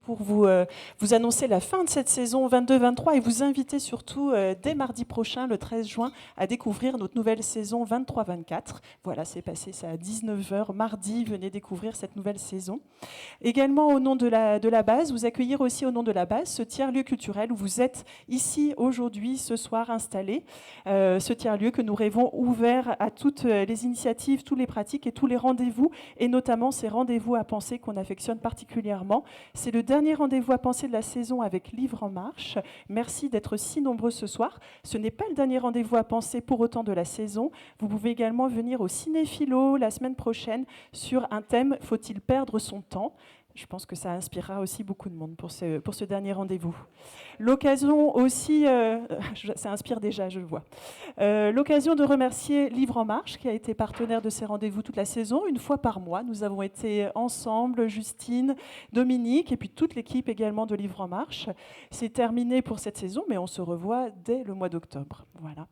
pour vous annoncer la fin de cette saison 22-23 et vous inviter surtout dès mardi prochain, le 13 juin, à découvrir notre nouvelle saison 23-24. Voilà, c'est passé ça à 19 heures mardi, venez découvrir cette nouvelle saison. Également au nom de la base, vous accueillir aussi au nom de la base ce tiers-lieu culturel où vous êtes ici aujourd'hui, ce soir installés. Ce tiers-lieu que nous rêvons ouvert à toutes les initiatives, toutes les pratiques et tous les rendez-vous, et notamment ces rendez-vous à penser qu'on affectionne particulièrement. C'est le dernier rendez-vous à penser de la saison avec Livre en Marche. Merci d'être si nombreux ce soir. Ce n'est pas le dernier rendez-vous à penser pour autant de la saison. Vous pouvez également venir au Cinéphilo la semaine prochaine sur un thème « Faut-il perdre son temps ?» Je pense que ça inspirera aussi beaucoup de monde pour ce dernier rendez-vous. L'occasion aussi, ça inspire déjà, je le vois. L'occasion de remercier Livre en Marche, qui a été partenaire de ces rendez-vous toute la saison. Une fois par mois, nous avons été ensemble, Justine, Dominique, et puis toute l'équipe également de Livre en Marche. C'est terminé pour cette saison, mais on se revoit dès le mois d'octobre. Voilà.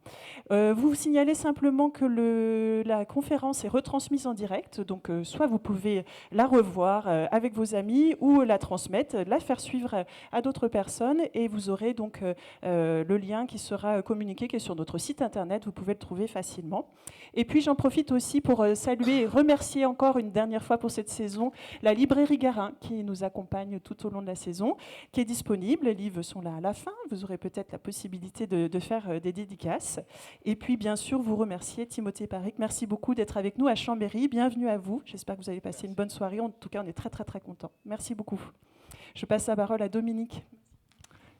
Vous signalez simplement que la conférence est retransmise en direct, donc soit vous pouvez la revoir avec vos amis ou la transmettre, la faire suivre à d'autres personnes, et vous aurez donc le lien qui sera communiqué, qui est sur notre site internet, vous pouvez le trouver facilement. Et puis j'en profite aussi pour saluer et remercier encore une dernière fois pour cette saison la librairie Garin qui nous accompagne tout au long de la saison, qui est disponible, les livres sont là à la fin, vous aurez peut-être la possibilité de faire des dédicaces. Et puis bien sûr vous remercier Timothée Paric, merci beaucoup d'être avec nous à Chambéry, bienvenue à vous, j'espère que vous avez passé une bonne soirée, en tout cas on est très très très contents. Merci beaucoup. Je passe la parole à Dominique.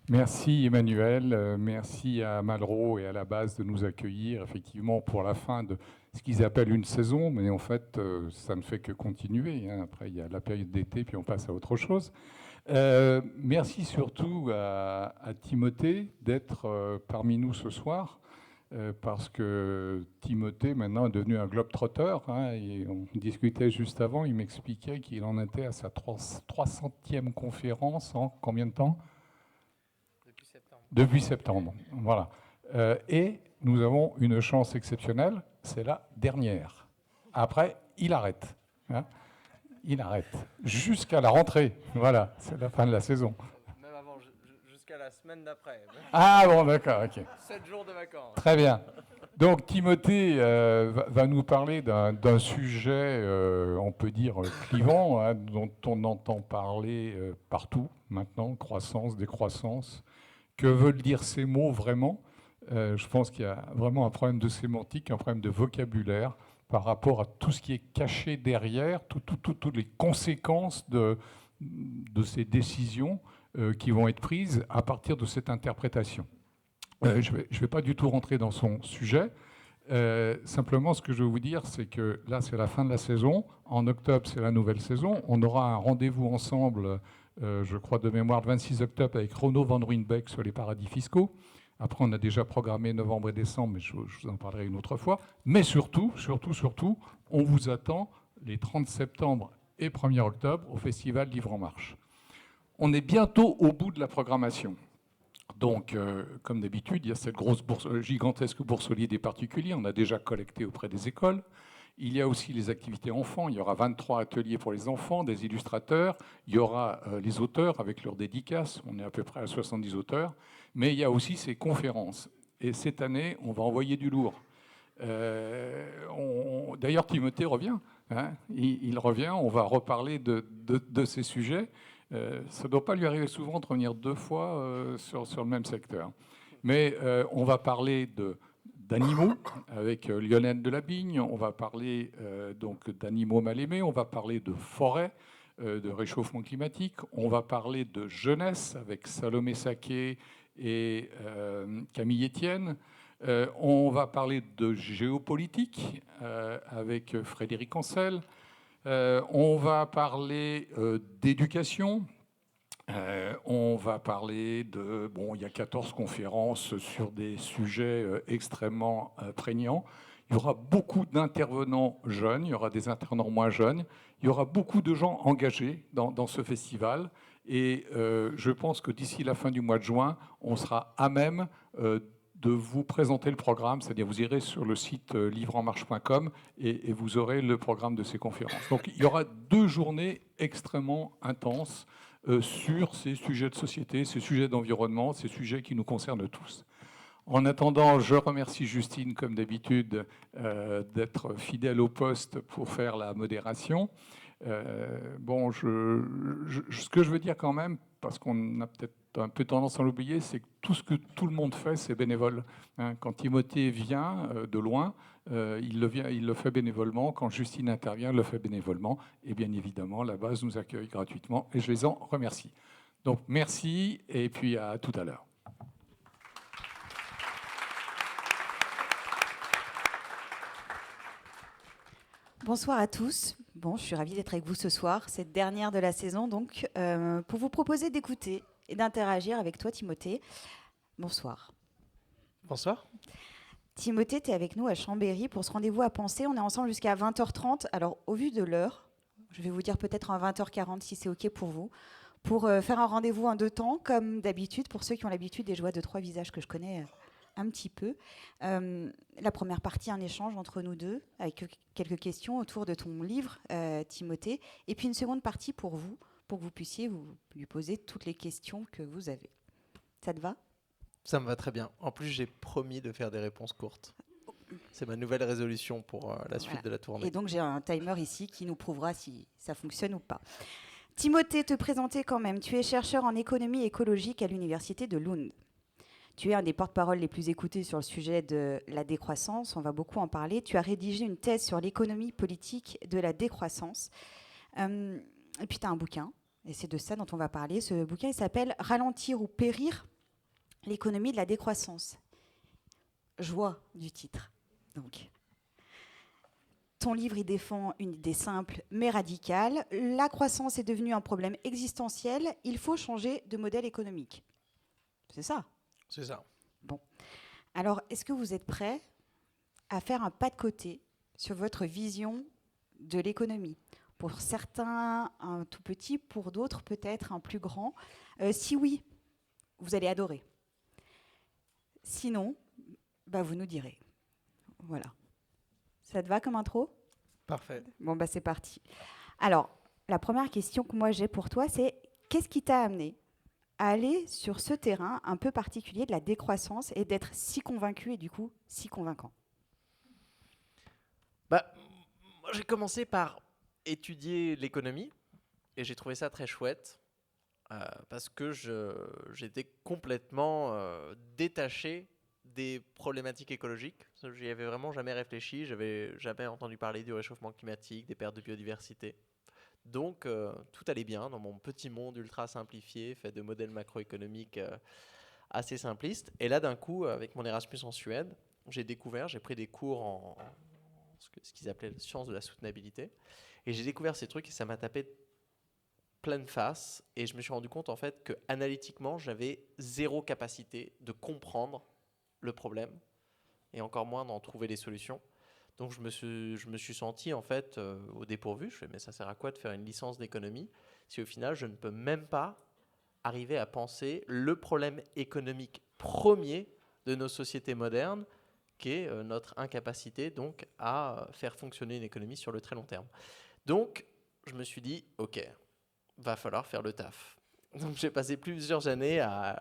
Merci Emmanuel, merci à Malraux et à la base de nous accueillir effectivement pour la fin de ce qu'ils appellent une saison, mais en fait ça ne fait que continuer. Après il y a la période d'été puis on passe à autre chose. Merci surtout à Timothée d'être parmi nous ce soir. Parce que Timothée, maintenant, est devenu un globe-trotter. Et on discutait juste avant, il m'expliquait qu'il en était à sa 300e conférence en combien de temps ? Depuis septembre. Depuis septembre, voilà. Et nous avons une chance exceptionnelle, c'est la dernière. Après, il arrête. Il arrête. Jusqu'à la rentrée. Voilà, c'est la fin de la saison. Même avant, jusqu'à la semaine d'après. Ah bon, d'accord, ok. 7 jours de vacances. Très bien. Donc Timothée va nous parler d'un sujet, on peut dire, clivant, dont on entend parler partout maintenant, croissance, décroissance. Que veulent dire ces mots vraiment ? Je pense qu'il y a vraiment un problème de sémantique, un problème de vocabulaire par rapport à tout ce qui est caché derrière, toutes les conséquences de ces décisions qui vont être prises à partir de cette interprétation. Je ne vais pas du tout rentrer dans son sujet. Simplement, ce que je veux vous dire, c'est que là, c'est la fin de la saison. En octobre, c'est la nouvelle saison. On aura un rendez-vous ensemble, je crois de mémoire, le 26 octobre, avec Renaud Van Ruynbeek sur les paradis fiscaux. Après, on a déjà programmé novembre et décembre, mais je vous en parlerai une autre fois. Mais surtout, on vous attend les 30 septembre et 1er octobre au Festival Livre en Marche. On est bientôt au bout de la programmation. Donc, comme d'habitude, il y a cette gigantesque bourse des particuliers. On a déjà collecté auprès des écoles. Il y a aussi les activités enfants. Il y aura 23 ateliers pour les enfants, des illustrateurs. Il y aura les auteurs avec leurs dédicaces. On est à peu près à 70 auteurs. Mais il y a aussi ces conférences. Et cette année, on va envoyer du lourd. D'ailleurs, Timothée revient. Il revient. On va reparler de ces sujets. Ça ne doit pas lui arriver souvent de revenir 2 fois sur le même secteur. Mais on va parler d'animaux avec Lionel Delabigne, on va parler donc d'animaux mal aimés, on va parler de forêt, de réchauffement climatique, on va parler de jeunesse avec Salomé Saké et Camille Etienne, on va parler de géopolitique avec Frédéric Ancel. On va parler d'éducation. On va parler il y a 14 conférences sur des sujets extrêmement prégnants. Il y aura beaucoup d'intervenants jeunes, il y aura des intervenants moins jeunes. Il y aura beaucoup de gens engagés dans ce festival. Et je pense que d'ici la fin du mois de juin, on sera à même de vous présenter le programme, c'est-à-dire vous irez sur le site livreenmarche.com et vous aurez le programme de ces conférences. Donc il y aura 2 journées extrêmement intenses sur ces sujets de société, ces sujets d'environnement, ces sujets qui nous concernent tous. En attendant, je remercie Justine, comme d'habitude, d'être fidèle au poste pour faire la modération. Ce que je veux dire quand même, parce qu'on a peut-être un peu tendance à l'oublier, c'est que tout ce que tout le monde fait, c'est bénévole. Quand Timothée vient de loin, il le fait bénévolement. Quand Justine intervient, elle le fait bénévolement. Et bien évidemment, la base nous accueille gratuitement et je les en remercie. Donc merci et puis à tout à l'heure. Bonsoir à tous. Bon, je suis ravie d'être avec vous ce soir, cette dernière de la saison, donc, pour vous proposer d'écouter et d'interagir avec toi, Timothée. Bonsoir. Bonsoir. Timothée, tu es avec nous à Chambéry pour ce rendez-vous à penser. On est ensemble jusqu'à 20h30. Alors, au vu de l'heure, je vais vous dire peut-être à 20h40 si c'est OK pour vous, pour faire un rendez-vous en 2 temps, comme d'habitude, pour ceux qui ont l'habitude et je vois 2-3 visages que je connais un petit peu. La première partie, un échange entre nous deux, avec quelques questions autour de ton livre, Timothée, et puis une seconde partie pour vous, pour que vous puissiez lui poser toutes les questions que vous avez. Ça te va ? Ça me va très bien. En plus, j'ai promis de faire des réponses courtes. C'est ma nouvelle résolution pour la suite de la tournée. Et donc, j'ai un timer ici qui nous prouvera si ça fonctionne ou pas. Timothée, te présenter quand même. Tu es chercheur en économie écologique à l'université de Lund. Tu es un des porte-paroles les plus écoutés sur le sujet de la décroissance. On va beaucoup en parler. Tu as rédigé une thèse sur l'économie politique de la décroissance. Et puis, tu as un bouquin. Et c'est de ça dont on va parler. Ce bouquin, il s'appelle « Ralentir ou périr, l'économie de la décroissance ». Joie du titre. Donc, ton livre, il défend une idée simple mais radicale. La croissance est devenue un problème existentiel. Il faut changer de modèle économique. C'est ça ? C'est ça. Bon. Alors, est-ce que vous êtes prêts à faire un pas de côté sur votre vision de l'économie ? Pour certains, un tout petit, pour d'autres, peut-être un plus grand. Si oui, vous allez adorer. Sinon, vous nous direz. Voilà. Ça te va comme intro ? Parfait. Bon, c'est parti. Alors, la première question que moi j'ai pour toi, c'est qu'est-ce qui t'a amené à aller sur ce terrain un peu particulier de la décroissance et d'être si convaincu et du coup si convaincant ? Moi, j'ai commencé par étudier l'économie et j'ai trouvé ça très chouette parce que j'étais complètement détaché des problématiques écologiques. J'y avais vraiment jamais réfléchi, j'avais jamais entendu parler du réchauffement climatique, des pertes de biodiversité. Donc, tout allait bien dans mon petit monde ultra simplifié, fait de modèles macroéconomiques assez simplistes. Et là, d'un coup, avec mon Erasmus en Suède, j'ai pris des cours en ce qu'ils appelaient la science de la soutenabilité. Et j'ai découvert ces trucs et ça m'a tapé pleine face. Et je me suis rendu compte, en fait, que analytiquement, j'avais zéro capacité de comprendre le problème et encore moins d'en trouver les solutions. Donc je me suis senti en fait au dépourvu. Je fais mais ça sert à quoi de faire une licence d'économie si au final je ne peux même pas arriver à penser le problème économique premier de nos sociétés modernes, qui est notre incapacité donc à faire fonctionner une économie sur le très long terme. Donc je me suis dit ok, va falloir faire le taf. Donc j'ai passé plusieurs années à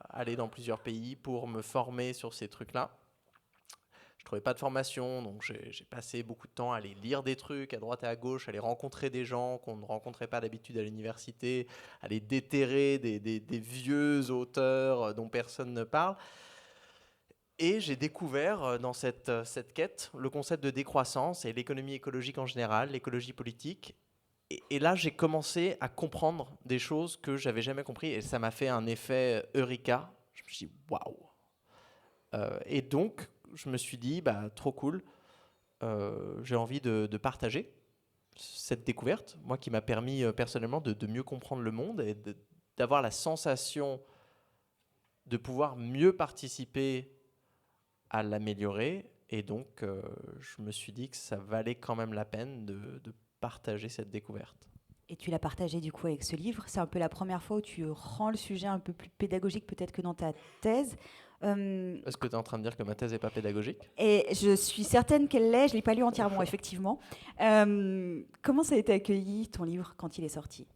aller dans plusieurs pays pour me former sur ces trucs-là. Je trouvais pas de formation, donc j'ai passé beaucoup de temps à aller lire des trucs à droite et à gauche, à aller rencontrer des gens qu'on ne rencontrait pas d'habitude à l'université, à aller déterrer des vieux auteurs dont personne ne parle. Et j'ai découvert dans cette quête le concept de décroissance et l'économie écologique en général, l'écologie politique. Et là, j'ai commencé à comprendre des choses que j'avais jamais compris et ça m'a fait un effet eureka. Je me suis dit waouh. Et donc, je me suis dit, trop cool, j'ai envie de partager cette découverte, moi qui m'a permis personnellement de mieux comprendre le monde et d'avoir la sensation de pouvoir mieux participer à l'améliorer. Et donc, je me suis dit que ça valait quand même la peine de partager cette découverte. Et tu l'as partagé du coup avec ce livre. C'est un peu la première fois où tu rends le sujet un peu plus pédagogique peut-être que dans ta thèse. Est-ce que tu es en train de dire que ma thèse n'est pas pédagogique ? Et je suis certaine qu'elle l'est. Je ne l'ai pas lu entièrement, effectivement. Comment ça a été accueilli, ton livre, quand il est sorti ?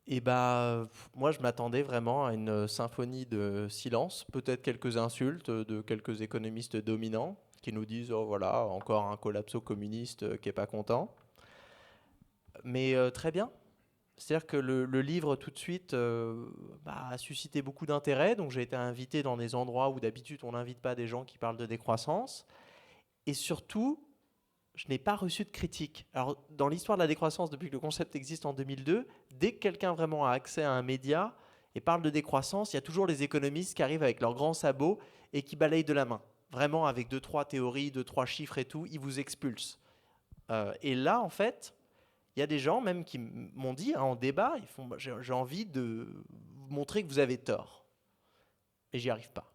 Et bah, moi, je m'attendais vraiment à une symphonie de silence, peut-être quelques insultes de quelques économistes dominants qui nous disent oh voilà, encore un collapso communiste qui est pas content. Mais très bien. C'est-à-dire que le livre, tout de suite, a suscité beaucoup d'intérêt. Donc, j'ai été invité dans des endroits où d'habitude, on n'invite pas des gens qui parlent de décroissance. Et surtout, je n'ai pas reçu de critique. Alors, dans l'histoire de la décroissance, depuis que le concept existe en 2002, dès que quelqu'un vraiment a accès à un média et parle de décroissance, il y a toujours les économistes qui arrivent avec leurs grands sabots et qui balayent de la main. Vraiment, avec 2-3 théories, 2-3 chiffres et tout, ils vous expulsent. Et là, en fait, il y a des gens même qui m'ont dit en débat, ils font, j'ai envie de vous montrer que vous avez tort. Et j'y arrive pas.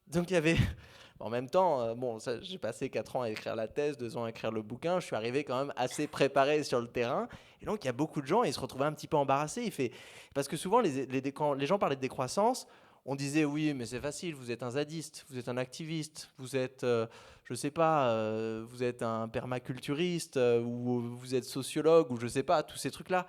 Donc il y avait... En même temps, j'ai passé 4 ans à écrire la thèse, 2 ans à écrire le bouquin. Je suis arrivé quand même assez préparé sur le terrain. Et donc, il y a beaucoup de gens, ils se retrouvaient un petit peu embarrassés. Parce que souvent, quand les gens parlaient de décroissance, on disait oui, mais c'est facile, vous êtes un zadiste, vous êtes un activiste, vous êtes, je sais pas, vous êtes un permaculturiste, ou vous êtes sociologue, ou je sais pas, tous ces trucs-là.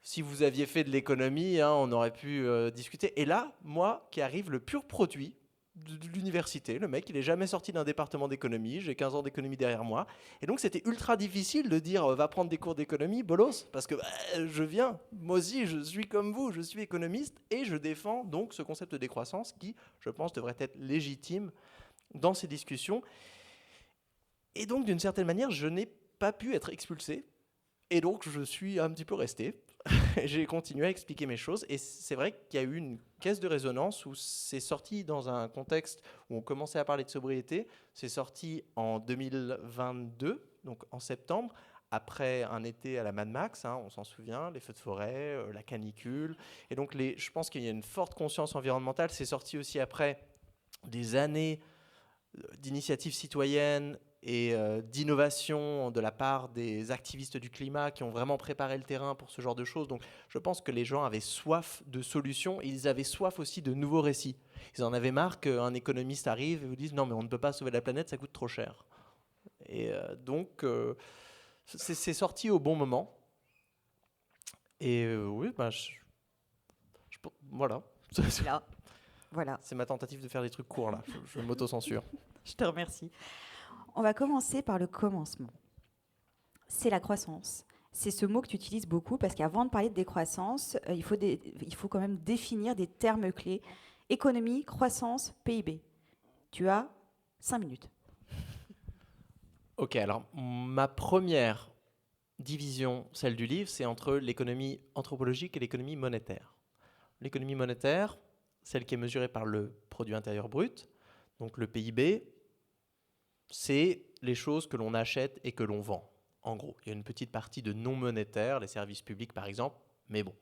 Si vous aviez fait de l'économie, on aurait pu discuter. Et là, moi, qui arrive le pur produit de l'université, le mec, il n'est jamais sorti d'un département d'économie, j'ai 15 ans d'économie derrière moi, et donc c'était ultra difficile de dire va prendre des cours d'économie, bolos, parce que je viens, moi aussi je suis comme vous, je suis économiste, et je défends donc ce concept de décroissance qui, je pense, devrait être légitime dans ces discussions. Et donc, d'une certaine manière, je n'ai pas pu être expulsé, et donc je suis un petit peu resté. J'ai continué à expliquer mes choses et c'est vrai qu'il y a eu une caisse de résonance où c'est sorti dans un contexte où on commençait à parler de sobriété. C'est sorti en 2022, donc en septembre, après un été à la Mad Max, on s'en souvient, les feux de forêt, la canicule. Et donc je pense qu'il y a une forte conscience environnementale. C'est sorti aussi après des années d'initiatives citoyennes et d'innovation de la part des activistes du climat qui ont vraiment préparé le terrain pour ce genre de choses. Donc je pense que les gens avaient soif de solutions et ils avaient soif aussi de nouveaux récits. Ils en avaient marre qu'un économiste arrive et vous dise non mais on ne peut pas sauver la planète, ça coûte trop cher. Et donc c'est sorti au bon moment. Et oui, voilà. Là, voilà. C'est ma tentative de faire des trucs courts là, je m'auto-censure. Je te remercie. On va commencer par le commencement. C'est la croissance. C'est ce mot que tu utilises beaucoup parce qu'avant de parler de décroissance, il faut quand même définir des termes clés. Économie, croissance, PIB. Tu as 5 minutes. Ok, alors ma première division, celle du livre, c'est entre l'économie anthropologique et l'économie monétaire. L'économie monétaire, celle qui est mesurée par le produit intérieur brut, donc le PIB, c'est les choses que l'on achète et que l'on vend, en gros. Il y a une petite partie de non monétaire, les services publics par exemple, mais bon,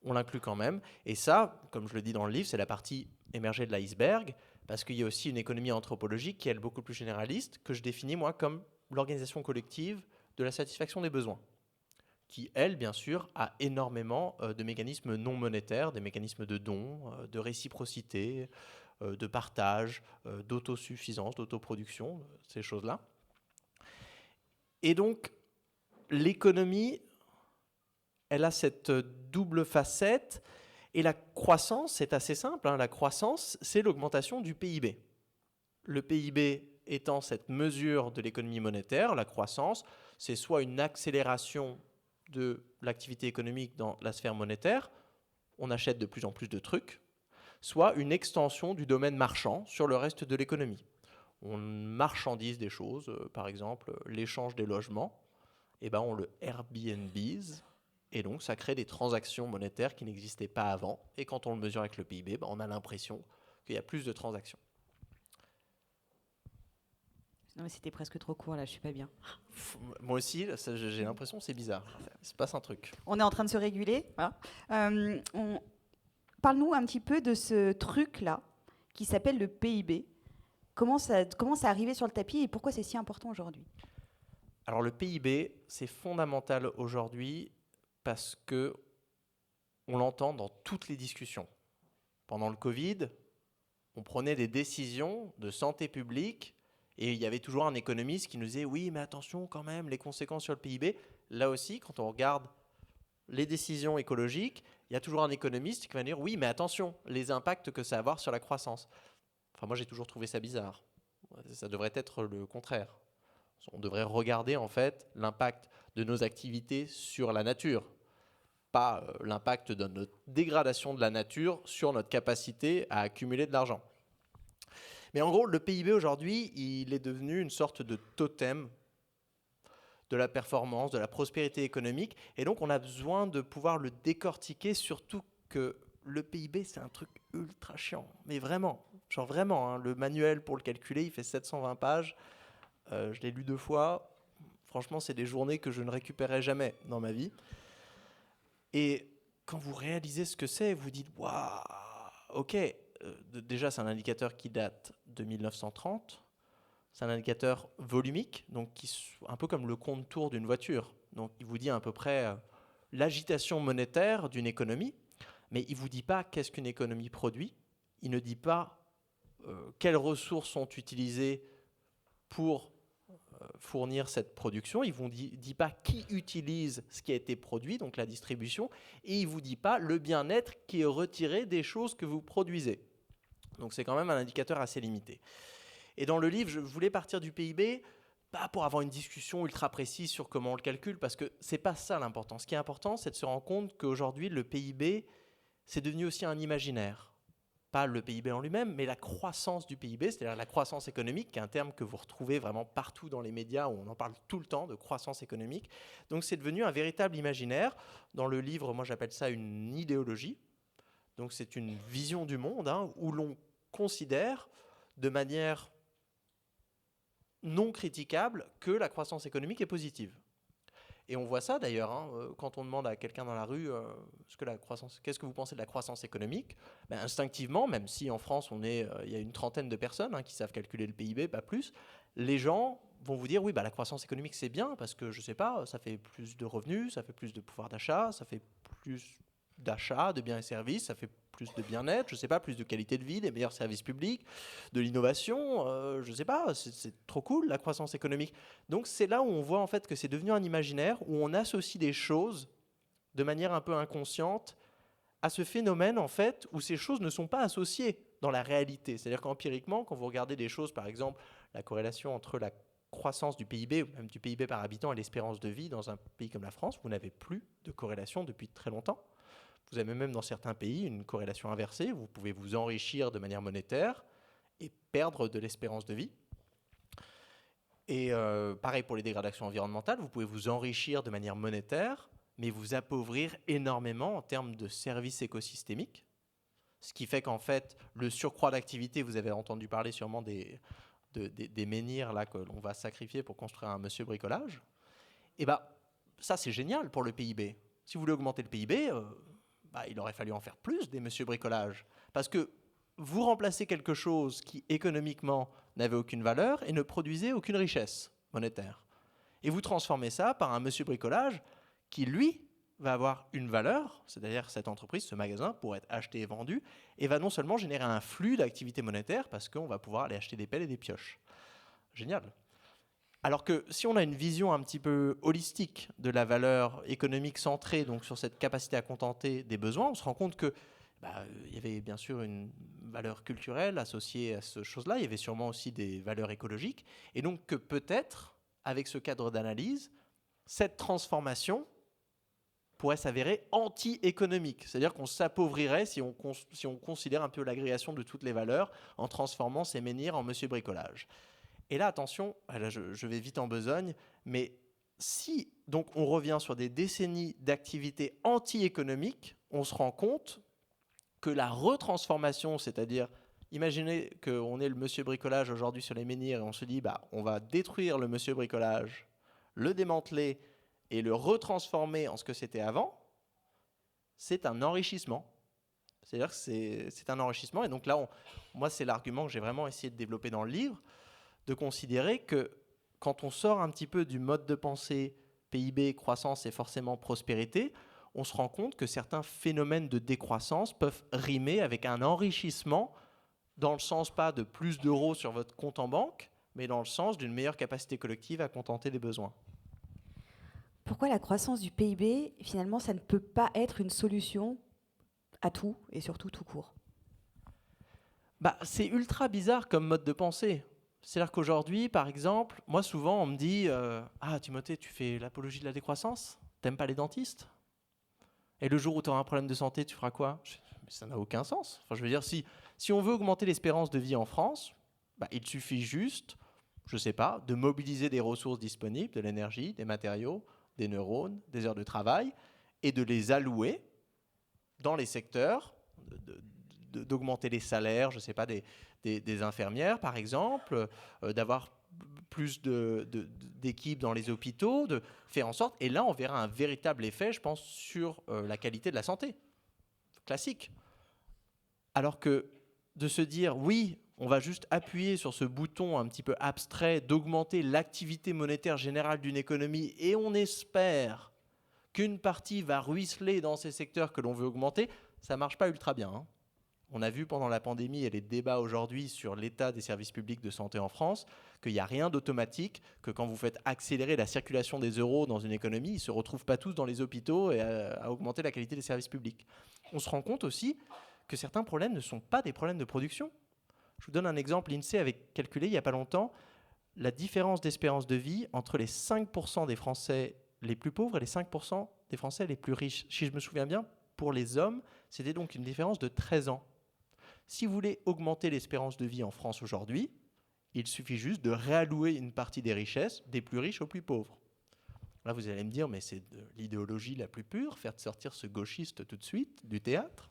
on l'inclut quand même. Et ça, comme je le dis dans le livre, c'est la partie émergée de l'iceberg, parce qu'il y a aussi une économie anthropologique qui est beaucoup plus généraliste, que je définis moi comme l'organisation collective de la satisfaction des besoins, qui, elle, bien sûr, a énormément de mécanismes non monétaires, des mécanismes de dons, de réciprocité, de partage, d'autosuffisance, d'autoproduction, ces choses-là. Et donc, l'économie, elle a cette double facette. Et la croissance, c'est assez simple. La croissance, c'est l'augmentation du PIB. Le PIB étant cette mesure de l'économie monétaire, la croissance, c'est soit une accélération de l'activité économique dans la sphère monétaire, on achète de plus en plus de trucs, soit une extension du domaine marchand sur le reste de l'économie. On marchandise des choses, par exemple l'échange des logements, on le Airbnbise, et donc ça crée des transactions monétaires qui n'existaient pas avant, et quand on le mesure avec le PIB, on a l'impression qu'il y a plus de transactions. Non mais c'était presque trop court là, je suis pas bien. Moi aussi, j'ai l'impression que c'est bizarre. Il se passe un truc. On est en train de se réguler. Voilà. Parle-nous un petit peu de ce truc-là qui s'appelle le PIB. Comment ça est arrivé sur le tapis et pourquoi c'est si important aujourd'hui ? Alors le PIB, c'est fondamental aujourd'hui parce que on l'entend dans toutes les discussions. Pendant le Covid, on prenait des décisions de santé publique et il y avait toujours un économiste qui nous disait « Oui, mais attention quand même, les conséquences sur le PIB ». Là aussi, quand on regarde les décisions écologiques, il y a toujours un économiste qui va dire oui, mais attention, les impacts que ça va avoir sur la croissance. Enfin, moi, j'ai toujours trouvé ça bizarre. Ça devrait être le contraire. On devrait regarder en fait l'impact de nos activités sur la nature, pas l'impact de notre dégradation de la nature sur notre capacité à accumuler de l'argent. Mais en gros, le PIB aujourd'hui, il est devenu une sorte de totem de la performance, de la prospérité économique. Et donc, on a besoin de pouvoir le décortiquer, surtout que le PIB, c'est un truc ultra chiant. Mais vraiment, genre vraiment, hein, le manuel pour le calculer, il fait 720 pages. Je l'ai lu 2 fois. Franchement, c'est des journées que je ne récupérerai jamais dans ma vie. Et quand vous réalisez ce que c'est, vous dites « Waouh, ok, déjà, c'est un indicateur qui date de 1930. C'est un indicateur volumique, donc un peu comme le compte-tours d'une voiture. Donc, il vous dit à peu près l'agitation monétaire d'une économie, mais il ne vous dit pas qu'est-ce qu'une économie produit. Il ne dit pas quelles ressources sont utilisées pour fournir cette production. Il ne vous dit pas qui utilise ce qui a été produit, donc la distribution, et il ne vous dit pas le bien-être qui est retiré des choses que vous produisez. Donc, c'est quand même un indicateur assez limité. Et dans le livre, je voulais partir du PIB, pas pour avoir une discussion ultra précise sur comment on le calcule, parce que c'est pas ça l'important. Ce qui est important, c'est de se rendre compte qu'aujourd'hui, le PIB, c'est devenu aussi un imaginaire. Pas le PIB en lui-même, mais la croissance du PIB, c'est-à-dire la croissance économique, qui est un terme que vous retrouvez vraiment partout dans les médias, où on en parle tout le temps, de croissance économique. Donc c'est devenu un véritable imaginaire. Dans le livre, moi j'appelle ça une idéologie. Donc c'est une vision du monde, hein, où l'on considère de manière non critiquable que la croissance économique est positive. Et on voit ça d'ailleurs, hein, quand on demande à quelqu'un dans la rue qu'est-ce que vous pensez de la croissance économique, ben, instinctivement, même si en France il y a une trentaine de personnes qui savent calculer le PIB, pas plus, les gens vont vous dire oui, bah, la croissance économique c'est bien parce que je sais pas, ça fait plus de revenus, ça fait plus de pouvoir d'achat, ça fait plus d'achat de biens et services, ça fait plus de bien-être, je sais pas, plus de qualité de vie, des meilleurs services publics, de l'innovation, je sais pas, c'est trop cool la croissance économique. Donc c'est là où on voit en fait que c'est devenu un imaginaire où on associe des choses de manière un peu inconsciente à ce phénomène en fait où ces choses ne sont pas associées dans la réalité. C'est-à-dire qu'empiriquement, quand vous regardez des choses, par exemple la corrélation entre la croissance du PIB ou même du PIB par habitant et l'espérance de vie dans un pays comme la France, vous n'avez plus de corrélation depuis très longtemps. Vous avez même dans certains pays une corrélation inversée. Vous pouvez vous enrichir de manière monétaire et perdre de l'espérance de vie. Et pareil pour les dégradations environnementales, vous pouvez vous enrichir de manière monétaire, mais vous appauvrir énormément en termes de services écosystémiques. Ce qui fait qu'en fait, le surcroît d'activité, vous avez entendu parler sûrement des menhirs là, que l'on va sacrifier pour construire un monsieur bricolage. Et bien, ça c'est génial pour le PIB. Si vous voulez augmenter le PIB, il aurait fallu en faire plus des monsieur bricolage. Parce que vous remplacez quelque chose qui économiquement n'avait aucune valeur et ne produisait aucune richesse monétaire. Et vous transformez ça par un monsieur bricolage qui, lui, va avoir une valeur, c'est-à-dire cette entreprise, ce magasin, pour être acheté et vendu, et va non seulement générer un flux d'activité monétaire, parce qu'on va pouvoir aller acheter des pelles et des pioches. Génial. Alors que si on a une vision un petit peu holistique de la valeur économique centrée donc sur cette capacité à contenter des besoins, on se rend compte que il y avait bien sûr une valeur culturelle associée à ces choses-là, il y avait sûrement aussi des valeurs écologiques, et donc que peut-être, avec ce cadre d'analyse, cette transformation pourrait s'avérer anti-économique. C'est-à-dire qu'on s'appauvrirait si on considère un peu l'agrégation de toutes les valeurs en transformant ces menhirs en monsieur bricolage. Et là, attention, là, je vais vite en besogne, mais si donc on revient sur des décennies d'activités anti-économiques, on se rend compte que la retransformation, c'est-à-dire, imaginez qu'on est le monsieur bricolage aujourd'hui sur les menhirs et on se dit, on va détruire le monsieur bricolage, le démanteler et le retransformer en ce que c'était avant, c'est un enrichissement. C'est-à-dire que c'est un enrichissement. Et donc là, moi, c'est l'argument que j'ai vraiment essayé de développer dans le livre, de considérer que quand on sort un petit peu du mode de pensée PIB, croissance et forcément prospérité, on se rend compte que certains phénomènes de décroissance peuvent rimer avec un enrichissement dans le sens pas de plus d'euros sur votre compte en banque, mais dans le sens d'une meilleure capacité collective à contenter les besoins. Pourquoi la croissance du PIB, finalement, ça ne peut pas être une solution à tout et surtout tout court? C'est ultra bizarre comme mode de pensée. C'est-à-dire qu'aujourd'hui, par exemple, moi souvent on me dit Ah Timothée, tu fais l'apologie de la décroissance? T'aimes pas les dentistes? Et le jour où tu auras un problème de santé, tu feras quoi? Mais ça n'a aucun sens. Enfin, je veux dire, si on veut augmenter l'espérance de vie en France, il suffit juste, je ne sais pas, de mobiliser des ressources disponibles, de l'énergie, des matériaux, des neurones, des heures de travail, et de les allouer dans les secteurs, d'augmenter les salaires, je ne sais pas, des infirmières, par exemple, d'avoir plus d'équipes dans les hôpitaux, de faire en sorte, et là on verra un véritable effet, je pense, sur la qualité de la santé. Classique. Alors que de se dire, oui, on va juste appuyer sur ce bouton un petit peu abstrait d'augmenter l'activité monétaire générale d'une économie et on espère qu'une partie va ruisseler dans ces secteurs que l'on veut augmenter, ça ne marche pas ultra bien, hein. On a vu pendant la pandémie et les débats aujourd'hui sur l'état des services publics de santé en France qu'il n'y a rien d'automatique, que quand vous faites accélérer la circulation des euros dans une économie, ils ne se retrouvent pas tous dans les hôpitaux et à augmenter la qualité des services publics. On se rend compte aussi que certains problèmes ne sont pas des problèmes de production. Je vous donne un exemple. L'INSEE avait calculé il n'y a pas longtemps la différence d'espérance de vie entre les 5% des Français les plus pauvres et les 5% des Français les plus riches. Si je me souviens bien, pour les hommes, c'était donc une différence de 13 ans. Si vous voulez augmenter l'espérance de vie en France aujourd'hui, il suffit juste de réallouer une partie des richesses des plus riches aux plus pauvres. Là, vous allez me dire, mais c'est de l'idéologie la plus pure, faire sortir ce gauchiste tout de suite du théâtre.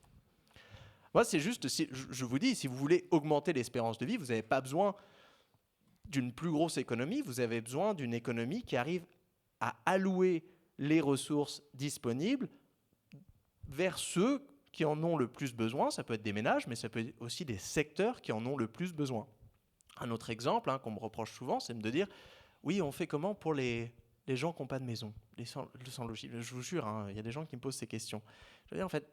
Moi, c'est juste, je vous dis, si vous voulez augmenter l'espérance de vie, vous n'avez pas besoin d'une plus grosse économie, vous avez besoin d'une économie qui arrive à allouer les ressources disponibles vers ceux qui en ont le plus besoin. Ça peut être des ménages, mais ça peut être aussi des secteurs qui en ont le plus besoin. Un autre exemple qu'on me reproche souvent, c'est de dire oui, on fait comment pour les gens qui n'ont pas de maison, les sans-logis. Je vous jure, il y a des gens qui me posent ces questions. Je veux dire, en fait,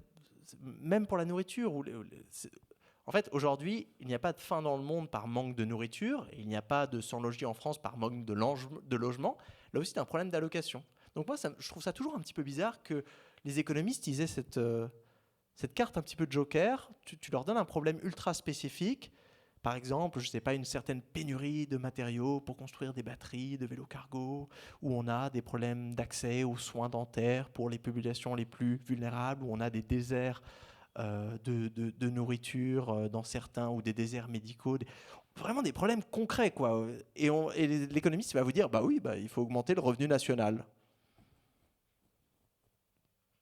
même pour la nourriture, en fait, aujourd'hui, il n'y a pas de faim dans le monde par manque de nourriture, et il n'y a pas de sans-logis en France par manque de logement. Là aussi, c'est un problème d'allocation. Donc moi, je trouve ça toujours un petit peu bizarre que les économistes aient cette carte un petit peu de joker. Tu leur donnes un problème ultra spécifique. Par exemple, je ne sais pas, une certaine pénurie de matériaux pour construire des batteries de vélos cargo, où on a des problèmes d'accès aux soins dentaires pour les populations les plus vulnérables, où on a des déserts de nourriture dans certains, ou des déserts médicaux, vraiment des problèmes concrets, quoi. Et l'économiste va vous dire, oui, il faut augmenter le revenu national.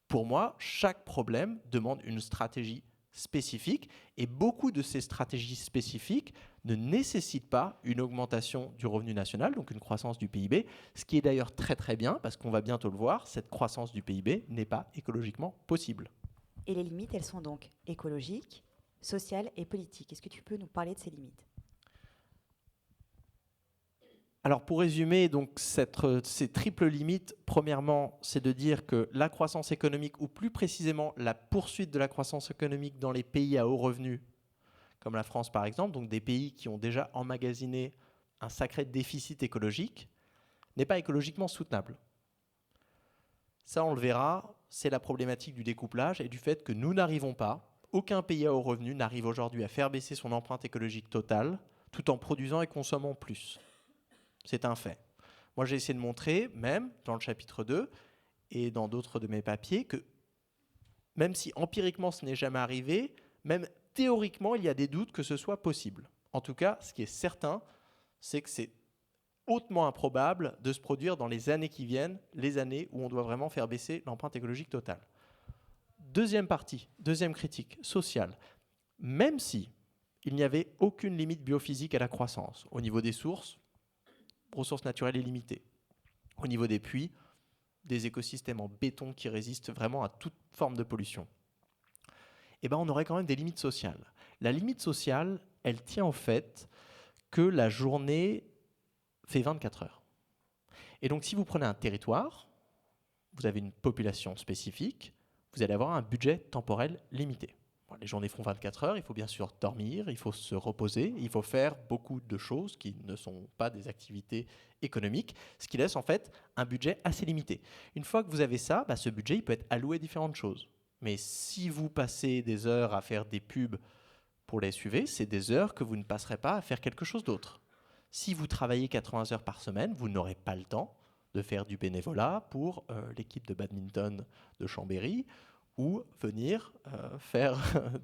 Pour moi, chaque problème demande une stratégie spécifique, et beaucoup de ces stratégies spécifiques ne nécessitent pas une augmentation du revenu national, donc une croissance du PIB, ce qui est d'ailleurs très très bien, parce qu'on va bientôt le voir, cette croissance du PIB n'est pas écologiquement possible. Et les limites, elles sont donc écologiques, sociales et politiques. Est-ce que tu peux nous parler de ces limites ? Alors pour résumer donc ces triples limites, premièrement, c'est de dire que la croissance économique, ou plus précisément la poursuite de la croissance économique dans les pays à haut revenu, comme la France par exemple, donc des pays qui ont déjà emmagasiné un sacré déficit écologique, n'est pas écologiquement soutenable. Ça, on le verra, c'est la problématique du découplage et du fait que nous n'arrivons pas, aucun pays à haut revenu n'arrive aujourd'hui à faire baisser son empreinte écologique totale tout en produisant et consommant plus. C'est un fait. Moi, j'ai essayé de montrer, même dans le chapitre 2 et dans d'autres de mes papiers, que même si empiriquement ce n'est jamais arrivé, même théoriquement, il y a des doutes que ce soit possible. En tout cas, ce qui est certain, c'est que c'est hautement improbable de se produire dans les années qui viennent, les années où on doit vraiment faire baisser l'empreinte écologique totale. Deuxième partie, deuxième critique, sociale. Même si il n'y avait aucune limite biophysique à la croissance, au niveau des sources naturelles illimitées, au niveau des puits, des écosystèmes en béton qui résistent vraiment à toute forme de pollution, on aurait quand même des limites sociales. La limite sociale, elle tient au fait que la journée fait 24 heures. Et donc, si vous prenez un territoire, vous avez une population spécifique, vous allez avoir un budget temporel limité. les journées font 24 heures, il faut bien sûr dormir, il faut se reposer, il faut faire beaucoup de choses qui ne sont pas des activités économiques, ce qui laisse en fait un budget assez limité. Une fois que vous avez ça, ce budget il peut être alloué à différentes choses. Mais si vous passez des heures à faire des pubs pour les SUV, c'est des heures que vous ne passerez pas à faire quelque chose d'autre. Si vous travaillez 80 heures par semaine, vous n'aurez pas le temps de faire du bénévolat pour l'équipe de badminton de Chambéry ou venir faire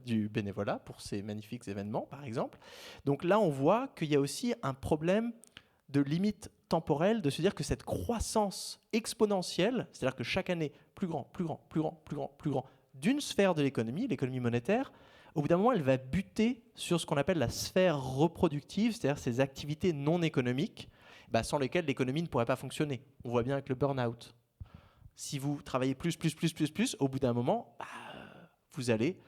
du bénévolat pour ces magnifiques événements, par exemple. Donc là, on voit qu'il y a aussi un problème de limite temporelle, de se dire que cette croissance exponentielle, c'est-à-dire que chaque année, plus grand, d'une sphère de l'économie monétaire, au bout d'un moment, elle va buter sur ce qu'on appelle la sphère reproductive, c'est-à-dire ces activités non économiques, sans lesquelles l'économie ne pourrait pas fonctionner. On voit bien avec le burn-out. Si vous travaillez plus, au bout d'un moment, vous allez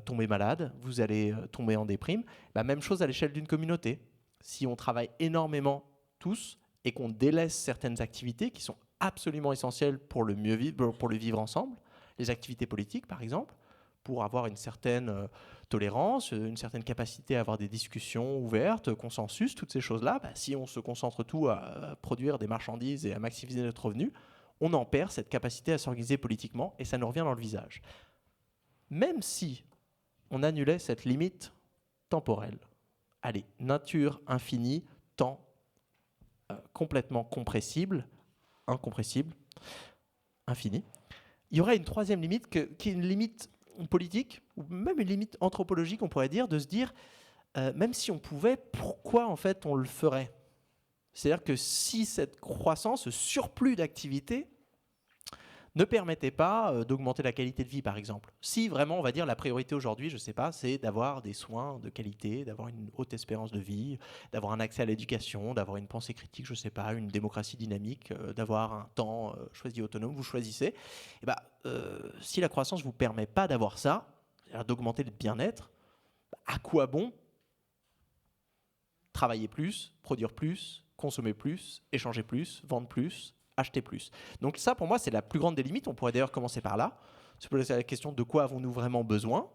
tomber malade, vous allez tomber en déprime. Même chose à l'échelle d'une communauté. Si on travaille énormément tous et qu'on délaisse certaines activités qui sont absolument essentielles pour le mieux vivre, pour le vivre ensemble, les activités politiques par exemple, pour avoir une certaine tolérance, une certaine capacité à avoir des discussions ouvertes, consensus, toutes ces choses-là, si on se concentre tout à produire des marchandises et à maximiser notre revenu, on en perd cette capacité à s'organiser politiquement et ça nous revient dans le visage. Même si on annulait cette limite temporelle, allez, nature infinie, temps complètement compressible, incompressible, infini, il y aurait une troisième limite qui est une limite politique, ou même une limite anthropologique, on pourrait dire, de se dire, même si on pouvait, pourquoi en fait on le ferait ? C'est-à-dire que si cette croissance, ce surplus d'activité, ne permettait pas d'augmenter la qualité de vie, par exemple. Si vraiment, on va dire, la priorité aujourd'hui, je ne sais pas, c'est d'avoir des soins de qualité, d'avoir une haute espérance de vie, d'avoir un accès à l'éducation, d'avoir une pensée critique, je ne sais pas, une démocratie dynamique, d'avoir un temps choisi autonome, vous choisissez. Si la croissance ne vous permet pas d'avoir ça, c'est-à-dire d'augmenter le bien-être, à quoi bon travailler plus, produire plus, consommer plus, échanger plus, vendre plus, acheter plus. Donc ça, pour moi, c'est la plus grande des limites. On pourrait d'ailleurs commencer par là, se poser la question de quoi avons-nous vraiment besoin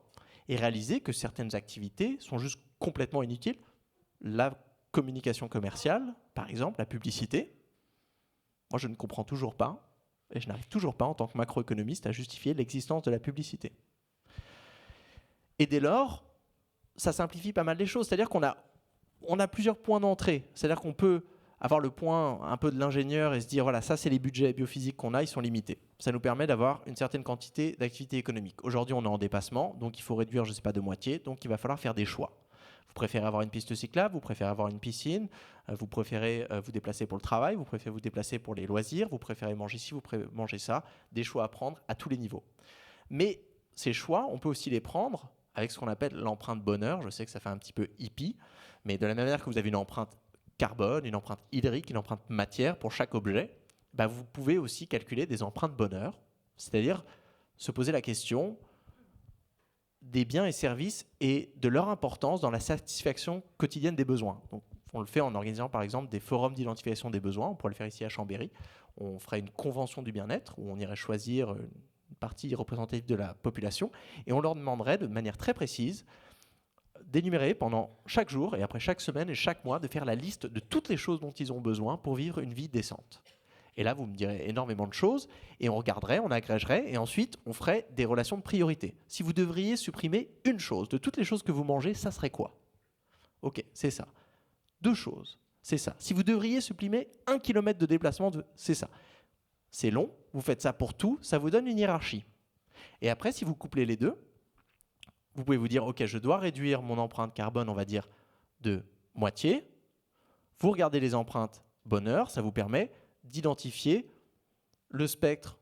et réaliser que certaines activités sont juste complètement inutiles. La communication commerciale, par exemple, la publicité. Moi, je ne comprends toujours pas, et je n'arrive toujours pas, en tant que macroéconomiste, à justifier l'existence de la publicité. Et dès lors, ça simplifie pas mal les choses. C'est-à-dire qu'on a plusieurs points d'entrée. C'est-à-dire qu'on peut avoir le point un peu de l'ingénieur et se dire, voilà, ça c'est les budgets biophysiques qu'on a, ils sont limités. Ça nous permet d'avoir une certaine quantité d'activité économique. Aujourd'hui, on est en dépassement, donc il faut réduire, je ne sais pas, de moitié, donc il va falloir faire des choix. Vous préférez avoir une piste cyclable, vous préférez avoir une piscine, vous préférez vous déplacer pour le travail, vous préférez vous déplacer pour les loisirs, vous préférez manger ci, vous préférez manger ça, des choix à prendre à tous les niveaux. Mais ces choix, on peut aussi les prendre avec ce qu'on appelle l'empreinte bonheur. Je sais que ça fait un petit peu hippie, mais de la même manière que vous avez une empreinte carbone, une empreinte hydrique, une empreinte matière pour chaque objet, vous pouvez aussi calculer des empreintes bonheur, c'est-à-dire se poser la question des biens et services et de leur importance dans la satisfaction quotidienne des besoins. Donc, on le fait en organisant par exemple des forums d'identification des besoins. On pourrait le faire ici à Chambéry. On ferait une convention du bien-être où on irait choisir une partie représentative de la population et on leur demanderait de manière très précise d'énumérer pendant chaque jour et après chaque semaine et chaque mois de faire la liste de toutes les choses dont ils ont besoin pour vivre une vie décente. Et là, vous me direz énormément de choses et on regarderait, on agrégerait et ensuite on ferait des relations de priorité. Si vous devriez supprimer une chose de toutes les choses que vous mangez, ça serait quoi ? Ok, c'est ça. 2 choses, c'est ça. Si vous devriez supprimer 1 kilomètre de déplacement, c'est ça. C'est long, vous faites ça pour tout, ça vous donne une hiérarchie. Et après, si vous couplez les deux, vous pouvez vous dire, ok, je dois réduire mon empreinte carbone, on va dire, de moitié. Vous regardez les empreintes bonheur, ça vous permet d'identifier le spectre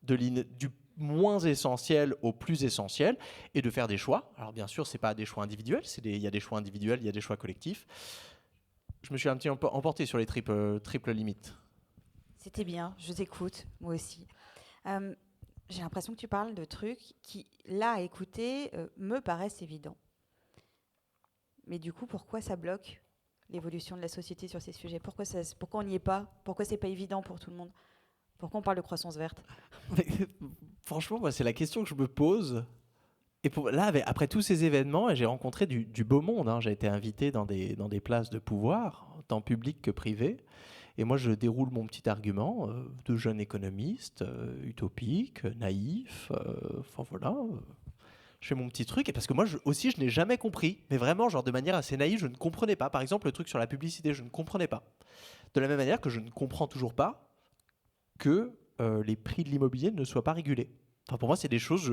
du moins essentiel au plus essentiel et de faire des choix. Alors bien sûr, ce n'est pas des choix individuels, il y a des choix individuels, il y a des choix collectifs. Je me suis un petit peu emporté sur les triples limites. C'était bien, je t'écoute, moi aussi. J'ai l'impression que tu parles de trucs qui, là, à écouter, me paraissent évidents. Mais du coup, pourquoi ça bloque l'évolution de la société sur ces sujets ? Pourquoi on n'y est pas ? Pourquoi c'est pas évident pour tout le monde ? Pourquoi on parle de croissance verte ? Franchement, moi, c'est la question que je me pose Là, après tous ces événements, j'ai rencontré du beau monde, hein. J'ai été invité dans des places de pouvoir, tant public que privé. Et moi, je déroule mon petit argument de jeune économiste, utopique, naïf. Enfin voilà, je fais mon petit truc. Et parce que moi aussi, je n'ai jamais compris, mais vraiment, genre de manière assez naïve, je ne comprenais pas. Par exemple, le truc sur la publicité, je ne comprenais pas. De la même manière que je ne comprends toujours pas que les prix de l'immobilier ne soient pas régulés. Enfin, pour moi, c'est des choses je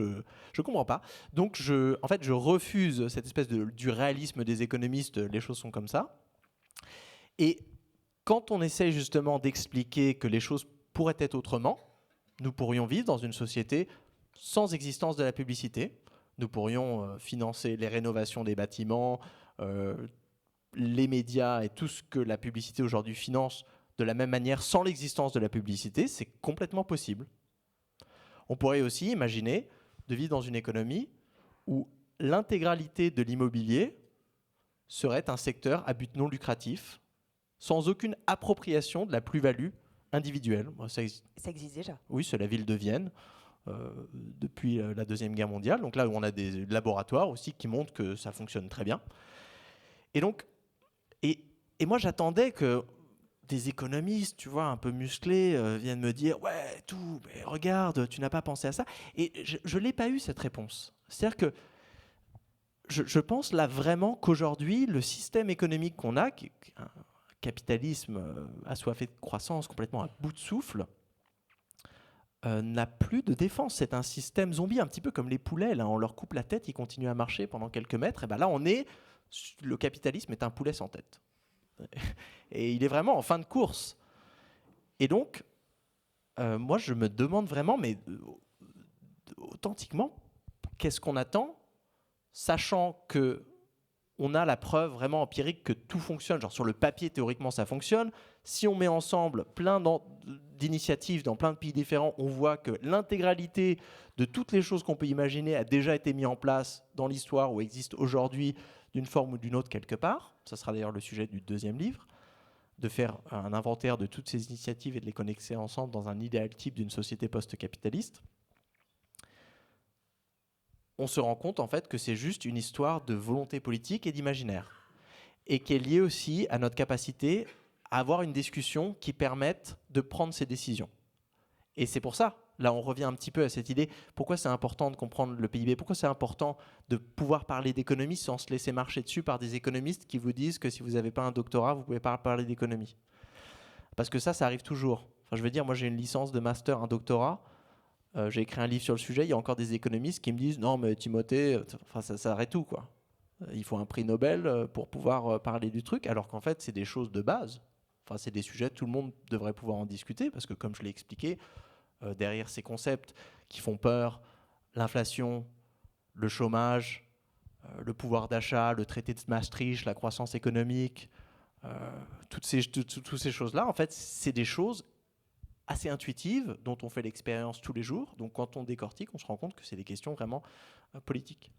ne comprends pas. Donc, je refuse cette espèce du réalisme des économistes. Les choses sont comme ça. Et quand on essaye justement d'expliquer que les choses pourraient être autrement, nous pourrions vivre dans une société sans existence de la publicité. Nous pourrions financer les rénovations des bâtiments, les médias et tout ce que la publicité aujourd'hui finance de la même manière sans l'existence de la publicité. C'est complètement possible. On pourrait aussi imaginer de vivre dans une économie où l'intégralité de l'immobilier serait un secteur à but non lucratif, sans aucune appropriation de la plus-value individuelle. Ça existe déjà. Oui, c'est la ville de Vienne, depuis la Deuxième Guerre mondiale. Donc là, on a des laboratoires aussi qui montrent que ça fonctionne très bien. Et donc, et moi, j'attendais que des économistes, tu vois, un peu musclés, viennent me dire « Ouais, tout, mais regarde, tu n'as pas pensé à ça ». Et je n'ai pas eu cette réponse. C'est-à-dire que je pense là vraiment qu'aujourd'hui, le système économique qu'on a, qui est un capitalisme assoiffé de croissance, complètement à bout de souffle, n'a plus de défense. C'est un système zombie, un petit peu comme les poulets. Là, on leur coupe la tête, ils continuent à marcher pendant quelques mètres. Et ben là, le capitalisme est un poulet sans tête. Et il est vraiment en fin de course. Et donc, moi, je me demande vraiment, mais authentiquement, qu'est-ce qu'on attend, sachant que on a la preuve vraiment empirique que tout fonctionne. Genre sur le papier, théoriquement, ça fonctionne. Si on met ensemble plein d'initiatives dans plein de pays différents, on voit que l'intégralité de toutes les choses qu'on peut imaginer a déjà été mise en place dans l'histoire ou existe aujourd'hui d'une forme ou d'une autre quelque part. Ça sera d'ailleurs le sujet du deuxième livre, de faire un inventaire de toutes ces initiatives et de les connecter ensemble dans un idéal type d'une société post-capitaliste. On se rend compte en fait que c'est juste une histoire de volonté politique et d'imaginaire, et qui est liée aussi à notre capacité à avoir une discussion qui permette de prendre ces décisions. Et c'est pour ça, là on revient un petit peu à cette idée, pourquoi c'est important de comprendre le PIB, pourquoi c'est important de pouvoir parler d'économie sans se laisser marcher dessus par des économistes qui vous disent que si vous n'avez pas un doctorat, vous ne pouvez pas parler d'économie. Parce que ça arrive toujours. Enfin, je veux dire, moi j'ai une licence de master, un doctorat, j'ai écrit un livre sur le sujet, il y a encore des économistes qui me disent « Non mais Timothée, ça arrête tout, quoi. Il faut un prix Nobel pour pouvoir parler du truc, alors qu'en fait c'est des choses de base. Enfin, c'est des sujets, tout le monde devrait pouvoir en discuter, parce que comme je l'ai expliqué, derrière ces concepts qui font peur, l'inflation, le chômage, le pouvoir d'achat, le traité de Maastricht, la croissance économique, toutes ces choses-là, en fait, c'est des choses assez intuitives dont on fait l'expérience tous les jours. Donc quand on décortique, on se rend compte que c'est des questions vraiment politiques.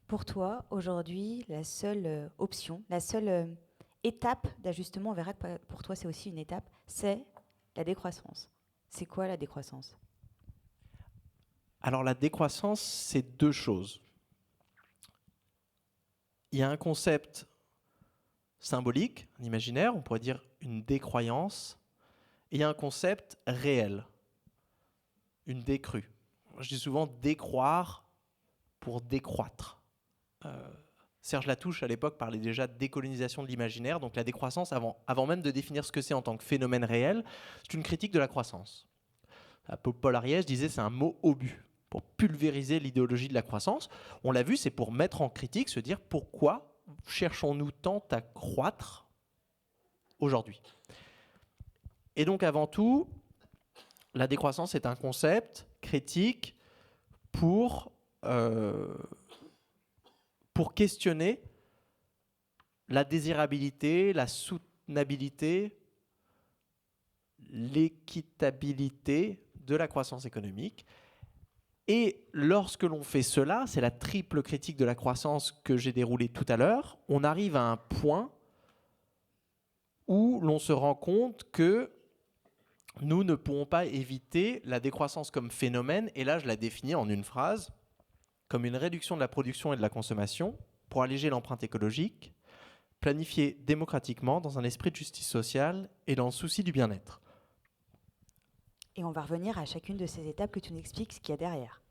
Pour toi, aujourd'hui, la seule option, la seule étape d'ajustement, on verra que pour toi c'est aussi une étape, c'est la décroissance. C'est quoi la décroissance ? Alors la décroissance, c'est deux choses. Il y a un concept symbolique, un imaginaire, on pourrait dire une décroyance, et il y a un concept réel, une décrue. Je dis souvent décroire pour décroître. Serge Latouche, à l'époque, parlait déjà de décolonisation de l'imaginaire. Donc la décroissance, avant même de définir ce que c'est en tant que phénomène réel, c'est une critique de la croissance. Paul Ariès disait c'est un mot obus pour pulvériser l'idéologie de la croissance. On l'a vu, c'est pour mettre en critique, se dire pourquoi cherchons-nous tant à croître aujourd'hui. Et donc avant tout, la décroissance est un concept critique pour questionner la désirabilité, la soutenabilité, l'équitabilité de la croissance économique. Et lorsque l'on fait cela, c'est la triple critique de la croissance que j'ai déroulée tout à l'heure, on arrive à un point où l'on se rend compte que nous ne pouvons pas éviter la décroissance comme phénomène, et là je la définis en une phrase, comme une réduction de la production et de la consommation pour alléger l'empreinte écologique, planifiée démocratiquement dans un esprit de justice sociale et dans le souci du bien-être. Et on va revenir à chacune de ces étapes que tu nous expliques ce qu'il y a derrière.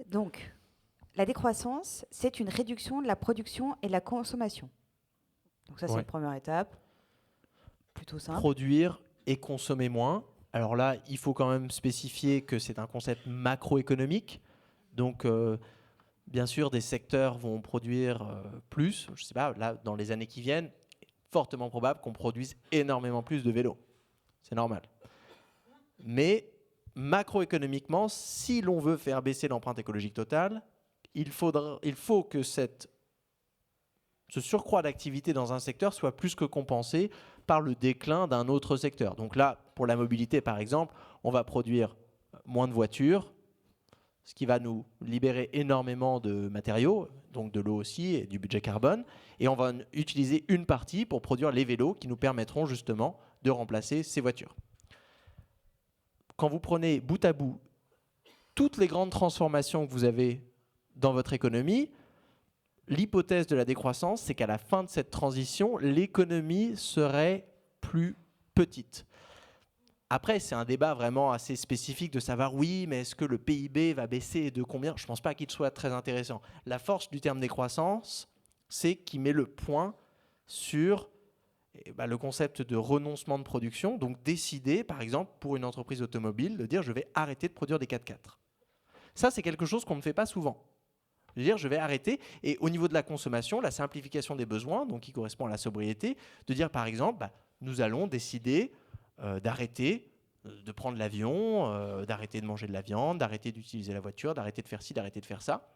Donc, la décroissance, c'est une réduction de la production et de la consommation. Donc ça, c'est Ouais. la première étape. Plutôt simple. Produire et consommer moins. Alors là, il faut quand même spécifier que c'est un concept macroéconomique. Donc, bien sûr, des secteurs vont produire plus. Je ne sais pas, là, dans les années qui viennent, fortement probable qu'on produise énormément plus de vélos. C'est normal. Mais macroéconomiquement, si l'on veut faire baisser l'empreinte écologique totale, il faut que ce surcroît d'activité dans un secteur soit plus que compensé par le déclin d'un autre secteur. Donc là, pour la mobilité, par exemple, on va produire moins de voitures, ce qui va nous libérer énormément de matériaux, donc de l'eau aussi et du budget carbone, et on va utiliser une partie pour produire les vélos qui nous permettront justement de remplacer ces voitures. Quand vous prenez bout à bout toutes les grandes transformations que vous avez dans votre économie, l'hypothèse de la décroissance, c'est qu'à la fin de cette transition, l'économie serait plus petite. Après, c'est un débat vraiment assez spécifique de savoir, oui, mais est-ce que le PIB va baisser et de combien ? Je ne pense pas qu'il soit très intéressant. La force du terme décroissance, c'est qu'il met le point sur le concept de renoncement de production. Donc décider, par exemple, pour une entreprise automobile, de dire je vais arrêter de produire des 4x4. Ça, c'est quelque chose qu'on ne fait pas souvent. Je veux dire, je vais arrêter. Et au niveau de la consommation, la simplification des besoins, donc qui correspond à la sobriété, de dire par exemple, nous allons décider d'arrêter de prendre l'avion, d'arrêter de manger de la viande, d'arrêter d'utiliser la voiture, d'arrêter de faire ci, d'arrêter de faire ça.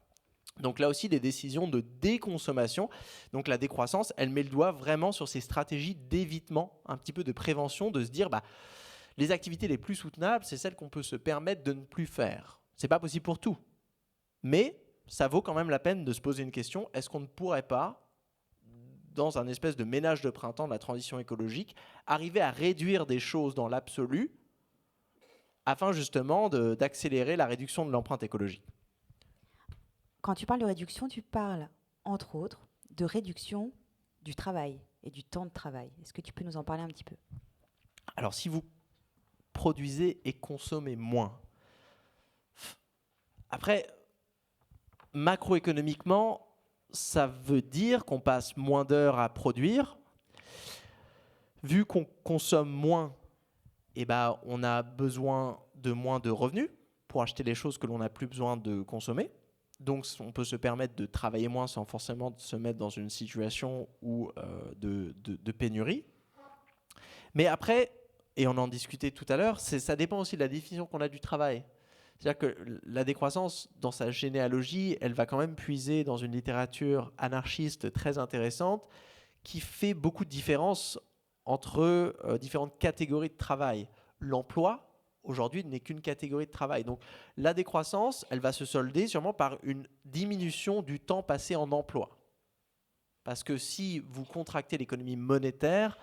Donc là aussi, des décisions de déconsommation. Donc la décroissance, elle met le doigt vraiment sur ces stratégies d'évitement, un petit peu de prévention, de se dire, les activités les plus soutenables, c'est celles qu'on peut se permettre de ne plus faire. C'est pas possible pour tout. Mais ça vaut quand même la peine de se poser une question, est-ce qu'on ne pourrait pas, dans un espèce de ménage de printemps de la transition écologique, arriver à réduire des choses dans l'absolu afin justement d'accélérer la réduction de l'empreinte écologique. Quand tu parles de réduction, tu parles, entre autres, de réduction du travail et du temps de travail. Est-ce que tu peux nous en parler un petit peu ? Alors, si vous produisez et consommez moins, après, macroéconomiquement, ça veut dire qu'on passe moins d'heures à produire. Vu qu'on consomme moins, on a besoin de moins de revenus pour acheter les choses que l'on n'a plus besoin de consommer. Donc, on peut se permettre de travailler moins sans forcément se mettre dans une situation de pénurie. Mais après, et on en discutait tout à l'heure, ça dépend aussi de la définition qu'on a du travail. C'est-à-dire que la décroissance, dans sa généalogie, elle va quand même puiser dans une littérature anarchiste très intéressante qui fait beaucoup de différences entre différentes catégories de travail. L'emploi, aujourd'hui, n'est qu'une catégorie de travail. Donc la décroissance, elle va se solder sûrement par une diminution du temps passé en emploi. Parce que si vous contractez l'économie monétaire,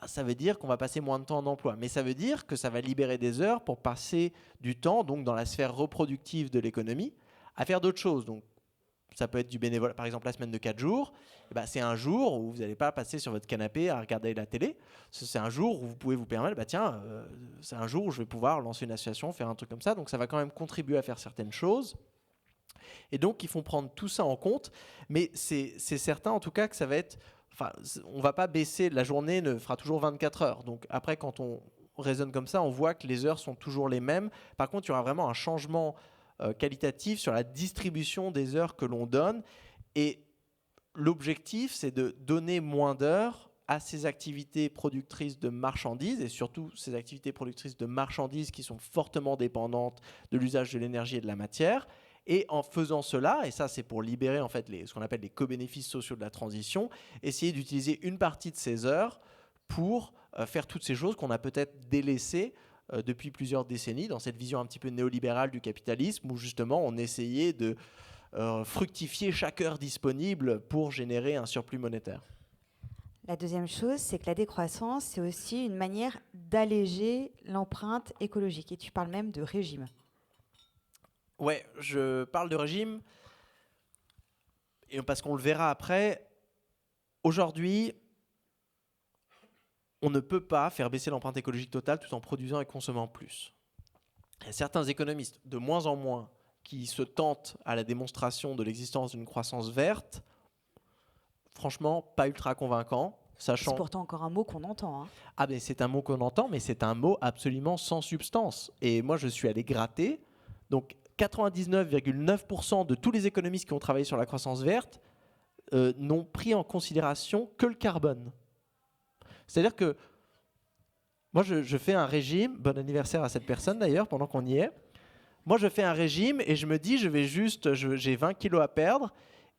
ça veut dire qu'on va passer moins de temps en emploi. Mais ça veut dire que ça va libérer des heures pour passer du temps, donc dans la sphère reproductive de l'économie, à faire d'autres choses. Donc, ça peut être du bénévolat. Par exemple, la semaine de 4 jours, c'est un jour où vous n'allez pas passer sur votre canapé à regarder la télé. C'est un jour où vous pouvez vous permettre, c'est un jour où je vais pouvoir lancer une association, faire un truc comme ça. Donc, ça va quand même contribuer à faire certaines choses. Et donc, ils font prendre tout ça en compte. Mais c'est certain, en tout cas, que ça va être... on ne va pas baisser, la journée ne fera toujours 24 heures. Donc après, quand on raisonne comme ça, on voit que les heures sont toujours les mêmes. Par contre, il y aura vraiment un changement qualitatif sur la distribution des heures que l'on donne. Et l'objectif, c'est de donner moins d'heures à ces activités productrices de marchandises, et surtout ces activités productrices de marchandises qui sont fortement dépendantes de l'usage de l'énergie et de la matière. Et en faisant cela, et ça c'est pour libérer en fait ce qu'on appelle les co-bénéfices sociaux de la transition, essayer d'utiliser une partie de ces heures pour faire toutes ces choses qu'on a peut-être délaissées depuis plusieurs décennies dans cette vision un petit peu néolibérale du capitalisme où justement on essayait de fructifier chaque heure disponible pour générer un surplus monétaire. La deuxième chose, c'est que la décroissance, c'est aussi une manière d'alléger l'empreinte écologique. Et tu parles même de régime. Ouais, je parle de régime et parce qu'on le verra après. Aujourd'hui, on ne peut pas faire baisser l'empreinte écologique totale tout en produisant et consommant plus. Il y a certains économistes, de moins en moins, qui se tentent à la démonstration de l'existence d'une croissance verte. Franchement, pas ultra convaincant. C'est Sachant... pourtant encore un mot qu'on entend. Hein. Ah ben c'est un mot qu'on entend, mais c'est un mot absolument sans substance. Et moi, je suis allé gratter. Donc, 99,9% de tous les économistes qui ont travaillé sur la croissance verte n'ont pris en considération que le carbone. C'est-à-dire que moi, je fais un régime. Bon anniversaire à cette personne d'ailleurs, pendant qu'on y est. Moi, je fais un régime et je me dis, j'ai 20 kilos à perdre.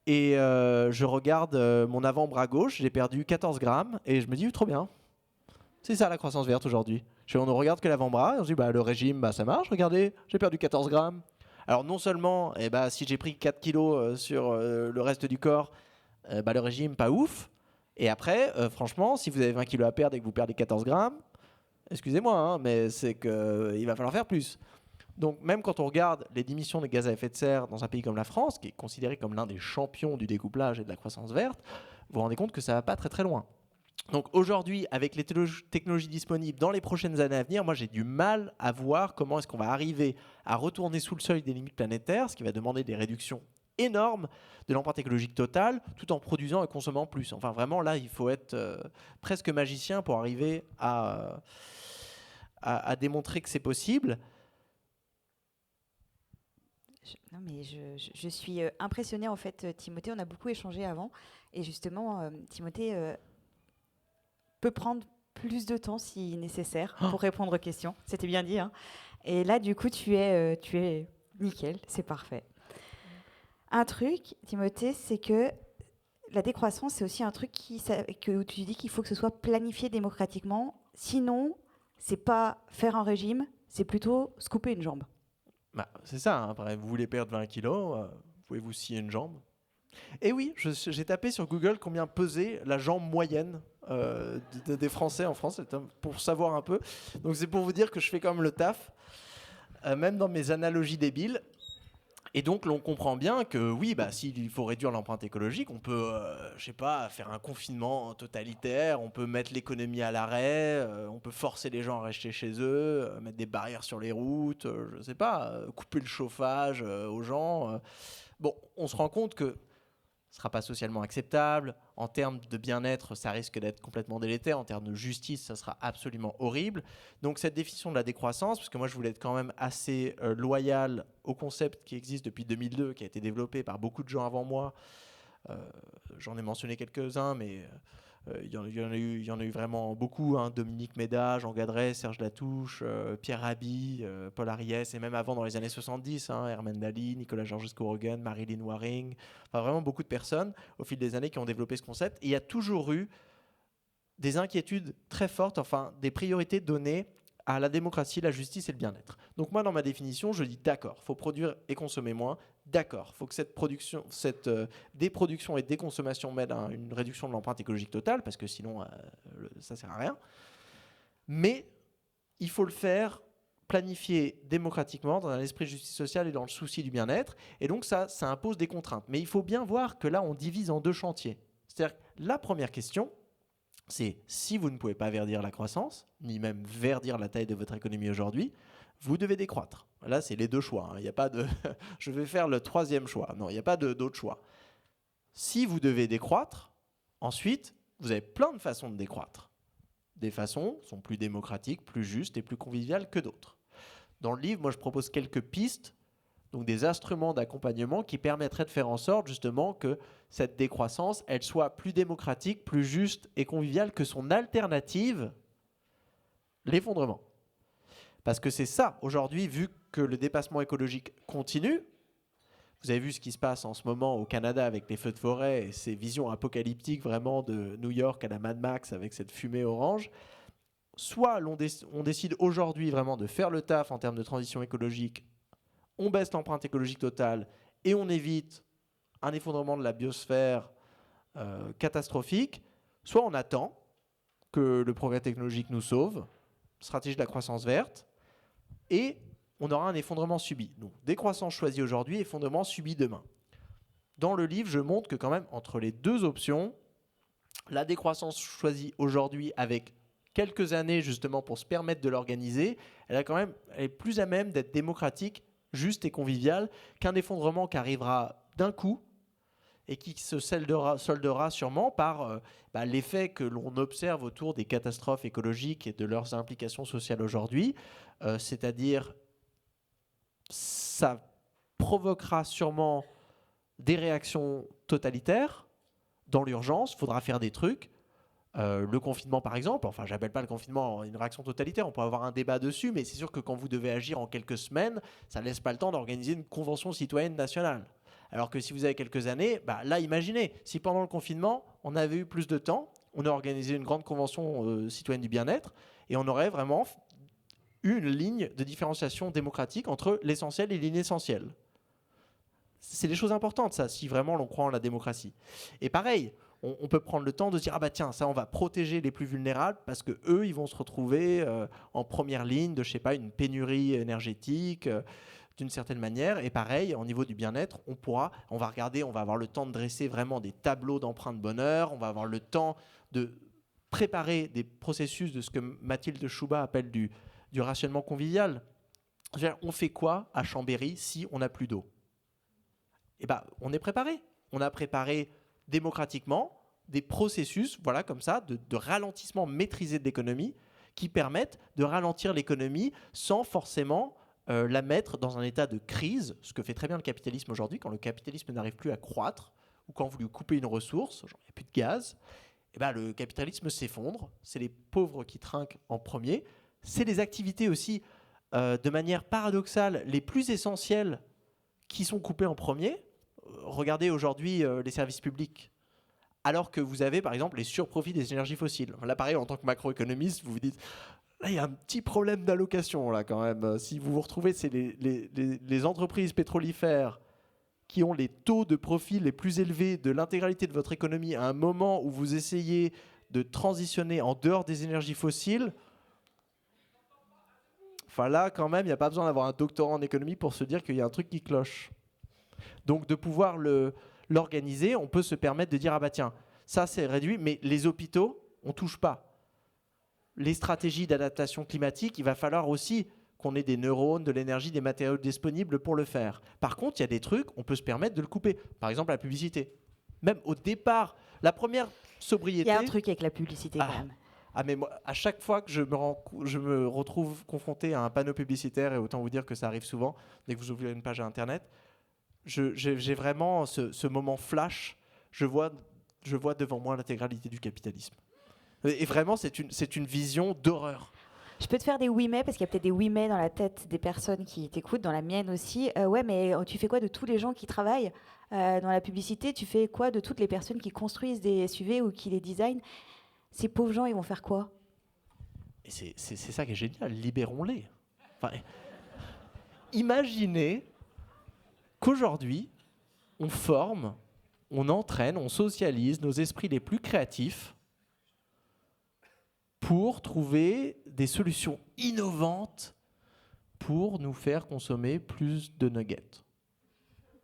Et je regarde mon avant-bras gauche, j'ai perdu 14 grammes. Et je me dis, trop bien. C'est ça la croissance verte aujourd'hui. On ne regarde que l'avant-bras et on se dit, le régime, ça marche. Regardez, j'ai perdu 14 grammes. Alors non seulement, si j'ai pris 4 kilos sur le reste du corps, le régime, pas ouf. Et après, franchement, si vous avez 20 kilos à perdre et que vous perdez 14 grammes, excusez-moi, hein, mais c'est qu'il va falloir faire plus. Donc même quand on regarde les émissions de gaz à effet de serre dans un pays comme la France, qui est considéré comme l'un des champions du découplage et de la croissance verte, vous vous rendez compte que ça ne va pas très très loin. Donc aujourd'hui, avec les technologies disponibles dans les prochaines années à venir, moi j'ai du mal à voir comment est-ce qu'on va arriver à retourner sous le seuil des limites planétaires, ce qui va demander des réductions énormes de l'empreinte écologique totale, tout en produisant et consommant plus. Enfin vraiment là, il faut être presque magicien pour arriver à démontrer que c'est possible. Je suis impressionnée en fait, Timothée. On a beaucoup échangé avant. Et justement, Timothée peut prendre plus de temps si nécessaire pour répondre aux questions. C'était bien dit. Hein. Et là, du coup, tu es nickel. C'est parfait. Un truc, Timothée, c'est que la décroissance, c'est aussi un truc que tu dis qu'il faut que ce soit planifié démocratiquement. Sinon, c'est pas faire un régime, c'est plutôt se couper une jambe. C'est ça, hein. Après, vous voulez perdre 20 kilos, pouvez vous scier une jambe. Et oui, j'ai tapé sur Google combien pesait la jambe moyenne des Français en France, pour savoir un peu. Donc c'est pour vous dire que je fais quand même le taf, même dans mes analogies débiles. Et donc l'on comprend bien que oui, s'il faut réduire l'empreinte écologique, on peut, faire un confinement totalitaire, on peut mettre l'économie à l'arrêt, on peut forcer les gens à rester chez eux, mettre des barrières sur les routes, couper le chauffage aux gens. Bon, on se rend compte que ce ne sera pas socialement acceptable. En termes de bien-être, ça risque d'être complètement délétère. En termes de justice, ça sera absolument horrible. Donc cette définition de la décroissance, parce que moi je voulais être quand même assez loyal au concept qui existe depuis 2002, qui a été développé par beaucoup de gens avant moi. J'en ai mentionné quelques-uns, mais il y en a eu vraiment beaucoup. Hein. Dominique Méda, Jean Gadret, Serge Latouche, Pierre Rabhi, Paul Ariès, et même avant dans les années 70, Herman Daly, Nicolas Georgescu-Roegen, Marilyn Waring, enfin vraiment beaucoup de personnes au fil des années qui ont développé ce concept. Et il y a toujours eu des inquiétudes très fortes, des priorités données à la démocratie, la justice et le bien-être. Donc moi, dans ma définition, je dis d'accord, il faut produire et consommer moins. D'accord, il faut que cette déproduction et déconsommation mène à une réduction de l'empreinte écologique totale, parce que sinon, ça ne sert à rien. Mais il faut le faire planifié démocratiquement, dans un esprit de justice sociale et dans le souci du bien-être. Et donc ça impose des contraintes. Mais il faut bien voir que là, on divise en deux chantiers. C'est-à-dire que la première question, c'est si vous ne pouvez pas verdir la croissance, ni même verdir la taille de votre économie aujourd'hui, vous devez décroître. Là, c'est les deux choix. Il n'y a pas de « je vais faire le troisième choix ». Non, il n'y a pas d'autre choix. Si vous devez décroître, ensuite, vous avez plein de façons de décroître. Des façons sont plus démocratiques, plus justes et plus conviviales que d'autres. Dans le livre, moi, je propose quelques pistes, donc des instruments d'accompagnement qui permettraient de faire en sorte justement que cette décroissance, elle soit plus démocratique, plus juste et conviviale que son alternative, l'effondrement. Parce que c'est ça, aujourd'hui, vu que le dépassement écologique continue, vous avez vu ce qui se passe en ce moment au Canada avec les feux de forêt et ces visions apocalyptiques vraiment de New York à la Mad Max avec cette fumée orange. Soit on décide aujourd'hui vraiment de faire le taf en termes de transition écologique, on baisse l'empreinte écologique totale et on évite un effondrement de la biosphère catastrophique, soit on attend que le progrès technologique nous sauve, stratégie de la croissance verte, et on aura un effondrement subi. Donc, décroissance choisie aujourd'hui, effondrement subi demain. Dans le livre, je montre que quand même, entre les deux options, la décroissance choisie aujourd'hui avec quelques années justement pour se permettre de l'organiser, elle est plus à même d'être démocratique, juste et conviviale qu'un effondrement qui arrivera d'un coup et qui se soldera sûrement par l'effet que l'on observe autour des catastrophes écologiques et de leurs implications sociales aujourd'hui. C'est-à-dire, ça provoquera sûrement des réactions totalitaires. Dans l'urgence, il faudra faire des trucs. Le confinement, par exemple, enfin, j'appelle pas le confinement une réaction totalitaire, on peut avoir un débat dessus, mais c'est sûr que quand vous devez agir en quelques semaines, ça ne laisse pas le temps d'organiser une convention citoyenne nationale. Alors que si vous avez quelques années, là, imaginez, si pendant le confinement, on avait eu plus de temps, on a organisé une grande convention citoyenne du bien-être, et on aurait vraiment eu une ligne de différenciation démocratique entre l'essentiel et l'inessentiel. C'est des choses importantes, ça, si vraiment l'on croit en la démocratie. Et pareil, on peut prendre le temps de se dire, tiens, ça, on va protéger les plus vulnérables parce qu'eux, ils vont se retrouver en première ligne de, je sais pas, une pénurie énergétique, d'une certaine manière. Et pareil, au niveau du bien-être, on va regarder, on va avoir le temps de dresser vraiment des tableaux d'empreintes bonheur, on va avoir le temps de préparer des processus de ce que Mathilde Choubat appelle du rationnement convivial. On fait quoi à Chambéry si on n'a plus d'eau ? On est préparé. On a préparé démocratiquement des processus, voilà, comme ça, de ralentissement maîtrisé de l'économie qui permettent de ralentir l'économie sans forcément la mettre dans un état de crise, ce que fait très bien le capitalisme aujourd'hui. Quand le capitalisme n'arrive plus à croître ou quand vous lui coupez une ressource, genre il n'y a plus de gaz, le capitalisme s'effondre. C'est les pauvres qui trinquent en premier. C'est les activités aussi, de manière paradoxale, les plus essentielles qui sont coupées en premier. Regardez aujourd'hui les services publics. Alors que vous avez, par exemple, les surprofits des énergies fossiles. Là, pareil, en tant que macroéconomiste, vous vous dites, là, il y a un petit problème d'allocation, là, quand même. Si vous vous retrouvez, c'est les entreprises pétrolifères qui ont les taux de profit les plus élevés de l'intégralité de votre économie à un moment où vous essayez de transitionner en dehors des énergies fossiles. Enfin, là, quand même, il n'y a pas besoin d'avoir un doctorat en économie pour se dire qu'il y a un truc qui cloche. Donc, de pouvoir l'organiser, on peut se permettre de dire, tiens, ça, c'est réduit, mais les hôpitaux, on ne touche pas. Les stratégies d'adaptation climatique, il va falloir aussi qu'on ait des neurones, de l'énergie, des matériaux disponibles pour le faire. Par contre, il y a des trucs, on peut se permettre de le couper. Par exemple, la publicité. Même au départ, la première sobriété... Il y a un truc avec la publicité, quand même. Mais moi, à chaque fois que je me retrouve confronté à un panneau publicitaire, et autant vous dire que ça arrive souvent, dès que vous ouvrez une page à Internet, j'ai vraiment ce moment flash. Je vois devant moi l'intégralité du capitalisme. Et vraiment, c'est une vision d'horreur. Je peux te faire des oui mais, parce qu'il y a peut-être des oui mais dans la tête des personnes qui t'écoutent, dans la mienne aussi. Ouais, mais tu fais quoi de tous les gens qui travaillent dans la publicité ? Tu fais quoi de toutes les personnes qui construisent des SUV ou qui les designent ? Ces pauvres gens, ils vont faire quoi ? Et c'est ça qui est génial, libérons-les. Enfin, imaginez qu'aujourd'hui, on forme, on entraîne, on socialise nos esprits les plus créatifs pour trouver des solutions innovantes pour nous faire consommer plus de nuggets.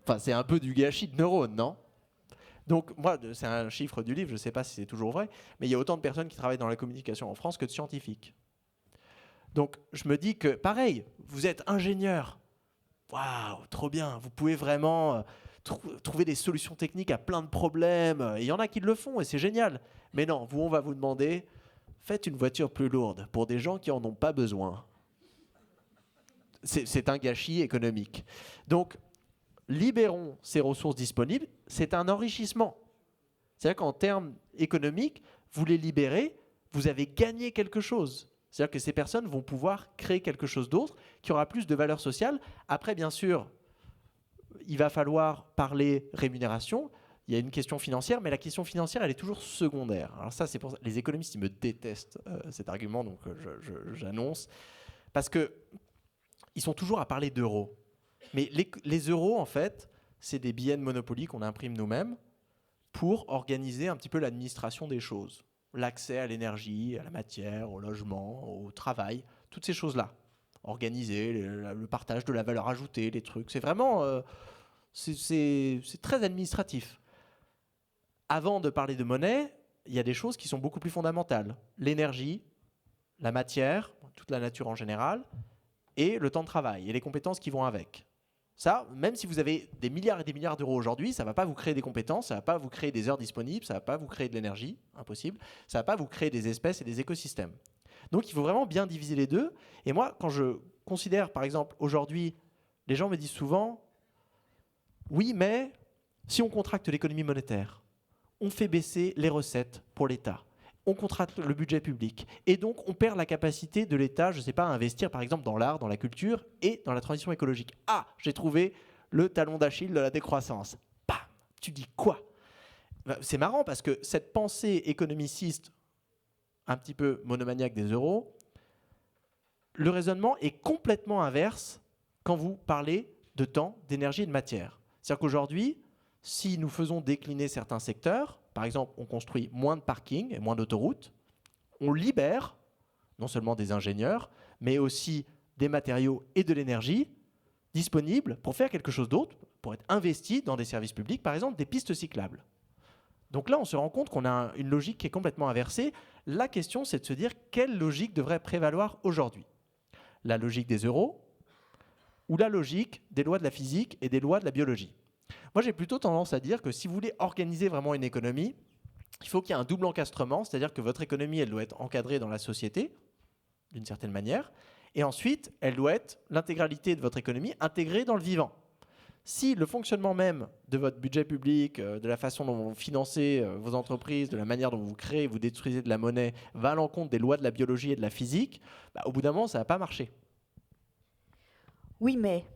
Enfin, c'est un peu du gâchis de neurones, non ? Donc, moi, c'est un chiffre du livre, je ne sais pas si c'est toujours vrai, mais il y a autant de personnes qui travaillent dans la communication en France que de scientifiques. Donc, je me dis que, pareil, vous êtes ingénieur. Waouh, trop bien. Vous pouvez vraiment trouver des solutions techniques à plein de problèmes. Et il y en a qui le font et c'est génial. Mais non, on va vous demander, faites une voiture plus lourde pour des gens qui n'en ont pas besoin. C'est un gâchis économique. Donc, libérons ces ressources disponibles, c'est un enrichissement. C'est-à-dire qu'en termes économiques, vous les libérez, vous avez gagné quelque chose. C'est-à-dire que ces personnes vont pouvoir créer quelque chose d'autre qui aura plus de valeur sociale. Après, bien sûr, il va falloir parler rémunération. Il y a une question financière, mais la question financière, elle est toujours secondaire. Alors ça, c'est pour ça. Les économistes, ils me détestent cet argument, donc j'annonce. Parce qu'ils sont toujours à parler d'euros. Mais les euros, en fait, c'est des billets de Monopoly qu'on imprime nous-mêmes pour organiser un petit peu l'administration des choses. L'accès à l'énergie, à la matière, au logement, au travail, toutes ces choses-là. organiser le partage de la valeur ajoutée, les trucs. C'est vraiment... c'est très administratif. Avant de parler de monnaie, il y a des choses qui sont beaucoup plus fondamentales. L'énergie, la matière, toute la nature en général, et le temps de travail, et les compétences qui vont avec. Ça, même si vous avez des milliards et des milliards d'euros aujourd'hui, ça ne va pas vous créer des compétences, ça ne va pas vous créer des heures disponibles, ça ne va pas vous créer de l'énergie, impossible, ça ne va pas vous créer des espèces et des écosystèmes. Donc il faut vraiment bien diviser les deux. Et moi, quand je considère, par exemple, aujourd'hui, les gens me disent souvent, oui, mais si on contracte l'économie monétaire, on fait baisser les recettes pour l'État. On contracte le budget public. Et donc, on perd la capacité de l'État, je ne sais pas, à investir, par exemple, dans l'art, dans la culture et dans la transition écologique. Ah, j'ai trouvé le talon d'Achille de la décroissance. Bam, tu dis quoi ? C'est marrant parce que cette pensée économiciste, un petit peu monomaniaque des euros, le raisonnement est complètement inverse quand vous parlez de temps, d'énergie et de matière. C'est-à-dire qu'aujourd'hui, si nous faisons décliner certains secteurs, par exemple, on construit moins de parkings et moins d'autoroutes, on libère non seulement des ingénieurs, mais aussi des matériaux et de l'énergie disponibles pour faire quelque chose d'autre, pour être investis dans des services publics, par exemple des pistes cyclables. Donc là, on se rend compte qu'on a une logique qui est complètement inversée. La question, c'est de se dire quelle logique devrait prévaloir aujourd'hui ? La logique des euros ou la logique des lois de la physique et des lois de la biologie ? Moi, j'ai plutôt tendance à dire que si vous voulez organiser vraiment une économie, il faut qu'il y ait un double encastrement, c'est-à-dire que votre économie, elle doit être encadrée dans la société, d'une certaine manière, et ensuite, elle doit être, l'intégralité de votre économie, intégrée dans le vivant. Si le fonctionnement même de votre budget public, de la façon dont vous financez vos entreprises, de la manière dont vous créez, vous détruisez de la monnaie, va à l'encontre des lois de la biologie et de la physique, au bout d'un moment, ça ne va pas marcher. Oui, mais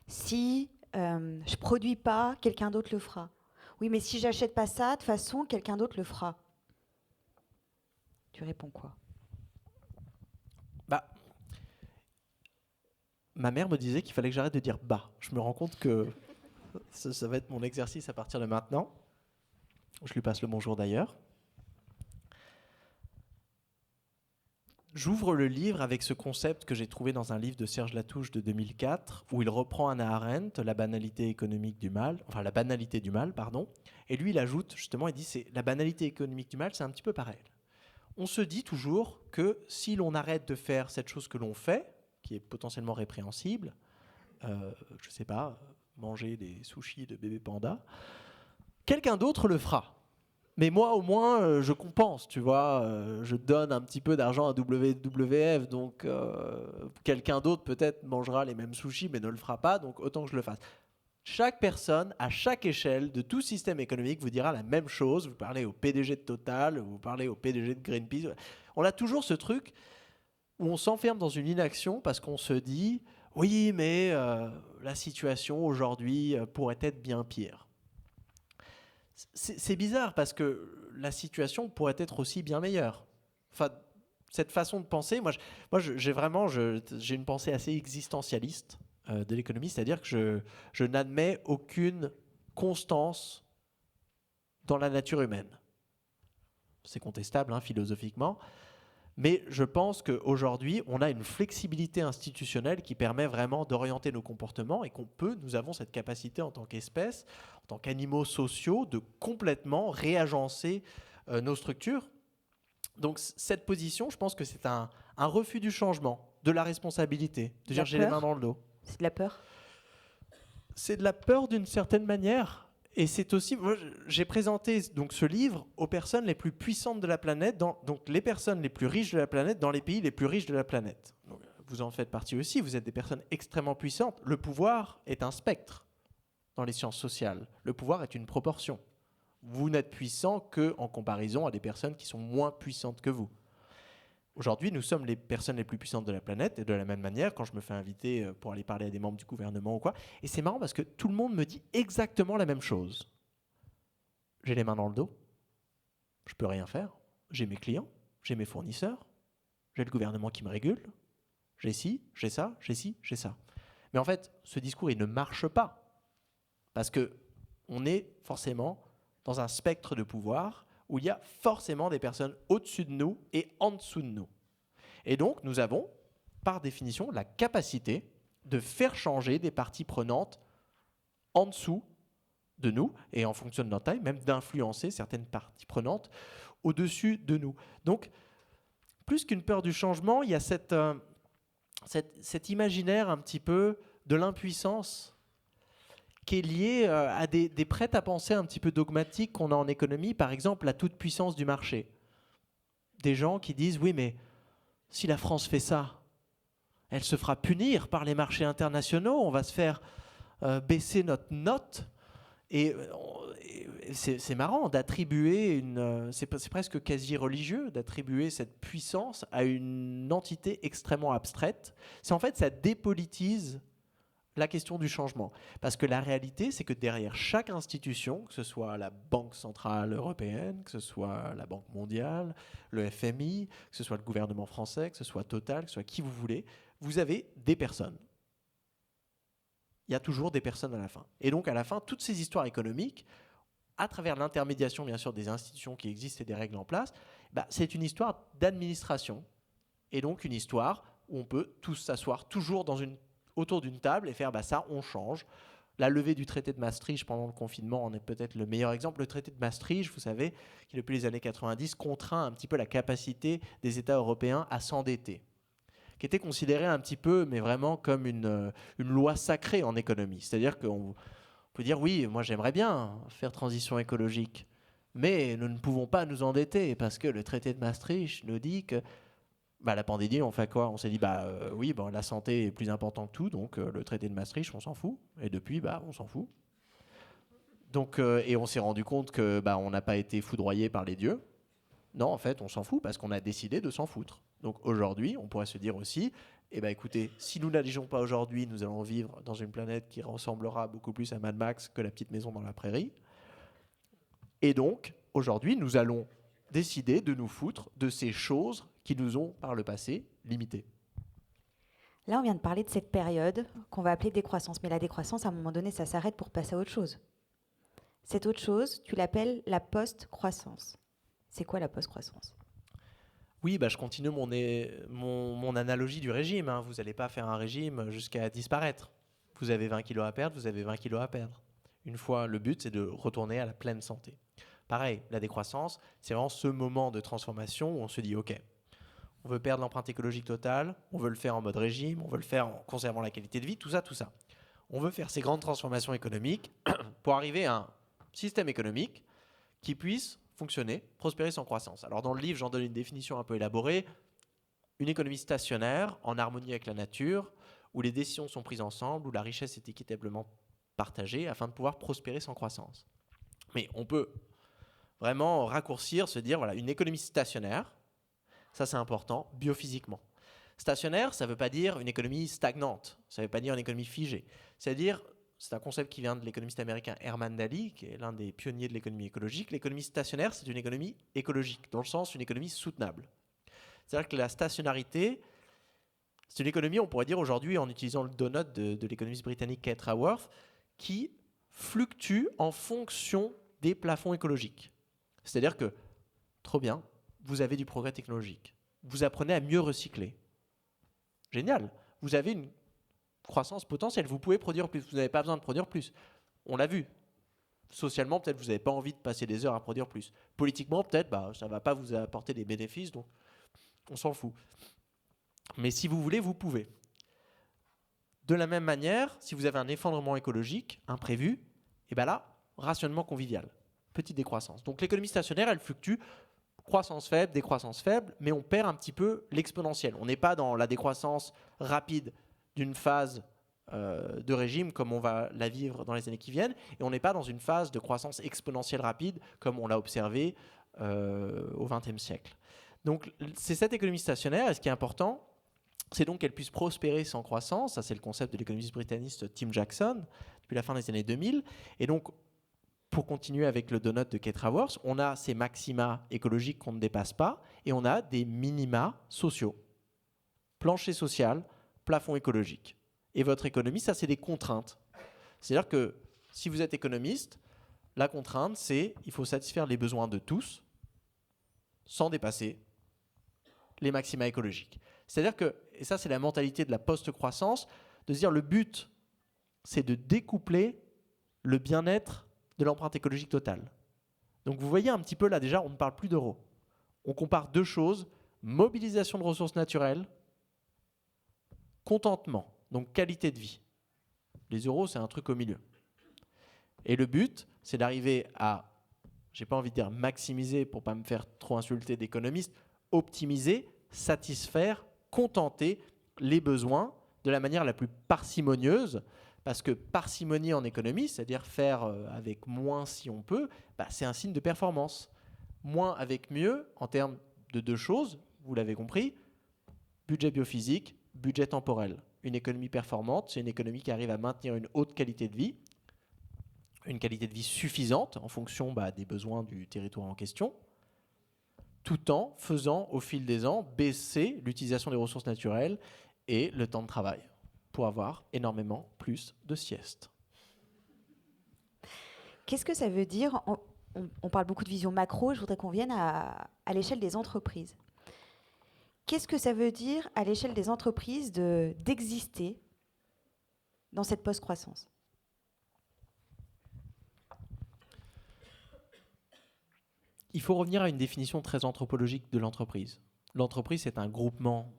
si je ne produis pas, quelqu'un d'autre le fera. Oui, mais si j'achète pas ça, de toute façon, quelqu'un d'autre le fera. Tu réponds quoi ? Ma mère me disait qu'il fallait que j'arrête de dire « bah ». Je me rends compte que ça va être mon exercice à partir de maintenant. Je lui passe le bonjour d'ailleurs. J'ouvre le livre avec ce concept que j'ai trouvé dans un livre de Serge Latouche de 2004, où il reprend Hannah Arendt, la banalité économique du mal, enfin la banalité du mal, pardon. Et lui, il ajoute justement, il dit c'est la banalité économique du mal, c'est un petit peu pareil. On se dit toujours que si l'on arrête de faire cette chose que l'on fait, qui est potentiellement répréhensible, je ne sais pas, manger des sushis de bébé panda, quelqu'un d'autre le fera. Mais moi, au moins, je compense, tu vois. Je donne un petit peu d'argent à WWF, donc quelqu'un d'autre peut-être mangera les mêmes sushis, mais ne le fera pas, donc autant que je le fasse. Chaque personne, à chaque échelle de tout système économique, vous dira la même chose. Vous parlez au PDG de Total, vous parlez au PDG de Greenpeace. On a toujours ce truc où on s'enferme dans une inaction parce qu'on se dit « oui, mais la situation aujourd'hui pourrait être bien pire ». C'est bizarre parce que la situation pourrait être aussi bien meilleure. Enfin, cette façon de penser, j'ai une pensée assez existentialiste de l'économie, c'est-à-dire que je n'admets aucune constance dans la nature humaine. C'est contestable, hein, philosophiquement. Mais je pense qu'aujourd'hui, on a une flexibilité institutionnelle qui permet vraiment d'orienter nos comportements et nous avons cette capacité en tant qu'espèce, en tant qu'animaux sociaux, de complètement réagencer nos structures. Donc cette position, je pense que c'est un refus du changement, de la responsabilité, de dire j'ai les mains dans le dos. C'est de la peur ? C'est de la peur d'une certaine manière. Et c'est aussi, moi, j'ai présenté donc ce livre aux personnes les plus puissantes de la planète, donc les personnes les plus riches de la planète, dans les pays les plus riches de la planète. Donc, vous en faites partie aussi, vous êtes des personnes extrêmement puissantes. Le pouvoir est un spectre dans les sciences sociales. Le pouvoir est une proportion. Vous n'êtes puissant qu'en comparaison à des personnes qui sont moins puissantes que vous. Aujourd'hui, nous sommes les personnes les plus puissantes de la planète, et de la même manière, quand je me fais inviter pour aller parler à des membres du gouvernement ou quoi, et c'est marrant parce que tout le monde me dit exactement la même chose. J'ai les mains dans le dos, je peux rien faire, j'ai mes clients, j'ai mes fournisseurs, j'ai le gouvernement qui me régule, j'ai ci, j'ai ça, j'ai ci, j'ai ça. Mais en fait, ce discours, il ne marche pas, parce qu'on est forcément dans un spectre de pouvoir où il y a forcément des personnes au-dessus de nous et en dessous de nous. Et donc, nous avons par définition, la capacité de faire changer des parties prenantes en dessous de nous, et en fonction de notre taille, même d'influencer certaines parties prenantes au-dessus de nous. Donc, plus qu'une peur du changement, il y a cet imaginaire un petit peu de l'impuissance qui est lié à des prêts-à-penser un petit peu dogmatiques qu'on a en économie, par exemple la toute-puissance du marché. Des gens qui disent « oui, mais si la France fait ça, elle se fera punir par les marchés internationaux, on va se faire baisser notre note ». Et c'est marrant d'attribuer c'est presque quasi religieux d'attribuer cette puissance à une entité extrêmement abstraite. En fait, ça dépolitise la question du changement. Parce que la réalité, c'est que derrière chaque institution, que ce soit la Banque centrale européenne, que ce soit la Banque mondiale, le FMI, que ce soit le gouvernement français, que ce soit Total, que ce soit qui vous voulez, vous avez des personnes. Il y a toujours des personnes à la fin. Et donc, à la fin, toutes ces histoires économiques, à travers l'intermédiation, bien sûr, des institutions qui existent et des règles en place, c'est une histoire d'administration. Et donc, une histoire où on peut tous s'asseoir toujours autour d'une table et faire ça, on change. La levée du traité de Maastricht pendant le confinement en est peut-être le meilleur exemple. Le traité de Maastricht, vous savez, qui depuis les années 90 contraint un petit peu la capacité des États européens à s'endetter, qui était considéré un petit peu, mais vraiment comme une loi sacrée en économie. C'est-à-dire qu'on peut dire, oui, moi j'aimerais bien faire transition écologique, mais nous ne pouvons pas nous endetter parce que le traité de Maastricht nous dit que la pandémie, on fait quoi ? On s'est dit, oui, la santé est plus importante que tout, donc le traité de Maastricht, on s'en fout. Et depuis, on s'en fout. Donc, et on s'est rendu compte que on n'a pas été foudroyé par les dieux. Non, en fait, on s'en fout parce qu'on a décidé de s'en foutre. Donc aujourd'hui, on pourrait se dire aussi, écoutez, si nous n'agisons pas aujourd'hui, nous allons vivre dans une planète qui ressemblera beaucoup plus à Mad Max que la petite maison dans la prairie. Et donc, aujourd'hui, nous allons décider de nous foutre de ces choses qui nous ont, par le passé, limités. Là, on vient de parler de cette période qu'on va appeler décroissance. Mais la décroissance, à un moment donné, ça s'arrête pour passer à autre chose. Cette autre chose, tu l'appelles la post-croissance. C'est quoi la post-croissance ? Oui, je continue mon analogie du régime. Vous n'allez pas faire un régime jusqu'à disparaître. Vous avez 20 kilos à perdre, vous avez 20 kilos à perdre. Une fois, le but, c'est de retourner à la pleine santé. Pareil, la décroissance, c'est vraiment ce moment de transformation où on se dit, OK, on veut perdre l'empreinte écologique totale, on veut le faire en mode régime, on veut le faire en conservant la qualité de vie, tout ça. On veut faire ces grandes transformations économiques pour arriver à un système économique qui puisse fonctionner, prospérer sans croissance. Alors dans le livre, j'en donne une définition un peu élaborée. Une économie stationnaire, en harmonie avec la nature, où les décisions sont prises ensemble, où la richesse est équitablement partagée, afin de pouvoir prospérer sans croissance. Mais on peut vraiment raccourcir, se dire, voilà, une économie stationnaire, ça c'est important, biophysiquement. Stationnaire, ça ne veut pas dire une économie stagnante, ça ne veut pas dire une économie figée. C'est-à-dire, c'est un concept qui vient de l'économiste américain Herman Daly, qui est l'un des pionniers de l'économie écologique. L'économie stationnaire, c'est une économie écologique, dans le sens une économie soutenable. C'est-à-dire que la stationnarité, c'est une économie, on pourrait dire aujourd'hui, en utilisant le donut de l'économiste britannique Kate Raworth, qui fluctue en fonction des plafonds écologiques. C'est-à-dire que, trop bien, vous avez du progrès technologique. Vous apprenez à mieux recycler. Génial. Vous avez une croissance potentielle. Vous pouvez produire plus. Vous n'avez pas besoin de produire plus. On l'a vu. Socialement, peut-être vous n'avez pas envie de passer des heures à produire plus. Politiquement, peut-être, ça ne va pas vous apporter des bénéfices, donc on s'en fout. Mais si vous voulez, vous pouvez. De la même manière, si vous avez un effondrement écologique imprévu, là, rationnement convivial. Petite décroissance. Donc l'économie stationnaire, elle fluctue. Croissance faible, décroissance faible, mais on perd un petit peu l'exponentiel. On n'est pas dans la décroissance rapide d'une phase de régime comme on va la vivre dans les années qui viennent, et on n'est pas dans une phase de croissance exponentielle rapide comme on l'a observé au XXe siècle. Donc c'est cette économie stationnaire, et ce qui est important, c'est donc qu'elle puisse prospérer sans croissance. Ça, c'est le concept de l'économiste britannique Tim Jackson depuis la fin des années 2000. Et donc, pour continuer avec le donut de Kate Raworth, on a ces maxima écologiques qu'on ne dépasse pas et on a des minima sociaux. Plancher social, plafond écologique. Et votre économie, ça, c'est des contraintes. C'est-à-dire que si vous êtes économiste, la contrainte, c'est il faut satisfaire les besoins de tous sans dépasser les maxima écologiques. C'est-à-dire que, et ça c'est la mentalité de la post-croissance, de se dire le but, c'est de découpler le bien-être de l'empreinte écologique totale. Donc vous voyez un petit peu là déjà, on ne parle plus d'euros. On compare deux choses, mobilisation de ressources naturelles, contentement, donc qualité de vie. Les euros, c'est un truc au milieu. Et le but, c'est d'arriver à, j'ai pas envie de dire maximiser pour pas me faire trop insulter d'économiste, optimiser, satisfaire, contenter les besoins de la manière la plus parcimonieuse, parce que parcimonie en économie, c'est-à-dire faire avec moins si on peut, c'est un signe de performance. Moins avec mieux en termes de deux choses, vous l'avez compris, budget biophysique, budget temporel. Une économie performante, c'est une économie qui arrive à maintenir une haute qualité de vie, une qualité de vie suffisante en fonction des besoins du territoire en question, tout en faisant au fil des ans baisser l'utilisation des ressources naturelles et le temps de travail pour avoir énormément plus de siestes. Qu'est-ce que ça veut dire ? On parle beaucoup de vision macro, je voudrais qu'on vienne à l'échelle des entreprises. Qu'est-ce que ça veut dire à l'échelle des entreprises d'exister dans cette post-croissance ? Il faut revenir à une définition très anthropologique de l'entreprise. L'entreprise, c'est un groupement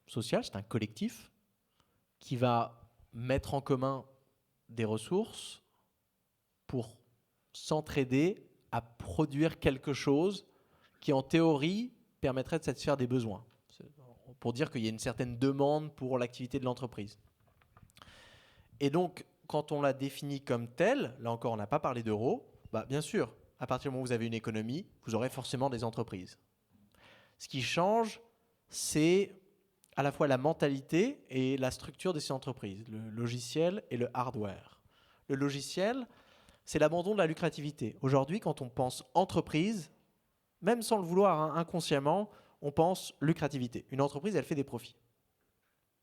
social, c'est un collectif qui va mettre en commun des ressources pour s'entraider à produire quelque chose qui, en théorie, permettrait de satisfaire des besoins. Pour dire qu'il y a une certaine demande pour l'activité de l'entreprise. Et donc, quand on la définit comme telle, là encore, on n'a pas parlé d'euros, bien sûr, à partir du moment où vous avez une économie, vous aurez forcément des entreprises. Ce qui change, c'est à la fois la mentalité et la structure de ces entreprises, le logiciel et le hardware. Le logiciel, c'est l'abandon de la lucrativité. Aujourd'hui, quand on pense entreprise, même sans le vouloir, inconsciemment, on pense lucrativité. Une entreprise, elle fait des profits.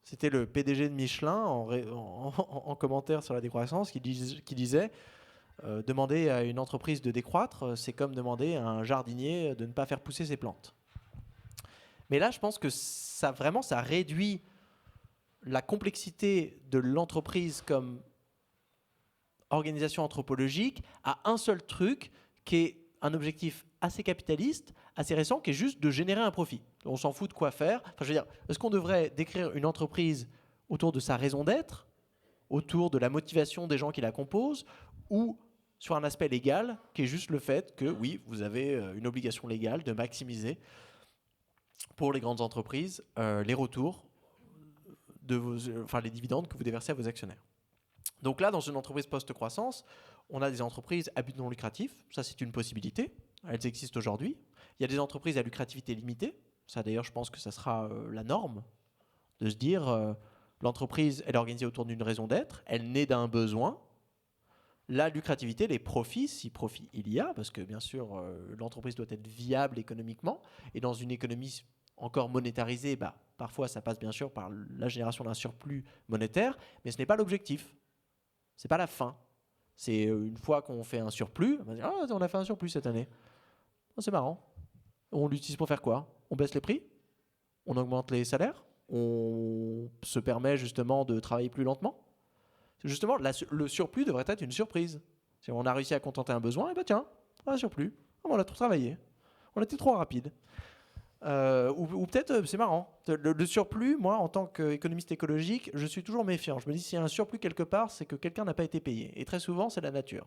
C'était le PDG de Michelin en commentaire sur la décroissance qui disait demander à une entreprise de décroître, c'est comme demander à un jardinier de ne pas faire pousser ses plantes. Mais là, je pense que ça réduit la complexité de l'entreprise comme organisation anthropologique à un seul truc qui est un objectif assez capitaliste, assez récent, qui est juste de générer un profit. On s'en fout de quoi faire. Enfin, je veux dire, est-ce qu'on devrait décrire une entreprise autour de sa raison d'être, autour de la motivation des gens qui la composent, ou sur un aspect légal, qui est juste le fait que, oui, vous avez une obligation légale de maximiser, pour les grandes entreprises, les retours, les dividendes que vous déversez à vos actionnaires. Donc là, dans une entreprise post-croissance, on a des entreprises à but non lucratif. Ça, c'est une possibilité. Elles existent aujourd'hui. Il y a des entreprises à lucrativité limitée. Ça, d'ailleurs, je pense que ça sera la norme, de se dire l'entreprise, elle est organisée autour d'une raison d'être, elle naît d'un besoin. La lucrativité, les profits, si profit il y a, parce que bien sûr, l'entreprise doit être viable économiquement. Et dans une économie encore monétarisée, parfois, ça passe bien sûr par la génération d'un surplus monétaire, mais ce n'est pas l'objectif. Ce n'est pas la fin. C'est une fois qu'on fait un surplus, on va dire « Ah, on a fait un surplus cette année. Oh, c'est marrant. On l'utilise pour faire quoi ? On baisse les prix ? On augmente les salaires ? On se permet justement de travailler plus lentement ? Justement, le surplus devrait être une surprise. Si on a réussi à contenter un besoin, tiens, on a un surplus. On a trop travaillé. On a été trop rapide. Ou peut-être, c'est marrant, le surplus, moi, en tant qu'économiste écologique, je suis toujours méfiant. Je me dis, s'il y a un surplus quelque part, c'est que quelqu'un n'a pas été payé. Et très souvent, c'est la nature.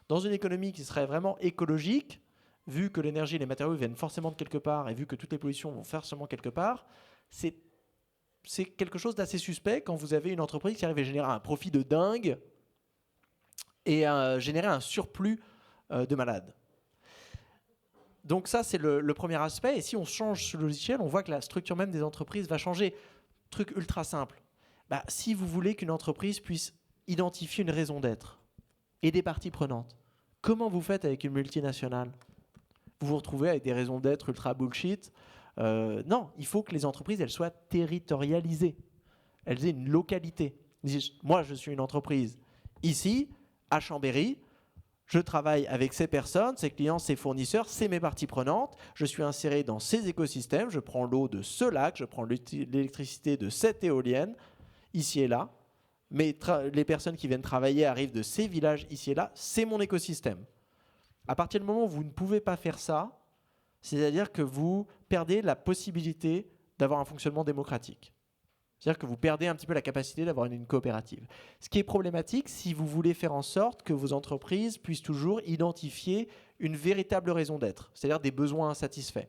Dans une économie qui serait vraiment écologique, vu que l'énergie et les matériaux viennent forcément de quelque part, et vu que toutes les pollutions vont forcément quelque part, c'est quelque chose d'assez suspect quand vous avez une entreprise qui arrive à générer un profit de dingue et à générer un surplus de malade. Donc ça, c'est le premier aspect. Et si on change ce logiciel, on voit que la structure même des entreprises va changer. Truc ultra simple. Si vous voulez qu'une entreprise puisse identifier une raison d'être et des parties prenantes, comment vous faites avec une multinationale ? Vous vous retrouvez avec des raisons d'être ultra bullshit. Non, il faut que les entreprises, elles soient territorialisées. Elles aient une localité. Moi, je suis une entreprise ici, à Chambéry. je travaille avec ces personnes, ces clients, ces fournisseurs, c'est mes parties prenantes. Je suis inséré dans ces écosystèmes. Je prends l'eau de ce lac, je prends l'électricité de cette éolienne, ici et là. Mais les personnes qui viennent travailler arrivent de ces villages ici et là. C'est mon écosystème. À partir du moment où vous ne pouvez pas faire ça, c'est-à-dire que vous perdez la possibilité d'avoir un fonctionnement démocratique. C'est-à-dire que vous perdez un petit peu la capacité d'avoir une coopérative. Ce qui est problématique si vous voulez faire en sorte que vos entreprises puissent toujours identifier une véritable raison d'être, c'est-à-dire des besoins insatisfaits,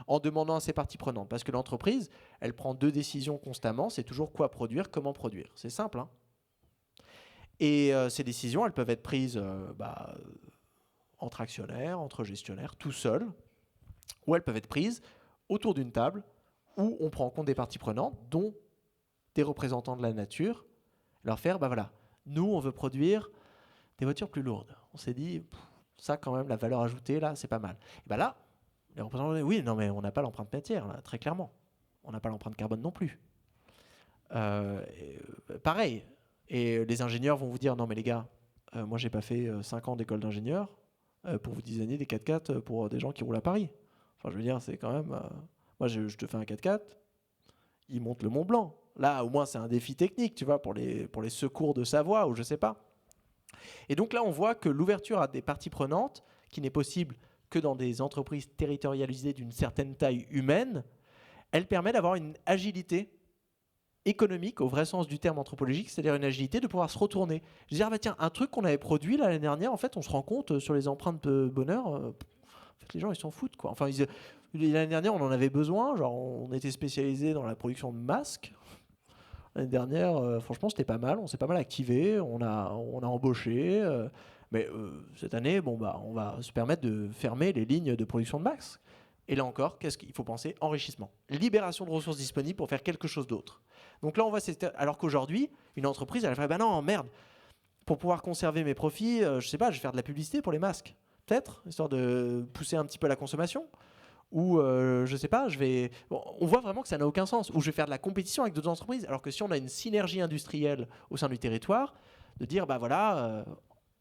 en demandant à ses parties prenantes. Parce que l'entreprise, elle prend 2 décisions constamment, c'est toujours quoi produire, comment produire. C'est simple. Hein. Et ces décisions, elles peuvent être prises entre actionnaires, entre gestionnaires, tout seul, ou elles peuvent être prises autour d'une table où on prend en compte des parties prenantes, dont des représentants de la nature, leur faire, voilà, nous, on veut produire des voitures plus lourdes. On s'est dit, ça, quand même, la valeur ajoutée, là, c'est pas mal. Et là, les représentants disent, oui, non, mais on n'a pas l'empreinte matière, là, très clairement. On n'a pas l'empreinte carbone non plus. Pareil. Et les ingénieurs vont vous dire, non, mais les gars, moi, j'ai pas fait 5 ans d'école d'ingénieur pour vous designer des 4x4 pour des gens qui roulent à Paris. Enfin, je veux dire, c'est quand même... moi, je te fais un 4x4, il monte le Mont Blanc. Là, au moins, c'est un défi technique, tu vois, pour les secours de Savoie ou je sais pas. Et donc là, on voit que l'ouverture à des parties prenantes, qui n'est possible que dans des entreprises territorialisées d'une certaine taille humaine, elle permet d'avoir une agilité économique au vrai sens du terme anthropologique, c'est-à-dire une agilité de pouvoir se retourner. Je veux dire, tiens, un truc qu'on avait produit l'année dernière, en fait, on se rend compte sur les empreintes de bonheur, en fait, les gens, ils s'en foutent, quoi. Enfin, l'année dernière, on en avait besoin, genre, on était spécialisé dans la production de masques. L'année dernière, franchement, c'était pas mal. On s'est pas mal activé. On a embauché. Mais cette année, on va se permettre de fermer les lignes de production de masques. Et là encore, qu'est-ce qu'il faut penser? Enrichissement. Libération de ressources disponibles pour faire quelque chose d'autre. Donc là, on voit, alors qu'aujourd'hui, une entreprise, elle ferait, non, merde, pour pouvoir conserver mes profits, je sais pas, je vais faire de la publicité pour les masques. Peut-être, histoire de pousser un petit peu la consommation. Ou je sais pas, on voit vraiment que ça n'a aucun sens. Ou je vais faire de la compétition avec d'autres entreprises. Alors que si on a une synergie industrielle au sein du territoire, de dire,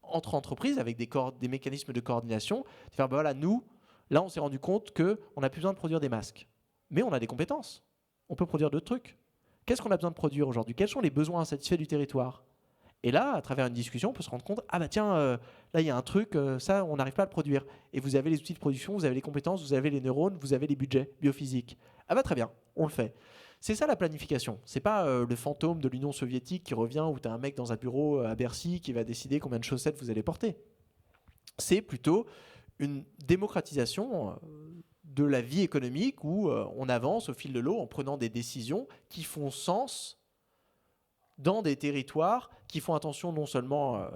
entre entreprises, avec des mécanismes de coordination, de faire, nous, là, on s'est rendu compte qu'on n'a plus besoin de produire des masques. Mais on a des compétences. On peut produire d'autres trucs. Qu'est-ce qu'on a besoin de produire aujourd'hui? Quels sont les besoins insatisfaits du territoire? Et là, à travers une discussion, on peut se rendre compte, là, il y a un truc, ça, on n'arrive pas à le produire. Et vous avez les outils de production, vous avez les compétences, vous avez les neurones, vous avez les budgets biophysiques. Très bien, on le fait. C'est ça la planification. C'est pas le fantôme de l'Union soviétique qui revient où tu as un mec dans un bureau à Bercy qui va décider combien de chaussettes vous allez porter. C'est plutôt une démocratisation de la vie économique où on avance au fil de l'eau en prenant des décisions qui font sens dans des territoires qui font attention non seulement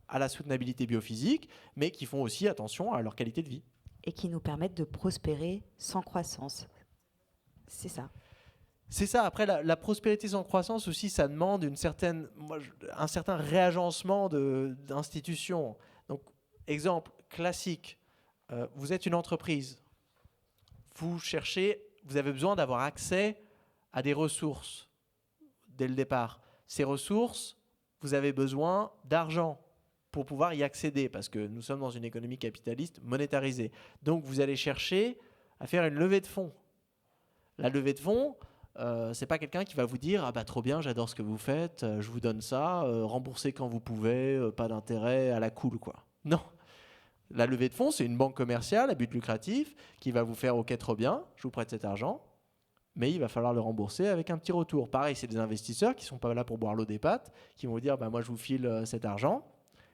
à la soutenabilité biophysique, mais qui font aussi attention à leur qualité de vie. Et qui nous permettent de prospérer sans croissance. C'est ça. C'est ça. Après, la prospérité sans croissance aussi, ça demande un certain réagencement d'institutions. Donc, exemple classique, vous êtes une entreprise, vous avez besoin d'avoir accès à des ressources dès le départ. Ces ressources, vous avez besoin d'argent pour pouvoir y accéder, parce que nous sommes dans une économie capitaliste monétarisée. Donc, vous allez chercher à faire une levée de fonds. La levée de fonds, c'est pas quelqu'un qui va vous dire « Ah bah trop bien, j'adore ce que vous faites, je vous donne ça, remboursez quand vous pouvez, pas d'intérêt, à la cool, quoi. » Non. La levée de fonds, c'est une banque commerciale à but lucratif qui va vous faire « Ok, trop bien, je vous prête cet argent. » Mais il va falloir le rembourser avec un petit retour. Pareil, c'est des investisseurs qui ne sont pas là pour boire l'eau des pâtes, qui vont vous dire moi je vous file cet argent,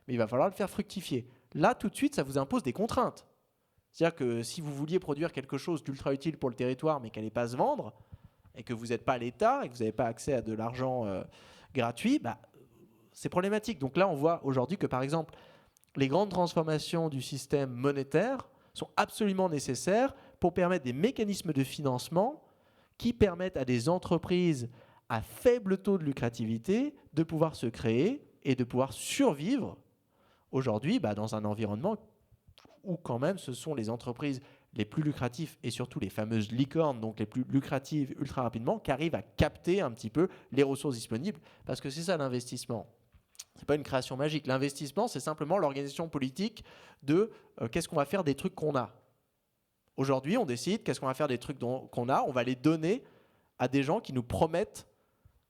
mais il va falloir le faire fructifier. Là, tout de suite, ça vous impose des contraintes. C'est-à-dire que si vous vouliez produire quelque chose d'ultra utile pour le territoire, mais qu'elle n'allait pas se vendre, et que vous n'êtes pas l'État, et que vous n'avez pas accès à de l'argent gratuit, c'est problématique. Donc là, on voit aujourd'hui que, par exemple, les grandes transformations du système monétaire sont absolument nécessaires pour permettre des mécanismes de financement qui permettent à des entreprises à faible taux de lucrativité de pouvoir se créer et de pouvoir survivre aujourd'hui dans un environnement où quand même ce sont les entreprises les plus lucratives et surtout les fameuses licornes, donc les plus lucratives ultra rapidement, qui arrivent à capter un petit peu les ressources disponibles. Parce que c'est ça l'investissement. C'est pas une création magique. L'investissement, c'est simplement l'organisation politique de qu'est-ce qu'on va faire des trucs qu'on a. Aujourd'hui, on décide qu'est-ce qu'on va faire des trucs qu'on a. On va les donner à des gens qui nous promettent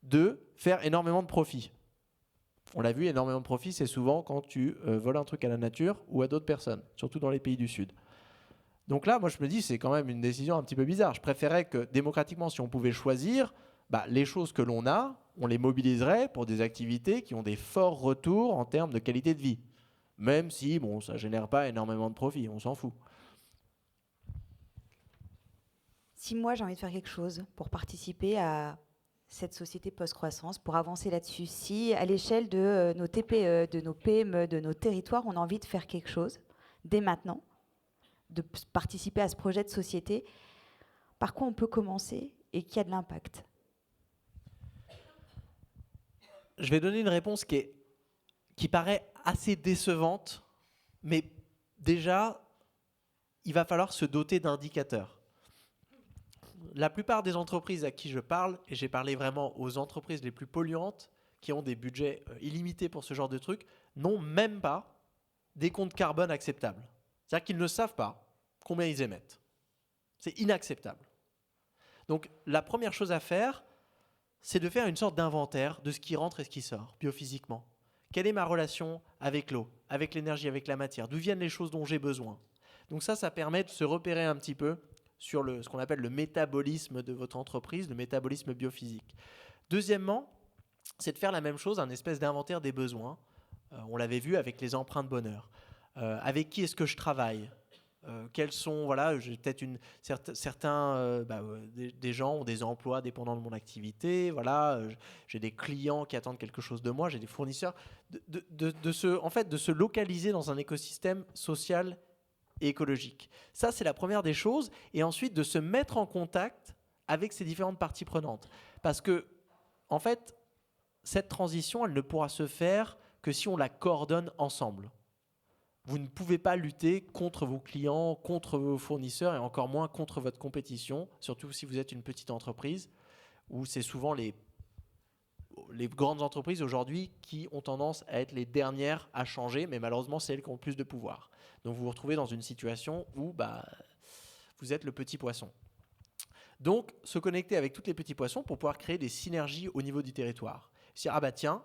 de faire énormément de profit. On l'a vu, énormément de profit, c'est souvent quand tu voles un truc à la nature ou à d'autres personnes, surtout dans les pays du Sud. Donc là, moi, je me dis, c'est quand même une décision un petit peu bizarre. Je préférais que, démocratiquement, si on pouvait choisir, les choses que l'on a, on les mobiliserait pour des activités qui ont des forts retours en termes de qualité de vie. Même si, ça ne génère pas énormément de profit, on s'en fout. Si moi, j'ai envie de faire quelque chose pour participer à cette société post-croissance, pour avancer là-dessus, si à l'échelle de nos TPE, de nos PME, de nos territoires, on a envie de faire quelque chose, dès maintenant, de participer à ce projet de société, par quoi on peut commencer et qui a de l'impact? Je vais donner une réponse qui paraît assez décevante, mais déjà, il va falloir se doter d'indicateurs. La plupart des entreprises à qui je parle, et j'ai parlé vraiment aux entreprises les plus polluantes, qui ont des budgets illimités pour ce genre de trucs, n'ont même pas des comptes carbone acceptables. C'est-à-dire qu'ils ne savent pas combien ils émettent. C'est inacceptable. Donc la première chose à faire, c'est de faire une sorte d'inventaire de ce qui rentre et ce qui sort, biophysiquement. Quelle est ma relation avec l'eau, avec l'énergie, avec la matière? D'où viennent les choses dont j'ai besoin? Donc ça permet de se repérer un petit peu sur ce qu'on appelle le métabolisme de votre entreprise, le métabolisme biophysique. Deuxièmement, c'est de faire la même chose, un espèce d'inventaire des besoins. On l'avait vu avec les empreintes bonheur. Avec qui est-ce que je travaille? Quels sont, j'ai peut-être certains, des gens ont des emplois dépendants de mon activité, j'ai des clients qui attendent quelque chose de moi, j'ai des fournisseurs, de se localiser dans un écosystème social et écologique. Ça, c'est la première des choses, et ensuite de se mettre en contact avec ces différentes parties prenantes. Parce que, en fait, cette transition, elle ne pourra se faire que si on la coordonne ensemble. Vous ne pouvez pas lutter contre vos clients, contre vos fournisseurs et encore moins contre votre compétition, surtout si vous êtes une petite entreprise où c'est souvent les grandes entreprises aujourd'hui qui ont tendance à être les dernières à changer, mais malheureusement, c'est elles qui ont le plus de pouvoir. Donc vous vous retrouvez dans une situation où vous êtes le petit poisson. Donc, se connecter avec tous les petits poissons pour pouvoir créer des synergies au niveau du territoire. C'est-à-dire, tiens,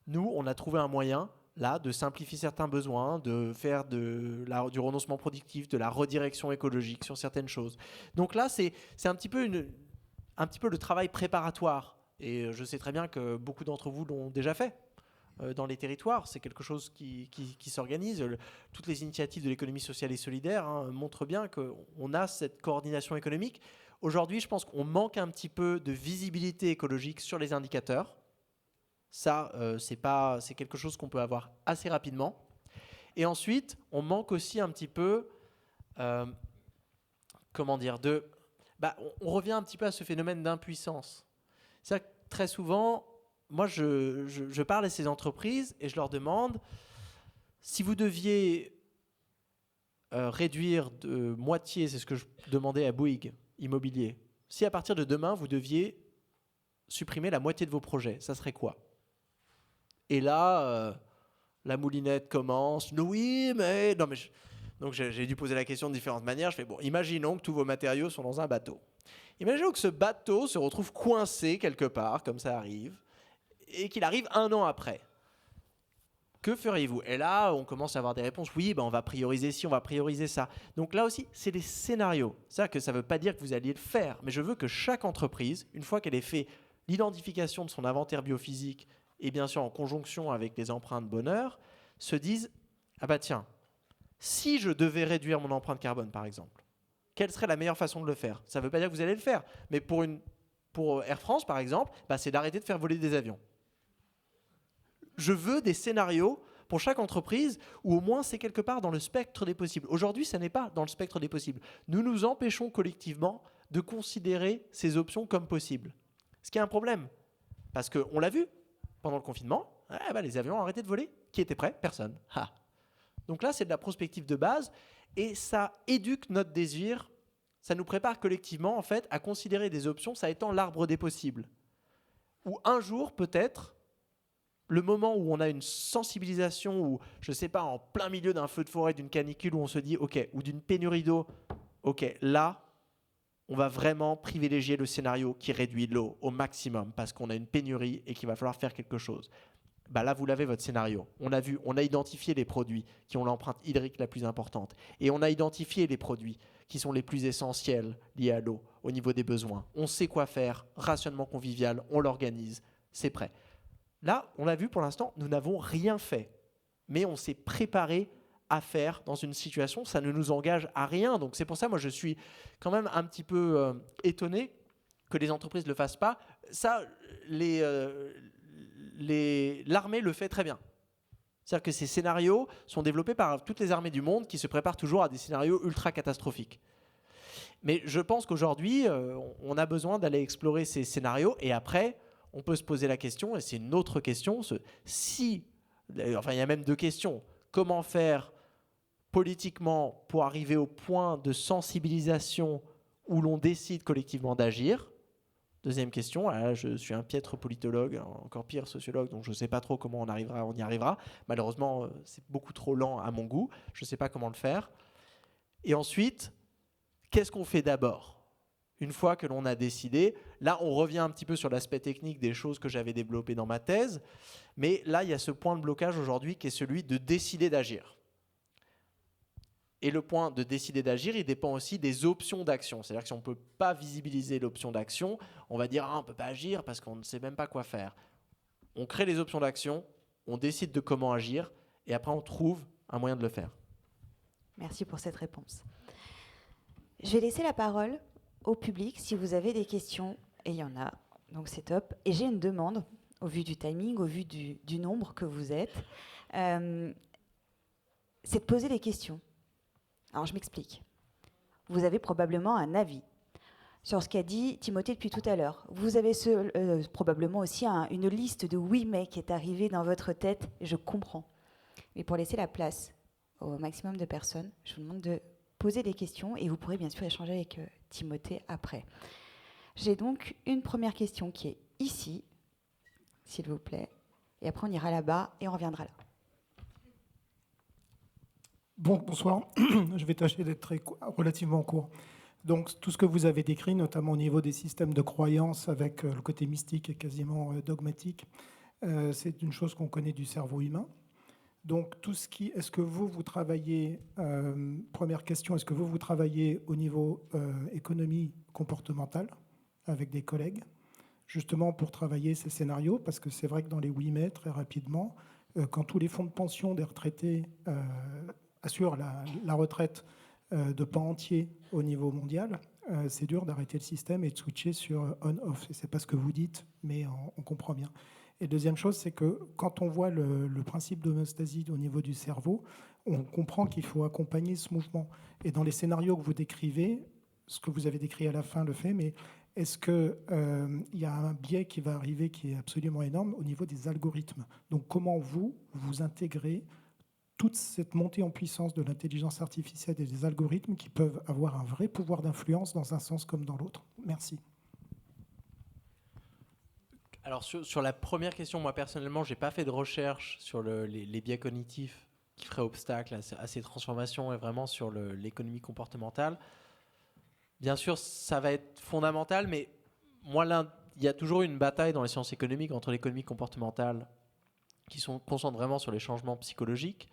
nous, on a trouvé un moyen là, de simplifier certains besoins, de faire du renoncement productif, de la redirection écologique sur certaines choses. Donc là, c'est un petit peu le travail préparatoire. Et je sais très bien que beaucoup d'entre vous l'ont déjà fait dans les territoires. C'est quelque chose qui s'organise. Toutes les initiatives de l'économie sociale et solidaire montrent bien qu'on a cette coordination économique. Aujourd'hui, je pense qu'on manque un petit peu de visibilité écologique sur les indicateurs. Ça, c'est quelque chose qu'on peut avoir assez rapidement. Et ensuite, on manque aussi un petit peu, on revient un petit peu à ce phénomène d'impuissance. C'est-à-dire que très souvent, moi, je parle à ces entreprises et je leur demande si vous deviez réduire de moitié, c'est ce que je demandais à Bouygues Immobilier, si à partir de demain, vous deviez supprimer la moitié de vos projets, ça serait quoi? Et là, la moulinette commence. Oui, mais... Non, mais donc j'ai dû poser la question de différentes manières. Je fais, imaginons que tous vos matériaux sont dans un bateau. Imaginons que ce bateau se retrouve coincé quelque part, comme ça arrive, et qu'il arrive 1 an après. Que feriez-vous? Et là, on commence à avoir des réponses. Oui, on va prioriser ci, on va prioriser ça. Donc là aussi, c'est des scénarios. C'est-à-dire que ça ne veut pas dire que vous alliez le faire, mais je veux que chaque entreprise, une fois qu'elle ait fait l'identification de son inventaire biophysique, et bien sûr en conjonction avec les empreintes bonheur, se disent tiens, si je devais réduire mon empreinte carbone par exemple, quelle serait la meilleure façon de le faire? Ça ne veut pas dire que vous allez le faire, mais pour Air France par exemple, c'est d'arrêter de faire voler des avions. Je veux des scénarios pour chaque entreprise où au moins c'est quelque part dans le spectre des possibles. Aujourd'hui, ça n'est pas dans le spectre des possibles. Nous nous empêchons collectivement de considérer ces options comme possibles. Ce qui est un problème, parce qu'on l'a vu, pendant le confinement, les avions ont arrêté de voler. Qui était prêt? Personne. Donc là, c'est de la prospective de base et ça éduque notre désir. Ça nous prépare collectivement en fait, à considérer des options, ça étant l'arbre des possibles. Où un jour, peut-être, le moment où on a une sensibilisation, ou je ne sais pas, en plein milieu d'un feu de forêt, d'une canicule, où on se dit, ok, ou d'une pénurie d'eau, ok, là, on va vraiment privilégier le scénario qui réduit l'eau au maximum parce qu'on a une pénurie et qu'il va falloir faire quelque chose. Bah là, vous l'avez, votre scénario. On a identifié les produits qui ont l'empreinte hydrique la plus importante. Et on a identifié les produits qui sont les plus essentiels liés à l'eau au niveau des besoins. On sait quoi faire, rationnement convivial, on l'organise, c'est prêt. Là, on l'a vu pour l'instant, nous n'avons rien fait. Mais on s'est préparé à faire dans une situation, ça ne nous engage à rien. Donc c'est pour ça, moi, je suis quand même un petit peu étonné que les entreprises ne le fassent pas. Ça, l'armée le fait très bien. C'est-à-dire que ces scénarios sont développés par toutes les armées du monde qui se préparent toujours à des scénarios ultra catastrophiques. Mais je pense qu'aujourd'hui, on a besoin d'aller explorer ces scénarios et après, on peut se poser la question, et c'est une autre question, il y a même deux questions. Comment faire politiquement pour arriver au point de sensibilisation où l'on décide collectivement d'agir? Deuxième question, là, je suis un piètre politologue, encore pire sociologue, donc je ne sais pas trop comment on y arrivera. Malheureusement, c'est beaucoup trop lent à mon goût. Je ne sais pas comment le faire. Et ensuite, qu'est-ce qu'on fait d'abord? Une fois que l'on a décidé, là, on revient un petit peu sur l'aspect technique des choses que j'avais développées dans ma thèse. Mais là, il y a ce point de blocage aujourd'hui qui est celui de décider d'agir. Et le point de décider d'agir, il dépend aussi des options d'action. C'est-à-dire que si on ne peut pas visibiliser l'option d'action, on va dire on ne peut pas agir parce qu'on ne sait même pas quoi faire. On crée les options d'action, on décide de comment agir, et après on trouve un moyen de le faire. Merci pour cette réponse. Je vais laisser la parole au public si vous avez des questions, et il y en a, donc c'est top. Et j'ai une demande, au vu du timing, au vu du nombre que vous êtes, c'est de poser des questions. Alors je m'explique. Vous avez probablement un avis sur ce qu'a dit Timothée depuis tout à l'heure. Vous avez probablement aussi une liste de oui mais qui est arrivée dans votre tête, je comprends. Mais pour laisser la place au maximum de personnes, je vous demande de poser des questions et vous pourrez bien sûr échanger avec Timothée après. J'ai donc une première question qui est ici, s'il vous plaît, et après on ira là-bas et on reviendra là. Bonsoir, je vais tâcher d'être relativement court. Donc tout ce que vous avez décrit, notamment au niveau des systèmes de croyance avec le côté mystique et quasiment dogmatique, c'est une chose qu'on connaît du cerveau humain. Donc est-ce que vous travaillez, première question, est-ce que vous travaillez au niveau économie comportementale avec des collègues, justement pour travailler ces scénarios? Parce que c'est vrai que dans les oui mais, très rapidement, quand tous les fonds de pension des retraités assure la retraite de pans entiers au niveau mondial, c'est dur d'arrêter le système et de switcher sur on-off. C'est pas ce que vous dites, mais on comprend bien. Et deuxième chose, c'est que quand on voit le principe d'homéostasie au niveau du cerveau, on comprend qu'il faut accompagner ce mouvement. Et dans les scénarios que vous décrivez, ce que vous avez décrit à la fin le fait, mais est-ce qu'il y a un biais qui va arriver qui est absolument énorme au niveau des algorithmes? Donc comment vous intégrez toute cette montée en puissance de l'intelligence artificielle et des algorithmes qui peuvent avoir un vrai pouvoir d'influence dans un sens comme dans l'autre? Merci. Alors sur la première question, moi personnellement, je n'ai pas fait de recherche sur les biais cognitifs qui feraient obstacle à ces transformations et vraiment sur l'économie comportementale. Bien sûr, ça va être fondamental, mais moi, il y a toujours une bataille dans les sciences économiques entre l'économie comportementale qui sont concentrées vraiment sur les changements psychologiques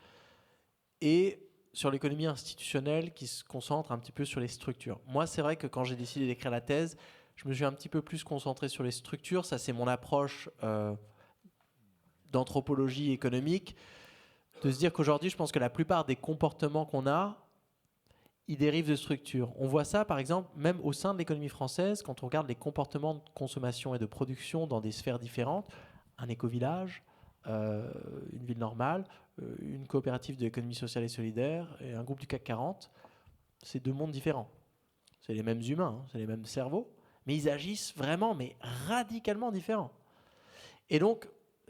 et sur l'économie institutionnelle qui se concentre un petit peu sur les structures. Moi, c'est vrai que quand j'ai décidé d'écrire la thèse, je me suis un petit peu plus concentré sur les structures. Ça, c'est mon approche d'anthropologie économique, de se dire qu'aujourd'hui, je pense que la plupart des comportements qu'on a, ils dérivent de structures. On voit ça, par exemple, même au sein de l'économie française, quand on regarde les comportements de consommation et de production dans des sphères différentes, un éco-village, une ville normale, une coopérative de l'économie sociale et solidaire et un groupe du CAC 40, c'est deux mondes différents. C'est les mêmes humains, c'est les mêmes cerveaux, mais ils agissent vraiment, mais radicalement différents. Et donc,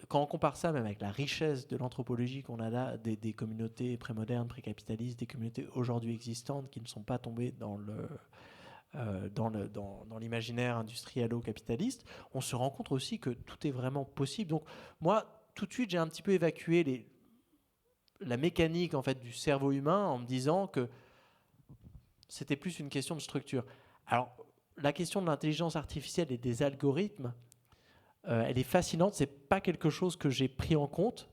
quand on compare ça même avec la richesse de l'anthropologie qu'on a là, des communautés prémodernes, précapitalistes, des communautés aujourd'hui existantes qui ne sont pas tombées dans l'imaginaire industriel capitaliste, on se rend compte aussi que tout est vraiment possible. Donc moi, tout de suite, j'ai un petit peu évacué la mécanique en fait, du cerveau humain en me disant que c'était plus une question de structure. Alors, la question de l'intelligence artificielle et des algorithmes, elle est fascinante. C'est pas quelque chose que j'ai pris en compte.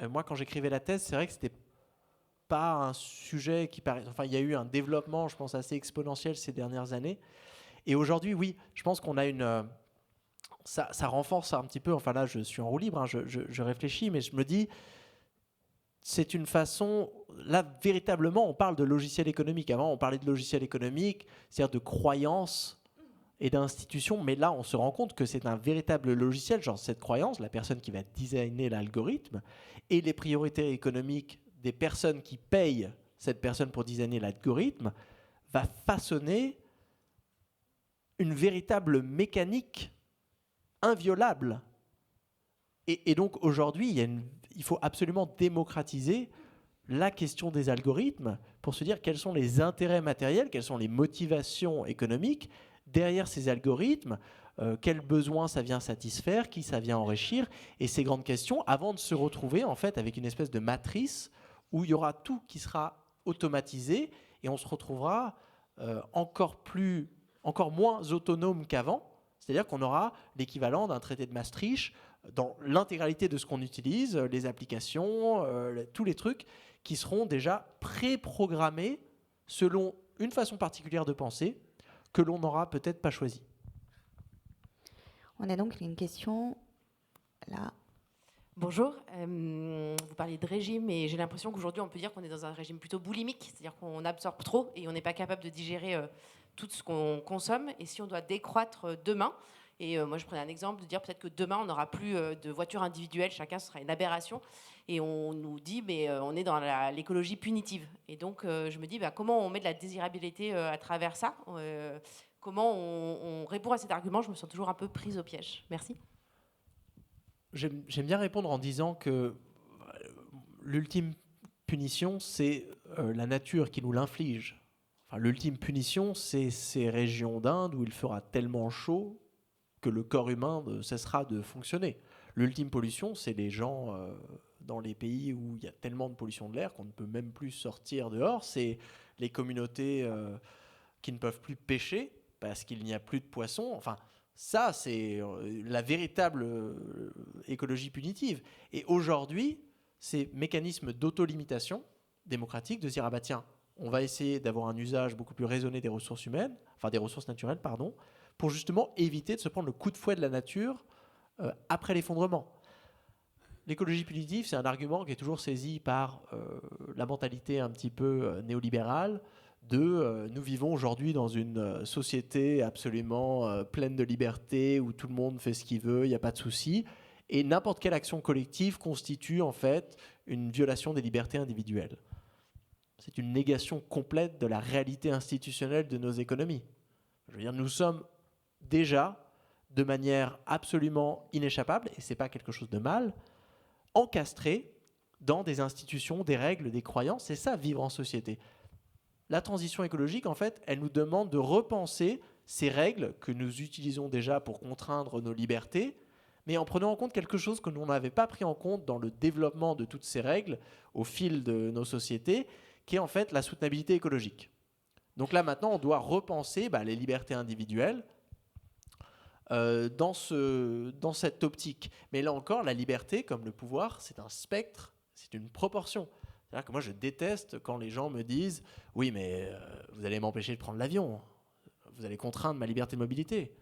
Moi, quand j'écrivais la thèse, c'est vrai que c'était pas un sujet qui paraît. Enfin, il y a eu un développement, je pense, assez exponentiel ces dernières années. Et aujourd'hui, oui, je pense qu'on a une. Ça renforce un petit peu. Enfin, là, je suis en roue libre. Hein, je réfléchis, mais je me dis, c'est une façon. Là, véritablement, on parle de logiciel économique. Avant, on parlait de logiciel économique, c'est-à-dire de croyances et d'institutions, mais là on se rend compte que c'est un véritable logiciel, genre cette croyance, la personne qui va designer l'algorithme et les priorités économiques des personnes qui payent cette personne pour designer l'algorithme va façonner une véritable mécanique inviolable. Et donc aujourd'hui, il faut absolument démocratiser la question des algorithmes pour se dire quels sont les intérêts matériels, quelles sont les motivations économiques derrière ces algorithmes, quels besoins ça vient satisfaire, qui ça vient enrichir, et ces grandes questions, avant de se retrouver en fait avec une espèce de matrice où il y aura tout qui sera automatisé, et on se retrouvera encore moins autonome qu'avant, c'est-à-dire qu'on aura l'équivalent d'un traité de Maastricht dans l'intégralité de ce qu'on utilise, les applications, tous les trucs qui seront déjà préprogrammés selon une façon particulière de penser, que l'on n'aura peut-être pas choisi. On a donc une question là. Bonjour, vous parliez de régime et j'ai l'impression qu'aujourd'hui on peut dire qu'on est dans un régime plutôt boulimique, c'est-à-dire qu'on absorbe trop et on n'est pas capable de digérer tout ce qu'on consomme, et si on doit décroître demain, et moi je prenais un exemple de dire peut-être que demain on n'aura plus de voitures individuelles, chacun, ce sera une aberration, et on nous dit mais on est dans l'écologie punitive, et donc je me dis comment on met de la désirabilité à travers ça, comment on répond à cet argument. Je me sens toujours un peu prise au piège. Merci. J'aime bien répondre en disant que l'ultime punition, c'est la nature qui nous l'inflige. Enfin, l'ultime punition, c'est ces régions d'Inde où il fera tellement chaud que le corps humain cessera de fonctionner. L'ultime pollution, c'est les gens dans les pays où il y a tellement de pollution de l'air qu'on ne peut même plus sortir dehors. C'est les communautés qui ne peuvent plus pêcher parce qu'il n'y a plus de poissons. Enfin, ça, c'est la véritable écologie punitive. Et aujourd'hui, ces mécanismes d'auto-limitation démocratique, de dire, ah bah tiens, on va essayer d'avoir un usage beaucoup plus raisonné des ressources humaines, enfin des ressources naturelles, pardon, pour justement éviter de se prendre le coup de fouet de la nature après l'effondrement. L'écologie punitive, c'est un argument qui est toujours saisi par la mentalité un petit peu néolibérale, nous vivons aujourd'hui dans une société absolument pleine de liberté, où tout le monde fait ce qu'il veut, il n'y a pas de souci, et n'importe quelle action collective constitue en fait une violation des libertés individuelles. C'est une négation complète de la réalité institutionnelle de nos économies. Je veux dire, nous sommes déjà, de manière absolument inéchappable, et ce n'est pas quelque chose de mal, encastrés dans des institutions, des règles, des croyances. C'est ça, vivre en société. La transition écologique, en fait, elle nous demande de repenser ces règles que nous utilisons déjà pour contraindre nos libertés, mais en prenant en compte quelque chose que nous n'avait pas pris en compte dans le développement de toutes ces règles au fil de nos sociétés, qui est en fait la soutenabilité écologique. Donc là, maintenant, on doit repenser les libertés individuelles dans cette optique. Mais là encore, la liberté, comme le pouvoir, c'est un spectre, c'est une proportion. C'est-à-dire que moi, je déteste quand les gens me disent « Oui, mais vous allez m'empêcher de prendre l'avion. Vous allez contraindre ma liberté de mobilité. »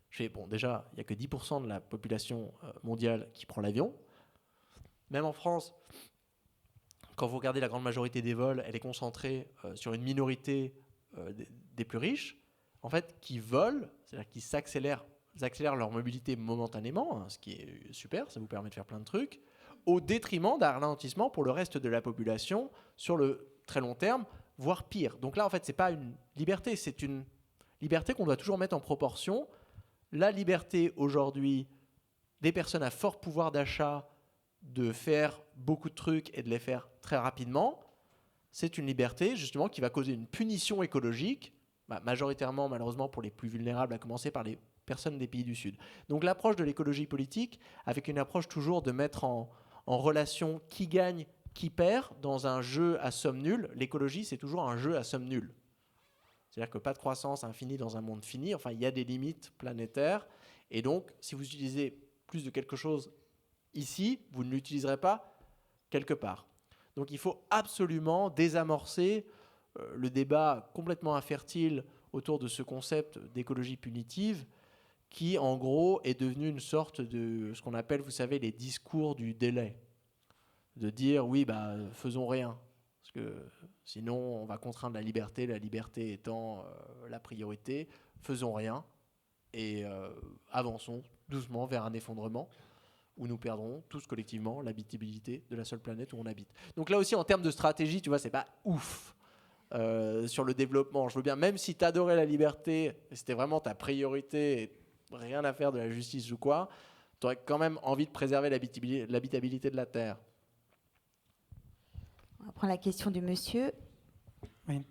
Je fais « Bon, déjà, il n'y a que 10% de la population mondiale qui prend l'avion. Même en France, quand vous regardez la grande majorité des vols, elle est concentrée sur une minorité des plus riches, en fait, qui volent, c'est-à-dire qui accélèrent leur mobilité momentanément, hein, ce qui est super, ça vous permet de faire plein de trucs, au détriment d'un ralentissement pour le reste de la population sur le très long terme, voire pire. Donc là, en fait, ce n'est pas une liberté, c'est une liberté qu'on doit toujours mettre en proportion. La liberté, aujourd'hui, des personnes à fort pouvoir d'achat de faire beaucoup de trucs et de les faire très rapidement, c'est une liberté, justement, qui va causer une punition écologique, majoritairement, malheureusement, pour les plus vulnérables, à commencer par les personne des pays du Sud. Donc l'approche de l'écologie politique, avec une approche toujours de mettre en relation qui gagne, qui perd, dans un jeu à somme nulle. L'écologie, c'est toujours un jeu à somme nulle. C'est-à-dire que pas de croissance infinie dans un monde fini. Enfin, il y a des limites planétaires. Et donc, si vous utilisez plus de quelque chose ici, vous ne l'utiliserez pas quelque part. Donc il faut absolument désamorcer le débat complètement infertile autour de ce concept d'écologie punitive qui, en gros, est devenu une sorte de ce qu'on appelle, vous savez, les discours du délai. De dire, oui, faisons rien, parce que sinon on va contraindre la liberté étant la priorité. Faisons rien et avançons doucement vers un effondrement où nous perdrons tous collectivement l'habitabilité de la seule planète où on habite. Donc là aussi, en termes de stratégie, tu vois, c'est pas ouf sur le développement. Je veux bien, même si tu adorais la liberté, et c'était vraiment ta priorité, et rien à faire de la justice ou quoi, tu aurais quand même envie de préserver l'habitabilité de la Terre. On va prendre la question du monsieur. Oui.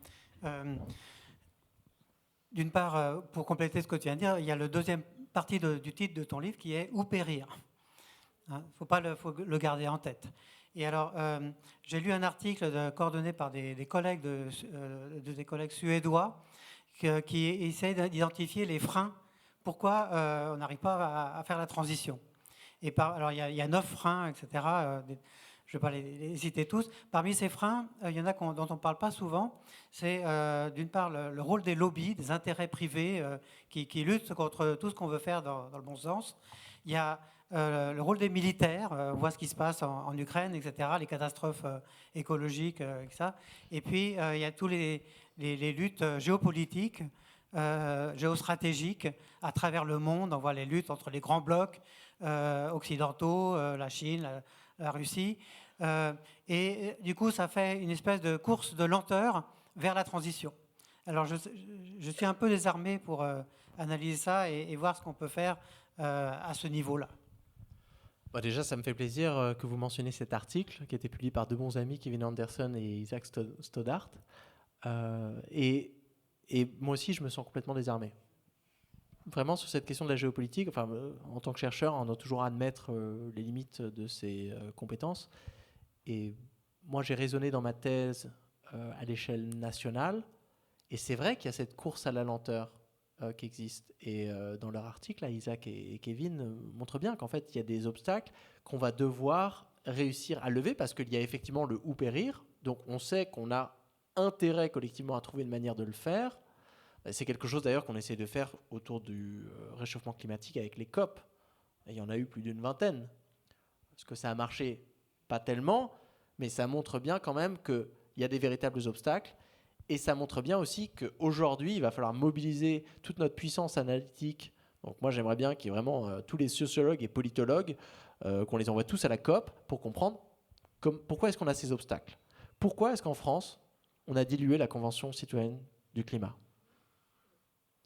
D'une part, pour compléter ce que tu viens de dire, il y a le deuxième partie du titre de ton livre qui est « Ou périr ». Faut le garder en tête. Et alors, j'ai lu un article coordonné par des collègues des collègues suédois qui essayent d'identifier les freins. Pourquoi on n'arrive pas à faire la transition. Alors, il y a 9 freins, etc. Je ne vais pas les citer tous. Parmi ces freins, il y en a dont on ne parle pas souvent. C'est d'une part le rôle des lobbies, des intérêts privés qui luttent contre tout ce qu'on veut faire dans le bon sens. Il y a le rôle des militaires, on voit ce qui se passe en Ukraine, etc., les catastrophes écologiques, etc. Et puis, il y a tous les luttes géopolitiques, géostratégiques à travers le monde. On voit les luttes entre les grands blocs occidentaux, la Chine, la Russie. Et du coup, ça fait une espèce de course de lenteur vers la transition. Alors, je suis un peu désarmé pour analyser ça et voir ce qu'on peut faire à ce niveau-là. Déjà, ça me fait plaisir que vous mentionniez cet article qui a été publié par deux bons amis, Kevin Anderson et Isaac Stoddart. Et moi aussi, je me sens complètement désarmé. Vraiment, sur cette question de la géopolitique, en tant que chercheur, on doit toujours admettre les limites de ses compétences. Et moi, j'ai raisonné dans ma thèse à l'échelle nationale. Et c'est vrai qu'il y a cette course à la lenteur qui existe. Et dans leur article, là, Isaac et Kevin montrent bien qu'en fait, il y a des obstacles qu'on va devoir réussir à lever parce qu'il y a effectivement le ou périr. Donc, on sait qu'on a intérêt collectivement à trouver une manière de le faire. C'est quelque chose d'ailleurs qu'on essaie de faire autour du réchauffement climatique avec les COP. Et il y en a eu plus d'une vingtaine. Est-ce que ça a marché? Pas tellement, mais ça montre bien quand même qu'il y a des véritables obstacles. Et ça montre bien aussi qu'aujourd'hui, il va falloir mobiliser toute notre puissance analytique. Donc moi, j'aimerais bien qu'il y ait vraiment tous les sociologues et politologues, qu'on les envoie tous à la COP pour comprendre pourquoi est-ce qu'on a ces obstacles. Pourquoi est-ce qu'en France, on a dilué la Convention citoyenne du climat?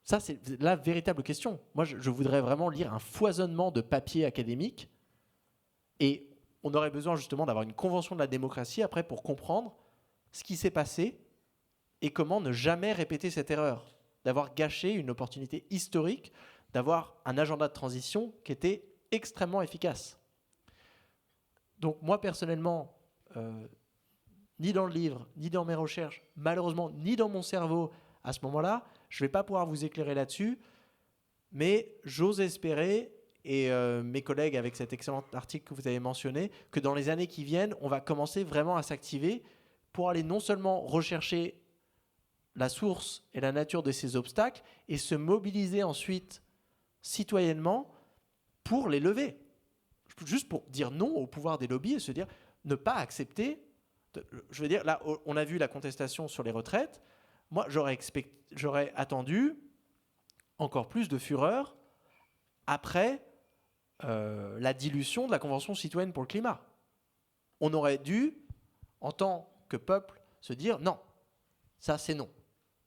Ça, c'est la véritable question. Moi, je voudrais vraiment lire un foisonnement de papiers académiques et on aurait besoin justement d'avoir une convention de la démocratie après pour comprendre ce qui s'est passé et comment ne jamais répéter cette erreur, d'avoir gâché une opportunité historique, d'avoir un agenda de transition qui était extrêmement efficace. Donc moi, personnellement, ni dans le livre, ni dans mes recherches, malheureusement, ni dans mon cerveau, à ce moment-là, je ne vais pas pouvoir vous éclairer là-dessus, mais j'ose espérer, et mes collègues avec cet excellent article que vous avez mentionné, que dans les années qui viennent, on va commencer vraiment à s'activer pour aller non seulement rechercher la source et la nature de ces obstacles et se mobiliser ensuite citoyennement pour les lever. Juste pour dire non au pouvoir des lobbies et se dire ne pas accepter. Je veux dire, là, on a vu la contestation sur les retraites. Moi, j'aurais attendu encore plus de fureur après la dilution de la Convention citoyenne pour le climat. On aurait dû, en tant que peuple, se dire non, ça c'est non.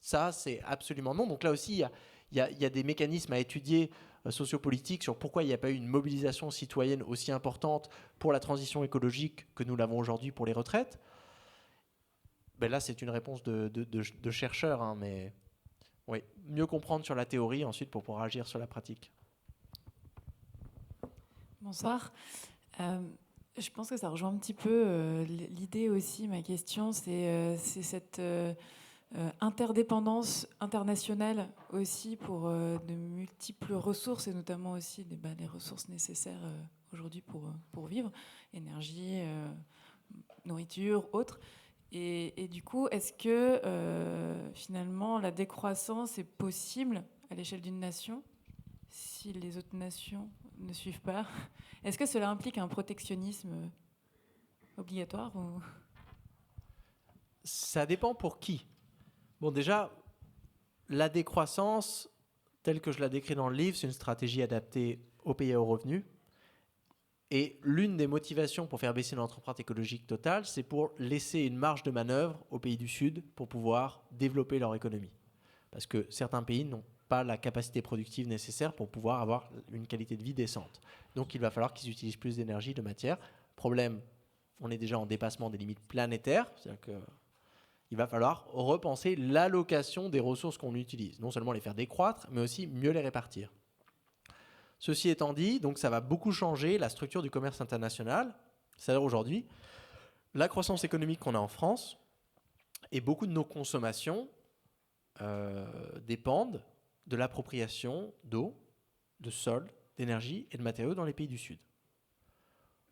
Ça c'est absolument non. Donc là aussi, il y a des mécanismes à étudier sociopolitiques sur pourquoi il n'y a pas eu une mobilisation citoyenne aussi importante pour la transition écologique que nous l'avons aujourd'hui pour les retraites. Ben là, c'est une réponse de chercheur, hein, mais Oui, mieux comprendre sur la théorie ensuite pour pouvoir agir sur la pratique. Bonsoir. Je pense que ça rejoint un petit peu l'idée aussi. Ma question, c'est cette interdépendance internationale aussi pour de multiples ressources et notamment aussi les ressources nécessaires aujourd'hui pour vivre, énergie, nourriture, autres. Et du coup, est-ce que finalement la décroissance est possible à l'échelle d'une nation si les autres nations ne suivent pas? Est-ce que cela implique un protectionnisme obligatoire ou... Ça dépend pour qui. Bon, déjà, la décroissance, telle que je la décris dans le livre, c'est une stratégie adaptée aux pays à haut revenu. Et l'une des motivations pour faire baisser notre empreinte écologique totale, c'est pour laisser une marge de manœuvre aux pays du Sud pour pouvoir développer leur économie. Parce que certains pays n'ont pas la capacité productive nécessaire pour pouvoir avoir une qualité de vie décente. Donc il va falloir qu'ils utilisent plus d'énergie, de matière. Problème, on est déjà en dépassement des limites planétaires, c'est-à-dire qu'il va falloir repenser l'allocation des ressources qu'on utilise. Non seulement les faire décroître, mais aussi mieux les répartir. Ceci étant dit, donc ça va beaucoup changer la structure du commerce international. C'est-à-dire aujourd'hui, la croissance économique qu'on a en France et beaucoup de nos consommations dépendent de l'appropriation d'eau, de sol, d'énergie et de matériaux dans les pays du Sud.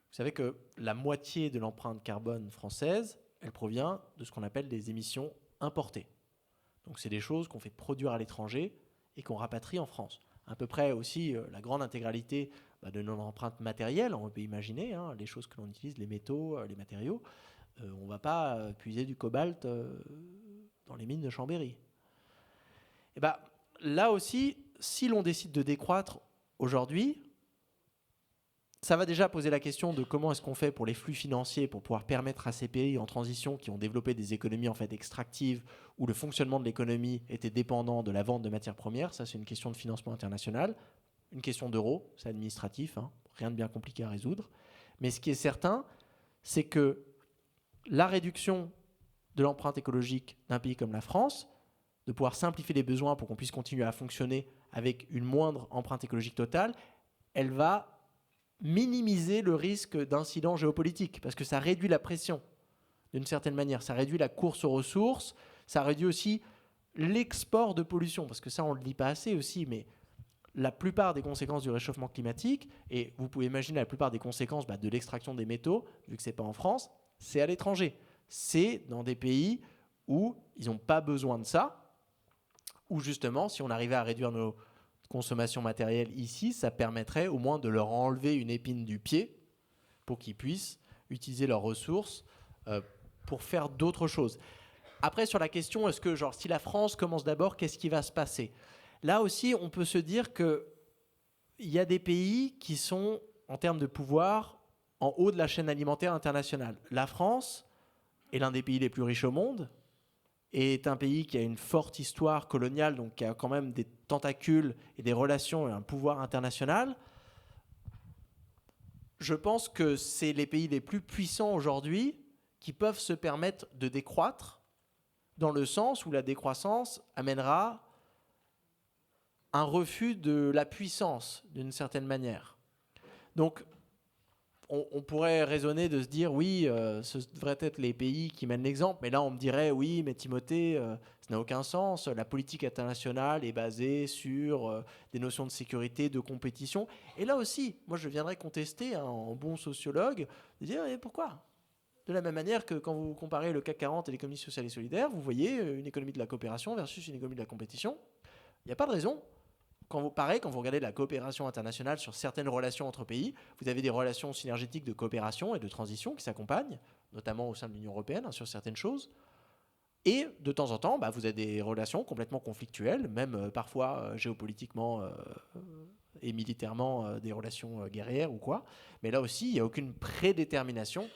Vous savez que la moitié de l'empreinte carbone française, elle provient de ce qu'on appelle des émissions importées. Donc c'est des choses qu'on fait produire à l'étranger et qu'on rapatrie en France. À peu près aussi la grande intégralité de notre empreinte matérielle, on peut imaginer, les choses que l'on utilise, les métaux, les matériaux. On ne va pas puiser du cobalt dans les mines de Chambéry. Et là aussi, si l'on décide de décroître aujourd'hui, ça va déjà poser la question de comment est-ce qu'on fait pour les flux financiers pour pouvoir permettre à ces pays en transition qui ont développé des économies en fait extractives où le fonctionnement de l'économie était dépendant de la vente de matières premières. Ça, c'est une question de financement international, une question d'euros, c'est administratif, rien de bien compliqué à résoudre. Mais ce qui est certain, c'est que la réduction de l'empreinte écologique d'un pays comme la France, de pouvoir simplifier les besoins pour qu'on puisse continuer à fonctionner avec une moindre empreinte écologique totale, elle va minimiser le risque d'incident géopolitique parce que ça réduit la pression d'une certaine manière, ça réduit la course aux ressources, ça réduit aussi l'export de pollution parce que ça on ne le dit pas assez aussi, mais la plupart des conséquences du réchauffement climatique, et vous pouvez imaginer la plupart des conséquences de l'extraction des métaux, vu que ce n'est pas en France, c'est à l'étranger, c'est dans des pays où ils n'ont pas besoin de ça, où justement si on arrivait à réduire nos consommation matérielle ici, ça permettrait au moins de leur enlever une épine du pied pour qu'ils puissent utiliser leurs ressources pour faire d'autres choses. Après, sur la question, est-ce que si la France commence d'abord, qu'est-ce qui va se passer? Là aussi, on peut se dire qu'il y a des pays qui sont, en termes de pouvoir, en haut de la chaîne alimentaire internationale. La France est l'un des pays les plus riches au monde, est un pays qui a une forte histoire coloniale, donc qui a quand même des tentacules et des relations et un pouvoir international. Je pense que c'est les pays les plus puissants aujourd'hui qui peuvent se permettre de décroître dans le sens où la décroissance amènera un refus de la puissance d'une certaine manière. Donc, on pourrait raisonner de se dire, oui, ce devrait être les pays qui mènent l'exemple, mais là on me dirait, oui, mais Timothée, ça n'a aucun sens, la politique internationale est basée sur des notions de sécurité, de compétition, et là aussi, moi je viendrais contester en bon sociologue, de dire, pourquoi ? De la même manière que quand vous comparez le CAC 40 et l'économie sociale et solidaire, vous voyez une économie de la coopération versus une économie de la compétition, il n'y a pas de raison. Quand vous regardez la coopération internationale sur certaines relations entre pays, vous avez des relations synergétiques de coopération et de transition qui s'accompagnent, notamment au sein de l'Union européenne, sur certaines choses. Et de temps en temps, vous avez des relations complètement conflictuelles, même parfois géopolitiquement et militairement des relations guerrières ou quoi. Mais là aussi, il n'y a aucune prédétermination.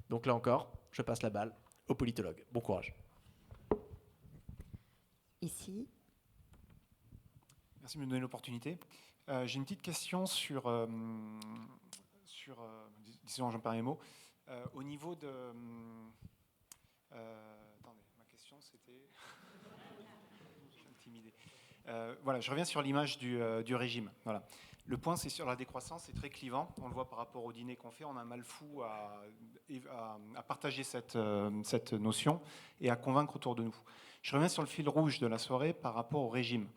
Donc là encore, je passe la balle aux politologues. Bon courage. Ici. Merci de me donner l'opportunité. J'ai une petite question sur disons, j'en perds mes mots, au niveau de... attendez, ma question c'était... intimidé. Voilà, je reviens sur l'image du régime. Voilà. Le point, c'est sur la décroissance, c'est très clivant. On le voit par rapport au dîner qu'on fait. On a un mal fou à partager cette notion et à convaincre autour de nous. Je reviens sur le fil rouge de la soirée par rapport au régime.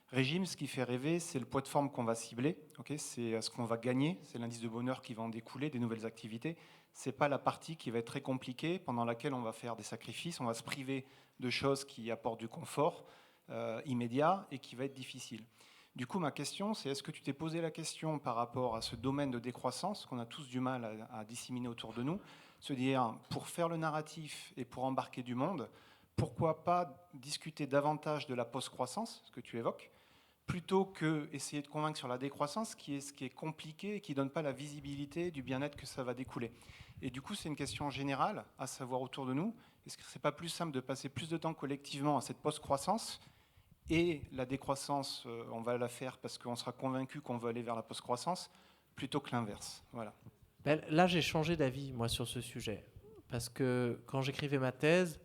Régime, ce qui fait rêver, c'est le poids de forme qu'on va cibler. Okay, c'est ce qu'on va gagner. C'est l'indice de bonheur qui va en découler, des nouvelles activités. C'est pas la partie qui va être très compliquée, pendant laquelle on va faire des sacrifices. On va se priver de choses qui apportent du confort immédiat et qui va être difficile. Du coup, ma question, c'est est-ce que tu t'es posé la question par rapport à ce domaine de décroissance qu'on a tous du mal à disséminer autour de nous, se dire, pour faire le narratif et pour embarquer du monde, pourquoi pas discuter davantage de la post-croissance, ce que tu évoques, plutôt que essayer de convaincre sur la décroissance, ce qui est compliqué et qui ne donne pas la visibilité du bien-être que ça va découler. Et du coup, c'est une question générale à savoir autour de nous. Est-ce que ce n'est pas plus simple de passer plus de temps collectivement à cette post-croissance et la décroissance, on va la faire parce qu'on sera convaincu qu'on veut aller vers la post-croissance, plutôt que l'inverse. Voilà. Ben, là, j'ai changé d'avis, moi, sur ce sujet. Parce que quand j'écrivais ma thèse,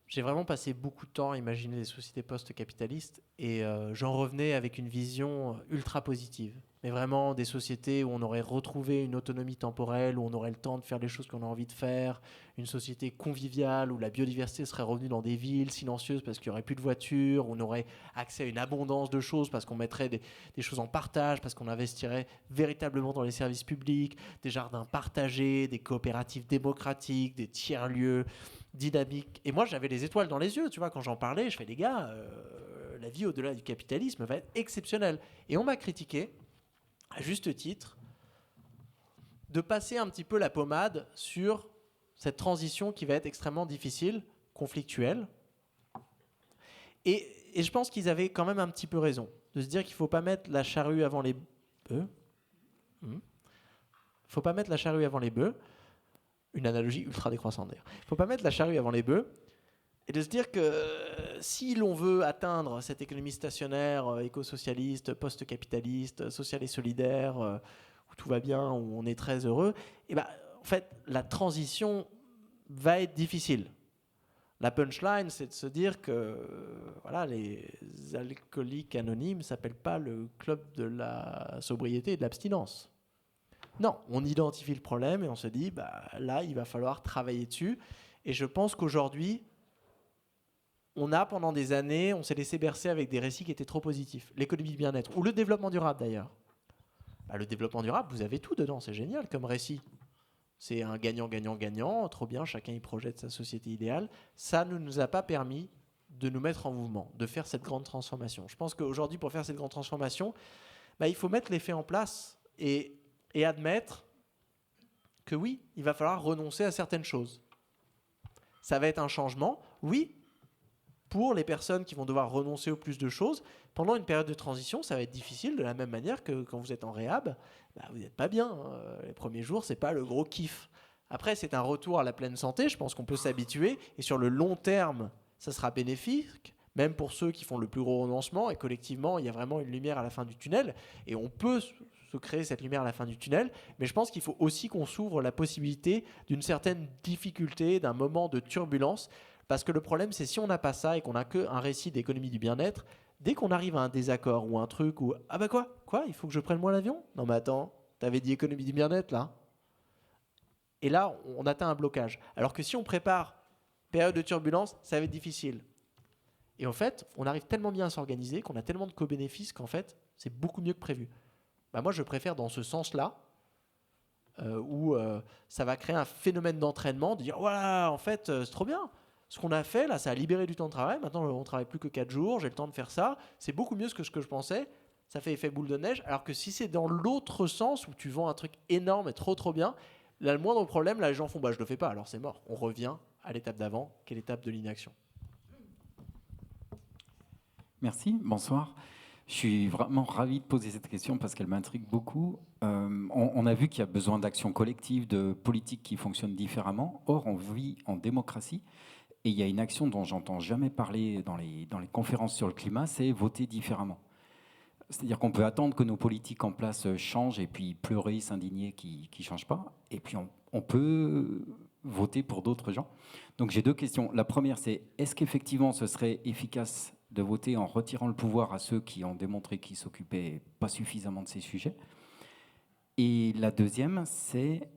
j'ai vraiment passé beaucoup de temps à imaginer des sociétés post-capitalistes et j'en revenais avec une vision ultra positive. Mais vraiment des sociétés où on aurait retrouvé une autonomie temporelle, où on aurait le temps de faire les choses qu'on a envie de faire, une société conviviale où la biodiversité serait revenue dans des villes silencieuses parce qu'il n'y aurait plus de voitures, où on aurait accès à une abondance de choses parce qu'on mettrait des choses en partage, parce qu'on investirait véritablement dans les services publics, des jardins partagés, des coopératives démocratiques, des tiers-lieux dynamiques. Et moi, j'avais les étoiles dans les yeux, tu vois, quand j'en parlais, je fais, les gars, la vie au-delà du capitalisme va être exceptionnelle. Et on m'a critiqué, à juste titre, de passer un petit peu la pommade sur cette transition qui va être extrêmement difficile, conflictuelle. Et je pense qu'ils avaient quand même un petit peu raison, de se dire qu'il ne faut pas mettre la charrue avant les bœufs. Il ne faut pas mettre la charrue avant les bœufs. Une analogie ultra décroissante d'ailleurs. Il ne faut pas mettre la charrue avant les bœufs. Et de se dire que si l'on veut atteindre cette économie stationnaire, éco-socialiste, post-capitaliste, sociale et solidaire, où tout va bien, où on est très heureux, et ben, en fait, la transition va être difficile. La punchline, c'est de se dire que voilà, les alcooliques anonymes ne s'appellent pas le club de la sobriété et de l'abstinence. Non, on identifie le problème et on se dit, bah, là, il va falloir travailler dessus. Et je pense qu'aujourd'hui, pendant des années, on s'est laissé bercer avec des récits qui étaient trop positifs. L'économie du bien-être, ou le développement durable d'ailleurs. Bah, le développement durable, vous avez tout dedans, c'est génial comme récit. C'est un gagnant-gagnant-gagnant, trop bien, chacun y projette sa société idéale. Ça ne nous a pas permis de nous mettre en mouvement, de faire cette grande transformation. Je pense qu'aujourd'hui, pour faire cette grande transformation, bah, il faut mettre les faits en place et admettre que oui, il va falloir renoncer à certaines choses. Ça va être un changement, oui, pour les personnes qui vont devoir renoncer au plus de choses. Pendant une période de transition, ça va être difficile, de la même manière que quand vous êtes en réhab, bah, vous n'êtes pas bien. Les premiers jours, ce n'est pas le gros kiff. Après, c'est un retour à la pleine santé. Je pense qu'on peut s'habituer. Et sur le long terme, ça sera bénéfique, même pour ceux qui font le plus gros renoncement. Et collectivement, il y a vraiment une lumière à la fin du tunnel. Et on peut se créer cette lumière à la fin du tunnel. Mais je pense qu'il faut aussi qu'on s'ouvre la possibilité d'une certaine difficulté, d'un moment de turbulence. Parce que le problème, c'est si on n'a pas ça et qu'on n'a qu'un récit d'économie du bien-être, dès qu'on arrive à un désaccord ou un truc où « Ah bah quoi ? Il faut que je prenne moins l'avion ? Non mais attends, t'avais dit économie du bien-être là ?» Et là, on atteint un blocage. Alors que si on prépare période de turbulence, ça va être difficile. Et en fait, on arrive tellement bien à s'organiser, qu'on a tellement de co-bénéfices qu'en fait, c'est beaucoup mieux que prévu. Bah moi, je préfère dans ce sens-là, où ça va créer un phénomène d'entraînement, de dire « Voilà, en fait, c'est trop bien. Ce qu'on a fait, là, ça a libéré du temps de travail. Maintenant, on ne travaille plus que 4 jours. J'ai le temps de faire ça. C'est beaucoup mieux que ce que je pensais. Ça fait effet boule de neige. Alors que si c'est dans l'autre sens, où tu vends un truc énorme et trop bien, là, le moindre problème, là, les gens font bah, « je le fais pas, alors c'est mort ». On revient à l'étape d'avant, qui est l'étape de l'inaction. Merci, bonsoir. Je suis vraiment ravi de poser cette question parce qu'elle m'intrigue beaucoup. On a vu qu'il y a besoin d'actions collectives, de politiques qui fonctionnent différemment. Or, on vit en démocratie. Et il y a une action dont j'entends jamais parler dans les conférences sur le climat, c'est voter différemment. C'est-à-dire qu'on peut attendre que nos politiques en place changent et puis pleurer, s'indigner qu'ils ne changent pas. Et puis on peut voter pour d'autres gens. Donc j'ai 2 questions. La première, c'est est-ce qu'effectivement ce serait efficace de voter en retirant le pouvoir à ceux qui ont démontré qu'ils s'occupaient pas suffisamment de ces sujets. Et la deuxième, c'est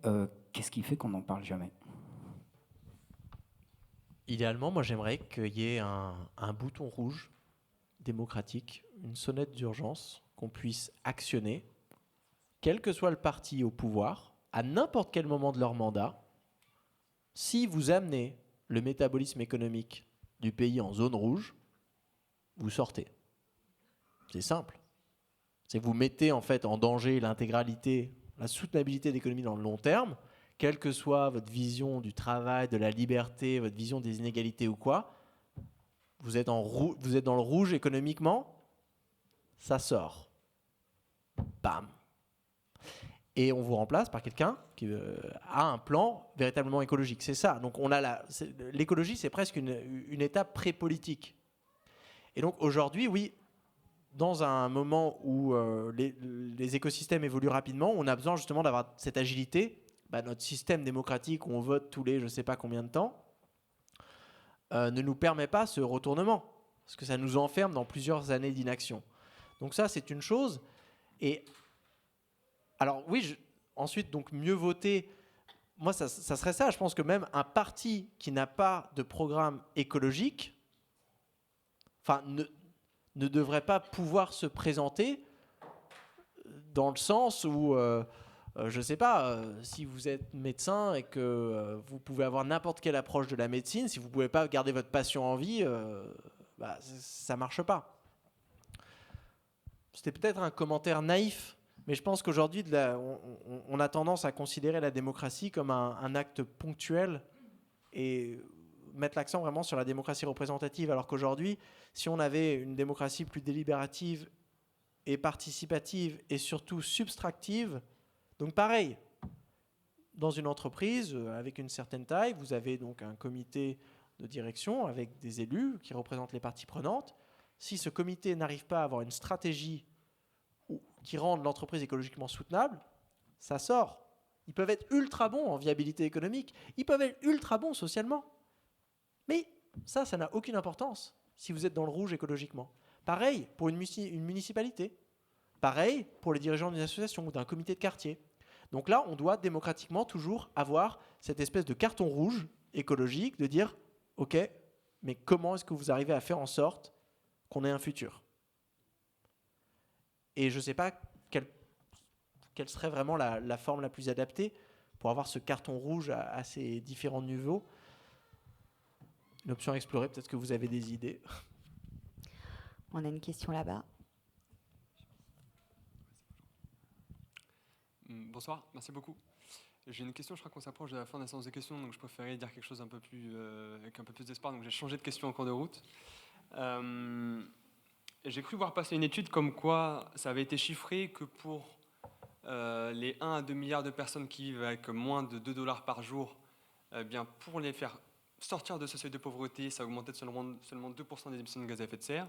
qu'est-ce qui fait qu'on n'en parle jamais? Idéalement, moi j'aimerais qu'il y ait un bouton rouge démocratique, une sonnette d'urgence qu'on puisse actionner, quel que soit le parti au pouvoir, à n'importe quel moment de leur mandat. Si vous amenez le métabolisme économique du pays en zone rouge, vous sortez. C'est simple. C'est que vous mettez en fait en danger l'intégralité, la soutenabilité de l'économie dans le long terme, quelle que soit votre vision du travail, de la liberté, votre vision des inégalités ou quoi. Vous êtes dans le rouge économiquement, ça sort. Bam. Et on vous remplace par quelqu'un qui a un plan véritablement écologique. C'est ça. Donc l'écologie, c'est presque une étape pré-politique. Et donc aujourd'hui, oui, dans un moment où les écosystèmes évoluent rapidement, on a besoin justement d'avoir cette agilité. Notre système démocratique où on vote tous les je ne sais pas combien de temps ne nous permet pas ce retournement, parce que ça nous enferme dans plusieurs années d'inaction. Donc ça, c'est une chose. Et alors oui, ensuite, donc mieux voter, moi, ça serait ça. Je pense que même un parti qui n'a pas de programme écologique, ne devrait pas pouvoir se présenter dans le sens où, je ne sais pas, si vous êtes médecin et que vous pouvez avoir n'importe quelle approche de la médecine, si vous ne pouvez pas garder votre passion en vie, ça ne marche pas. C'était peut-être un commentaire naïf, mais je pense qu'aujourd'hui, on a tendance à considérer la démocratie comme un acte ponctuel et mettre l'accent vraiment sur la démocratie représentative, alors qu'aujourd'hui, si on avait une démocratie plus délibérative et participative et surtout subtractive, donc pareil, dans une entreprise avec une certaine taille, vous avez donc un comité de direction avec des élus qui représentent les parties prenantes. Si ce comité n'arrive pas à avoir une stratégie qui rende l'entreprise écologiquement soutenable, ça sort. Ils peuvent être ultra bons en viabilité économique, ils peuvent être ultra bons socialement. Mais ça n'a aucune importance si vous êtes dans le rouge écologiquement. Pareil pour une municipalité. Pareil pour les dirigeants d'une association ou d'un comité de quartier. Donc là, on doit démocratiquement toujours avoir cette espèce de carton rouge écologique de dire « Ok, mais comment est-ce que vous arrivez à faire en sorte qu'on ait un futur ?» Et je ne sais pas quelle serait vraiment la forme la plus adaptée pour avoir ce carton rouge à ces différents niveaux. Une option à explorer, peut-être que vous avez des idées. On a une question là-bas. Bonsoir, merci beaucoup. J'ai une question, je crois qu'on s'approche de la fin de la séance de questions, donc je préférais dire quelque chose avec un peu plus d'espoir, donc j'ai changé de question en cours de route. J'ai cru voir passer une étude comme quoi ça avait été chiffré que pour les 1 à 2 milliards de personnes qui vivent avec moins de $2 par jour, bien pour les faire sortir de ce seuil de pauvreté, ça augmentait de seulement 2% des émissions de gaz à effet de serre.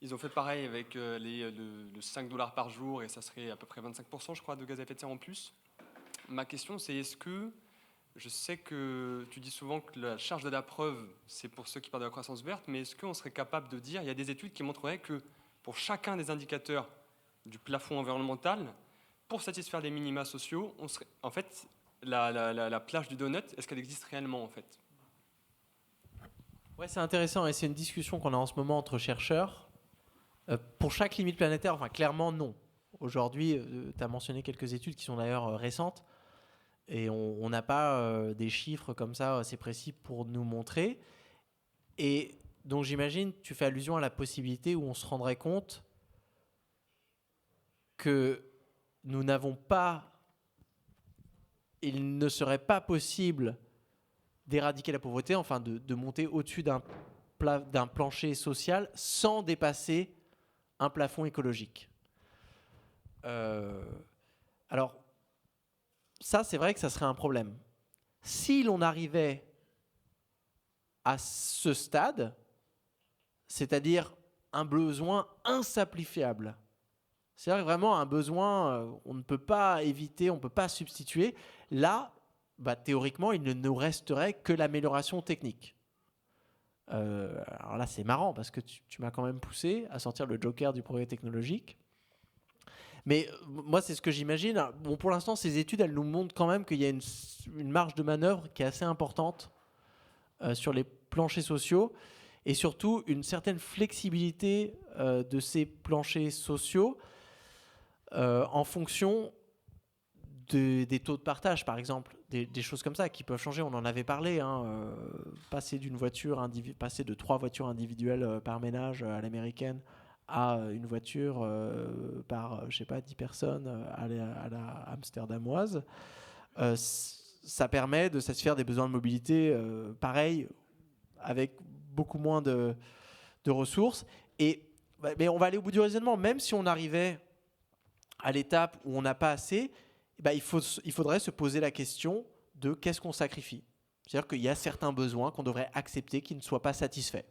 Ils ont fait pareil avec le $5 par jour et ça serait à peu près 25%, je crois, de gaz à effet de serre en plus. Ma question, c'est est-ce que, je sais que tu dis souvent que la charge de la preuve, c'est pour ceux qui parlent de la croissance verte, mais est-ce qu'on serait capable de dire, il y a des études qui montreraient que pour chacun des indicateurs du plafond environnemental, pour satisfaire les minima sociaux, on serait, en fait, la plage du donut, est-ce qu'elle existe réellement en fait ? Ouais, c'est intéressant et c'est une discussion qu'on a en ce moment entre chercheurs. Pour chaque limite planétaire, clairement non. Aujourd'hui, tu as mentionné quelques études qui sont d'ailleurs récentes et on n'a pas des chiffres comme ça assez précis pour nous montrer. Et donc j'imagine, tu fais allusion à la possibilité où on se rendrait compte que nous n'avons pas, il ne serait pas possible d'éradiquer la pauvreté, enfin de monter au-dessus d'un plancher social sans dépasser un plafond écologique. Alors, ça, c'est vrai que ça serait un problème. Si l'on arrivait à ce stade, c'est-à-dire un besoin insimplifiable, c'est-à-dire vraiment un besoin, on ne peut pas éviter, on ne peut pas substituer, là, théoriquement, il ne nous resterait que l'amélioration technique. Alors là, c'est marrant parce que tu m'as quand même poussé à sortir le joker du progrès technologique. Mais moi, c'est ce que j'imagine. Bon, pour l'instant, ces études, elles nous montrent quand même qu'il y a une marge de manœuvre qui est assez importante sur les planchers sociaux et surtout une certaine flexibilité de ces planchers sociaux en fonction des taux de partage, par exemple, des choses comme ça qui peuvent changer. On en avait parlé, passer de 3 voitures individuelles par ménage à l'américaine à une voiture par, 10 personnes à la amsterdamoise. Ça permet de satisfaire des besoins de mobilité pareil, avec beaucoup moins de ressources. Mais on va aller au bout du raisonnement. Même si on arrivait à l'étape où on n'a pas assez, il faudrait se poser la question de qu'est-ce qu'on sacrifie. C'est-à-dire qu'il y a certains besoins qu'on devrait accepter qui ne soient pas satisfaits.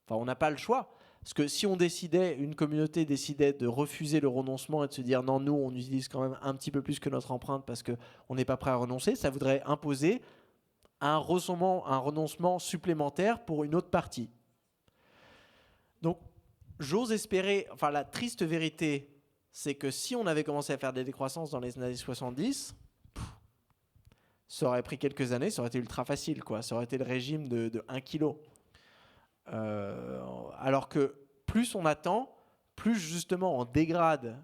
Enfin, on n'a pas le choix. Parce que si une communauté décidait de refuser le renoncement et de se dire non, nous, on utilise quand même un petit peu plus que notre empreinte parce qu'on n'est pas prêt à renoncer, ça voudrait imposer un renoncement supplémentaire pour une autre partie. Donc, j'ose espérer, la triste vérité, c'est que si on avait commencé à faire des décroissances dans les années 70, ça aurait pris quelques années, ça aurait été ultra facile, quoi. Ça aurait été le régime de 1 kg. Alors que plus on attend, plus justement on dégrade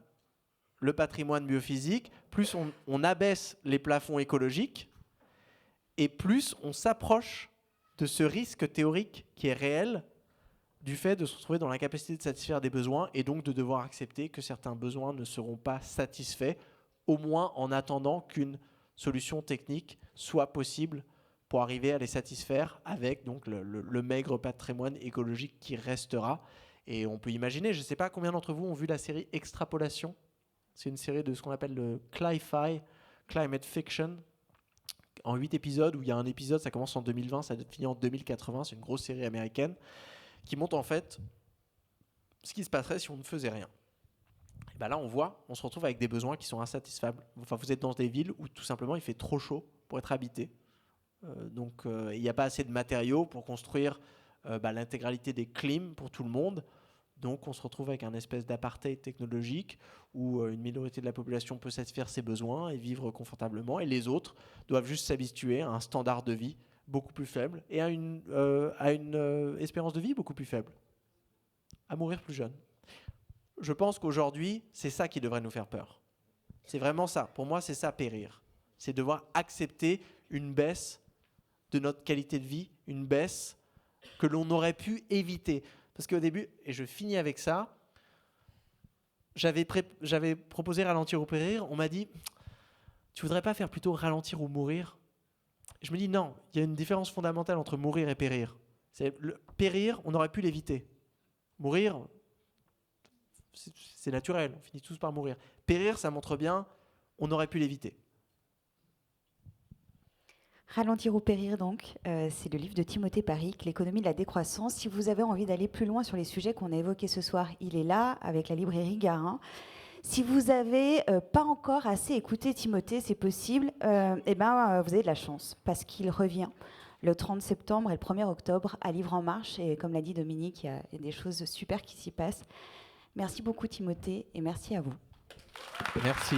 le patrimoine biophysique, plus on abaisse les plafonds écologiques, et plus on s'approche de ce risque théorique qui est réel du fait de se retrouver dans l'incapacité de satisfaire des besoins et donc de devoir accepter que certains besoins ne seront pas satisfaits, au moins en attendant qu'une solution technique soit possible pour arriver à les satisfaire avec donc le maigre patrimoine écologique qui restera. Et on peut imaginer, je ne sais pas combien d'entre vous ont vu la série Extrapolation. C'est une série de ce qu'on appelle le Cli-Fi, Climate Fiction, en 8 épisodes, où il y a un épisode, ça commence en 2020, ça doit finir en 2080, c'est une grosse série américaine, qui montre en fait ce qui se passerait si on ne faisait rien. Et ben là, on se retrouve avec des besoins qui sont insatisfables. Enfin, vous êtes dans des villes où tout simplement il fait trop chaud pour être habité. Donc il n'y a pas assez de matériaux pour construire l'intégralité des clims pour tout le monde. Donc on se retrouve avec un espèce d'apartheid technologique où une minorité de la population peut satisfaire ses besoins et vivre confortablement, et les autres doivent juste s'habituer à un standard de vie beaucoup plus faible et à une espérance de vie beaucoup plus faible, à mourir plus jeune. Je pense qu'aujourd'hui, c'est ça qui devrait nous faire peur. C'est vraiment ça. Pour moi, c'est ça, périr. C'est devoir accepter une baisse de notre qualité de vie, une baisse que l'on aurait pu éviter. Parce qu'au début, et je finis avec ça, j'avais proposé ralentir ou périr. On m'a dit, tu voudrais pas faire plutôt ralentir ou mourir ? Je me dis non, il y a une différence fondamentale entre mourir et périr. Périr, on aurait pu l'éviter. Mourir, c'est naturel, on finit tous par mourir. Périr, ça montre bien, on aurait pu l'éviter. Ralentir ou périr, donc, c'est le livre de Timothée Paric, L'économie de la décroissance. Si vous avez envie d'aller plus loin sur les sujets qu'on a évoqués ce soir, il est là, avec la librairie Garin. Si vous n'avez pas encore assez écouté Timothée, c'est possible, vous avez de la chance, parce qu'il revient le 30 septembre et le 1er octobre à Livre en Marche. Et comme l'a dit Dominique, il y a des choses super qui s'y passent. Merci beaucoup Timothée, et merci à vous. Merci.